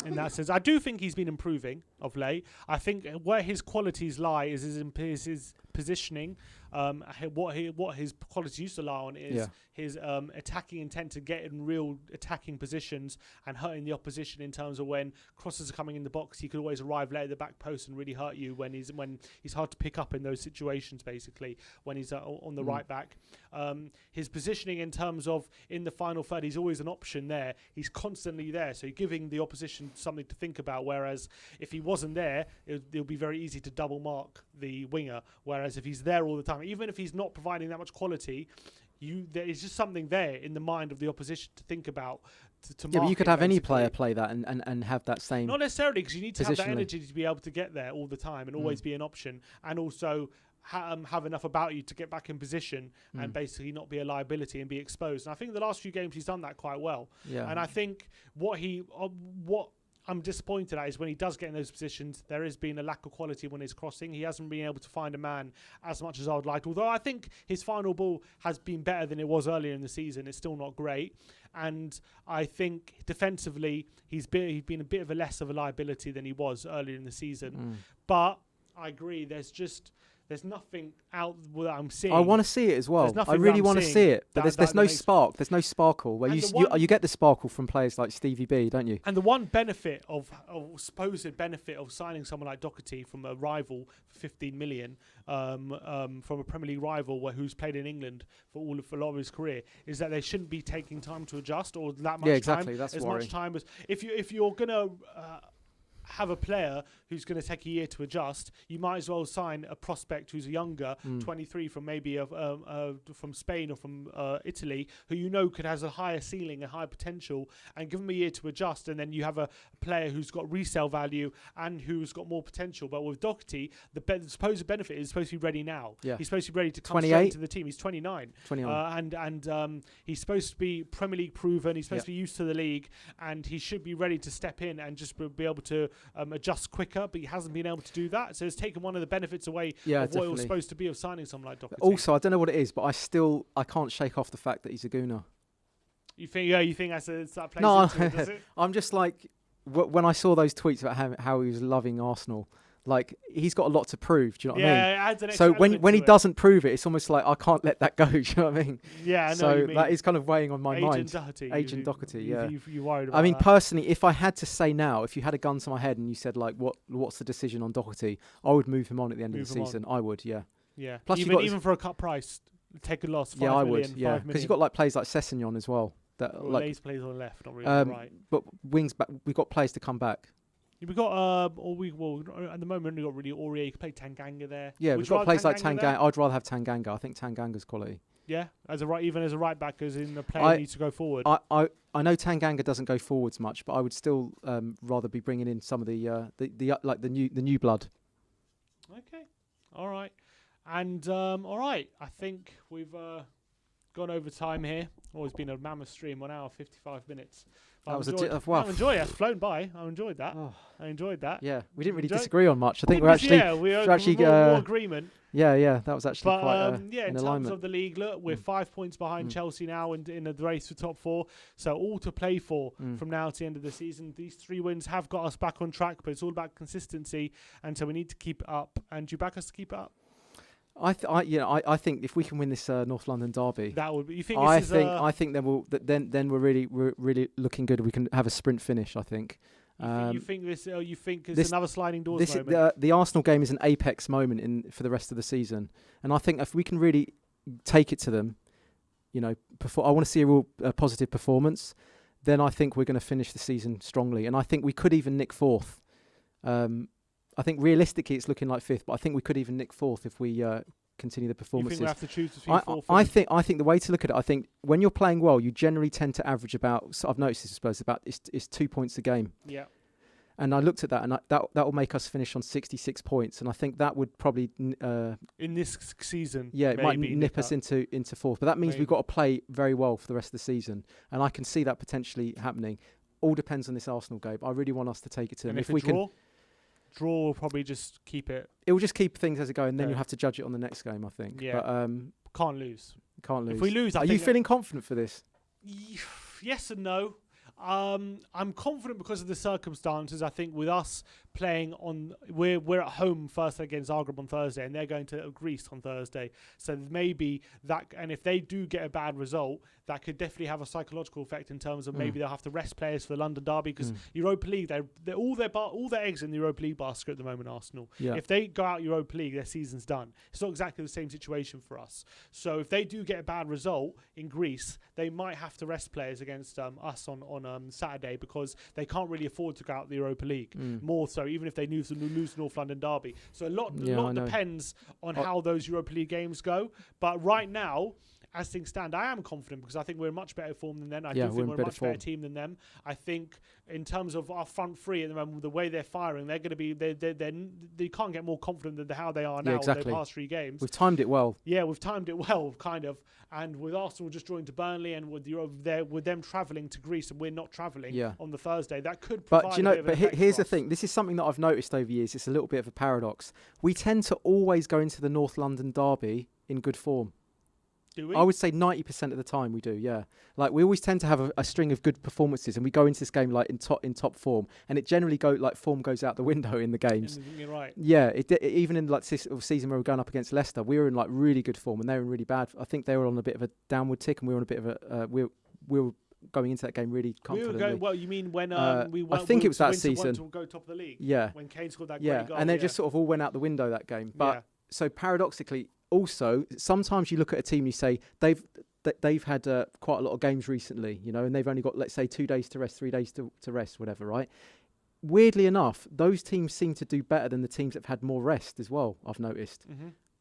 In that sense, I do think he's been improving of late. I think where his qualities lie is his positioning. what his qualities used to lie on is his attacking intent to get in real attacking positions and hurting the opposition in terms of when crosses are coming in the box. He could always arrive late at the back post and really hurt you when he's hard to pick up in those situations, basically, when he's on the right back. His positioning in terms of in the final third, he's always an option there. He's constantly there, so you're giving the opposition something to think about, whereas if he wasn't there, it'll be very easy to double mark the winger, whereas if he's there all the time, even if he's not providing that much quality, there is just something there in the mind of the opposition to think about. But you could have any player play that and have that same. Not necessarily, because you need to have that energy to be able to get there all the time and always be an option, and also have enough about you to get back in position and basically not be a liability and be exposed. And I think the last few games he's done that quite well. Yeah. And I think what I'm disappointed at is when he does get in those positions, there has been a lack of quality when he's crossing. He hasn't been able to find a man as much as I would like. Although I think his final ball has been better than it was earlier in the season. It's still not great. And I think defensively, he's been a bit of a less of a liability than he was earlier in the season. But I agree, there's nothing out that I'm seeing. I want to see it as well. I really want to see it, but there's no spark. There's no sparkle. Where you get the sparkle from players like Stevie B, don't you? And the one benefit supposed benefit of signing someone like Doherty from a rival for 15 million, from a Premier League rival who's played in England for a lot of his career, is that they shouldn't be taking time to adjust or that much time. Yeah, exactly. That's as worrying. much time as if you're gonna have a player who's going to take a year to adjust, you might as well sign a prospect who's younger, 23, from maybe from Spain or from Italy, who you know has a higher ceiling, a higher potential, and give him a year to adjust, and then you have a player who's got resale value and who's got more potential. But with Doherty, the supposed benefit is supposed to be ready now. Yeah. He's supposed to be ready to come straight into the team. He's 29. And he's supposed to be Premier League proven. He's supposed to be used to the league, and he should be ready to step in and just be able to adjust quicker, but he hasn't been able to do that, so it's taken one of the benefits away of what it was supposed to be of signing someone like Doherty. Also, I don't know what it is, but I can't shake off the fact that he's a gooner. You think that plays into it, does it? I'm just like, when I saw those tweets about how he was loving Arsenal, like, he's got a lot to prove. Do you know what I mean? Yeah, it adds an so when he doesn't prove it, it's almost like I can't let that go. Do you know what I mean? Yeah, I know. So that is kind of weighing on my mind. Agent Doherty, yeah. You worried about I mean, that? personally, if I had to say now, if you had a gun to my head and you said like, what's the decision on Doherty? I would move him on at the end of the season. I would, yeah. Yeah. Plus, even for a cut price, take a loss. Yeah, I would. Yeah, because you've got like players like Sessegnon as well. Lays plays on left, not really right. But wings back, we've got players to come back. We've got at the moment we've got really Aurier. You can play Tanganga there. Yeah, we've got players like Tanganga. I'd rather have Tanganga. I think Tanganga's quality. Yeah, even as a right back, as in the player needs to go forward. I know Tanganga doesn't go forwards much, but I would still rather be bringing in some of the new blood. Okay, all right, and all right. I think we've gone over time here. It's been a mammoth stream, 1 hour 55 minutes. That was wow. I enjoyed it. It's flown by. I enjoyed that. Oh. I enjoyed that. Yeah, we didn't really disagree on much. I think we're actually more agreement. Yeah, that was actually quite in terms of the league, look, we're 5 points behind Chelsea now in the race for top 4. So all to play for from now to the end of the season. These 3 wins have got us back on track, but it's all about consistency, and so we need to keep it up. And do you back us to keep it up? I think if we can win this North London derby, that would be. You think? I think then we're really looking good. We can have a sprint finish. I think. You think it's another sliding doors moment? The Arsenal game is an apex moment for the rest of the season, and I think if we can really take it to them, I want to see a real positive performance. Then I think we're going to finish the season strongly, and I think we could even nick 4th. I think realistically it's looking like 5th, but I think we could even nick 4th if we continue the performances. You think we have to choose between 4th? I think the way to look at it, I think when you're playing well, you generally tend to average about. So I've noticed this, I suppose, about it's 2 points a game. Yeah. And I looked at that, and that will make us finish on 66 points, and I think that would probably in this season. Yeah, it might nip us into 4th, but that means we've got to play very well for the rest of the season, and I can see that potentially happening. All depends on this Arsenal game. I really want us to take it to them. If we can. Draw will probably just keep it. It will just keep things as it go, and then you'll have to judge it on the next game, I think. Yeah. But can't lose. If we lose, are you feeling confident for this? Yes and no. I'm confident because of the circumstances. I think with us playing on. We're at home first against Zagreb on Thursday, and they're going to Greece on Thursday. So maybe that, and if they do get a bad result, that could definitely have a psychological effect in terms of maybe they'll have to rest players for the London derby, because Europa League, they're all their eggs in the Europa League basket at the moment. Arsenal, if they go out Europa League, their season's done. It's not exactly the same situation for us. So if they do get a bad result in Greece, they might have to rest players against us on Saturday, because they can't really afford to go out the Europa League. More so, even if they lose the North London derby. So a lot depends on how those Europa League games go. But right now, as things stand, I am confident, because I think we're in much better form than them. I do think we're a much better team than them. I think in terms of our front three at the moment, the way they're firing, they're going to be. They can't get more confident than how they are now. Exactly. In their past 3 games. We've timed it well. Yeah, we've timed it well, kind of. And with Arsenal just drawing to Burnley, and with them travelling to Greece, and we're not travelling on the Thursday, that could provide. But here's the thing. This is something that I've noticed over years. It's a little bit of a paradox. We tend to always go into the North London derby in good form. Do we? I would say 90% of the time we do, yeah. Like, we always tend to have a string of good performances, and we go into this game like in top form, and it generally form goes out the window in the games. You're right. Yeah, even in like this season where we're going up against Leicester, we were in like really good form, and they were in really bad. I think they were on a bit of a downward tick, and we were on a bit of a we were going into that game really confidently. We were going, well, you mean when we went? I think it was that season. To go top of the league. Yeah. When Kane scored that great goal. And they just sort of all went out the window that game. But so paradoxically, also, sometimes you look at a team and you say they've had quite a lot of games recently, you know, and they've only got, let's say, 2 days to rest, 3 days to rest, whatever, right? Weirdly enough, those teams seem to do better than the teams that have had more rest as well, I've noticed.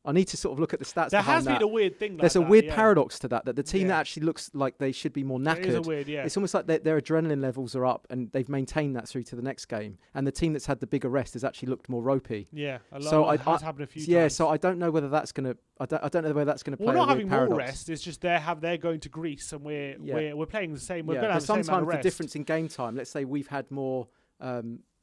I need to sort of look at the stats. There has been a weird thing. There's a weird paradox to that the team that actually looks like they should be more knackered. It is weird, It's almost like their adrenaline levels are up, and they've maintained that through to the next game. And the team that's had the bigger rest has actually looked more ropey. Yeah, a lot has happened a few times. Yeah, so I don't know whether that's going to. I don't know whether that's going to play. We're not having paradox. more rest. It's just they're going to Greece, and we're playing the same. We're going to have the same amount of sometimes rest. the difference in game time. Let's say we've had more.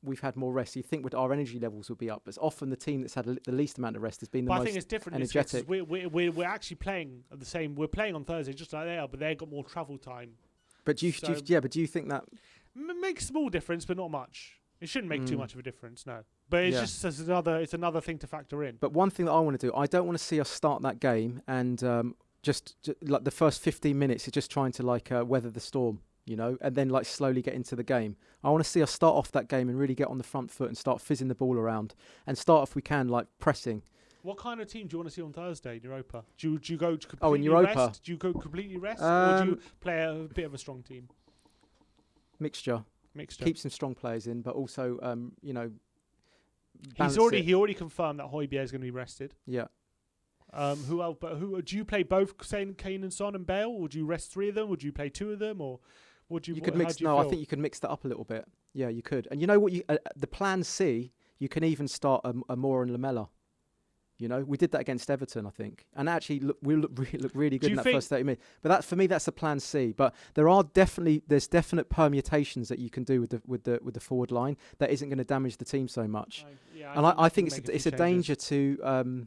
We've had more rest. You think our energy levels will be up, but often the team that's had the least amount of rest has been the most energetic. I think it's different. We're actually playing the same. We're playing on Thursday just like they are, but they've got more travel time. But do you think that makes a small difference, but not much? It shouldn't make too much of a difference, no. But it's just another thing to factor in. But one thing that I want to do, I don't want to see us start that game and just like the first 15 minutes is just trying to weather the storm. You know, and then slowly get into the game. I want to see us start off that game and really get on the front foot and start fizzing the ball around and start, if we can, pressing. What kind of team do you want to see on Thursday in Europa? Do you go completely in Europa? Rest? Do you go completely rest, or do you play a bit of a strong team? Mixture. Keep some strong players in, but also, he already confirmed that Højbjerg is going to be rested. Yeah. Who else? But do you play both Kane and Son and Bale? Would you rest 3 of them? Would you play 2 of them, or would you? You could mix. I think you could mix that up a little bit. Yeah, you could. And you know what? The plan C, you can even start a Moura and Lamela. You know, we did that against Everton, I think, and actually we look really good in that first 30 minutes. But for me, that's a plan C. But there's definite permutations that you can do with the forward line that isn't going to damage the team so much. I think it's a danger to.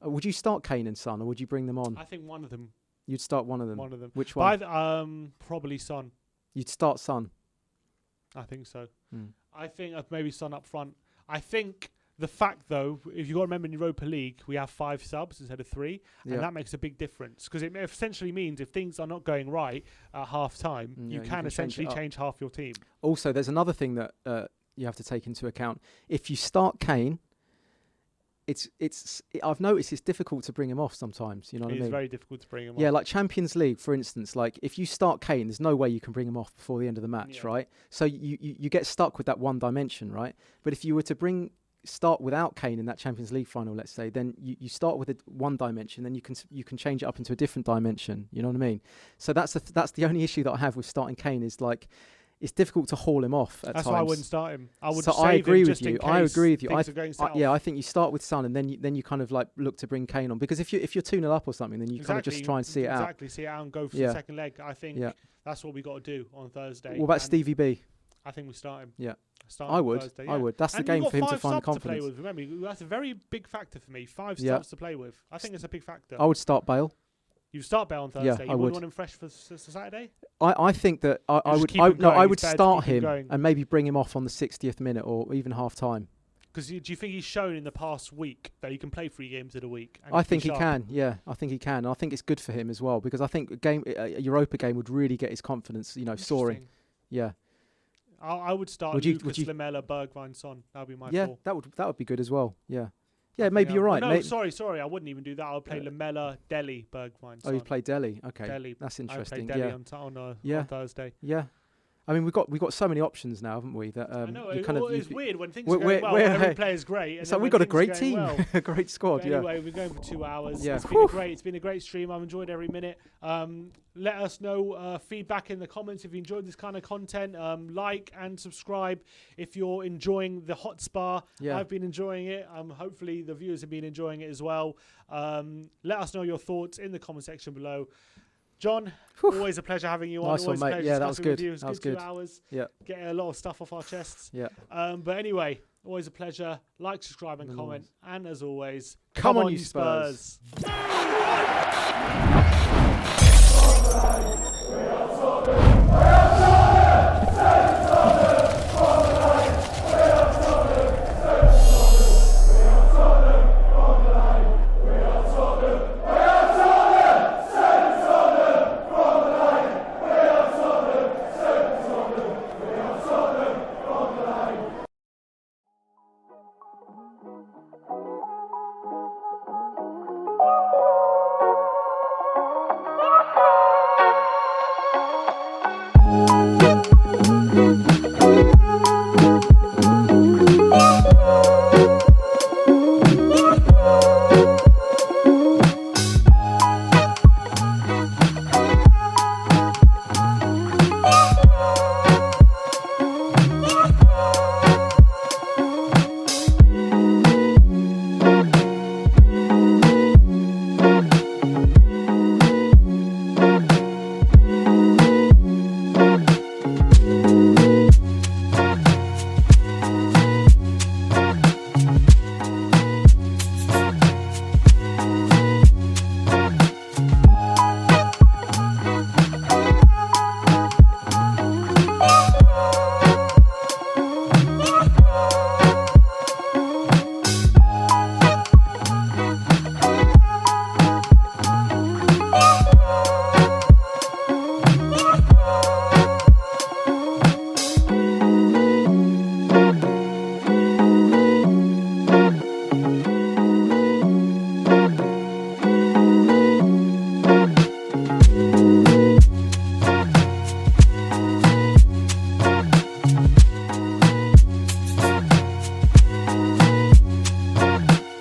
Would you start Kane and Son, or would you bring them on? I think one of them. You'd start one of them. One of them. Which one? Probably Son. You'd start Son. I think so. I think maybe Son up front. I think the fact, though, if you got to remember in Europa League, we have 5 subs instead of 3, and that makes a big difference because it essentially means if things are not going right at half time, you can essentially change half your team. Also, there's another thing that you have to take into account. If you start Kane, I've noticed it's difficult to bring him off sometimes. You know what I mean? It's very difficult to bring him off. Yeah, like Champions League, for instance. Like if you start Kane, there's no way you can bring him off before the end of the match, right? So you get stuck with that one dimension, right? But if you were to start without Kane in that Champions League final, let's say, then you start with one dimension, then you can change it up into a different dimension. You know what I mean? So that's the only issue that I have with starting Kane is it's difficult to haul him off at times. That's why I wouldn't start him. I would. So save I agree him with just you. in case I agree with you. I think you start with Son and then you kind of look to bring Kane on because if you're 2-0 up or something, then you kind of just try and see it out. Exactly, see it out and go for the second leg. I think that's what we got to do on Thursday. What about Stevie B? I think we start him. Yeah. I would. Thursday, I would. That's the game for him to find confidence. To play with. Remember, that's a very big factor for me. 5 subs to play with. I think it's a big factor. I would start Bale. You start Bale on Thursday. Yeah, you wouldn't want him fresh for Saturday? I think that I would start him and maybe bring him off on the 60th minute or even half time. Because do you think he's shown in the past week that he can play 3 games in a week? I think he can. Yeah, I think he can. And I think it's good for him as well because I think a Europa game would really get his confidence, soaring. Yeah. I would start Lucas, Lamela, Bergwijn, Son. That would be my four. that would be good as well. Yeah. Yeah, maybe you're right. No, sorry. I wouldn't even do that. I would play Lamela, Dele, Bergwijn. Oh, you'd play Dele. Okay. Dele. That's interesting. I would play Dele on Thursday. Yeah. I mean, we've got so many options now, haven't we? That I know. It's weird when things are going well. Every player's great. And so we've got a great team, a great squad. But anyway, we're going for 2 hours. Yeah. It's been a great stream. I've enjoyed every minute. Let us know feedback in the comments if you enjoyed this kind of content. Like and subscribe if you're enjoying the HOTSPAR. Yeah. I've been enjoying it. Hopefully the viewers have been enjoying it as well. Let us know your thoughts in the comment section below. John, always a pleasure having you on. Nice one, mate. Yeah, that was good. It was good 2 hours. Yeah. Getting a lot of stuff off our chests. Yeah. But anyway, always a pleasure. Like, subscribe, and comment. And as always, come on, you Spurs. Spurs.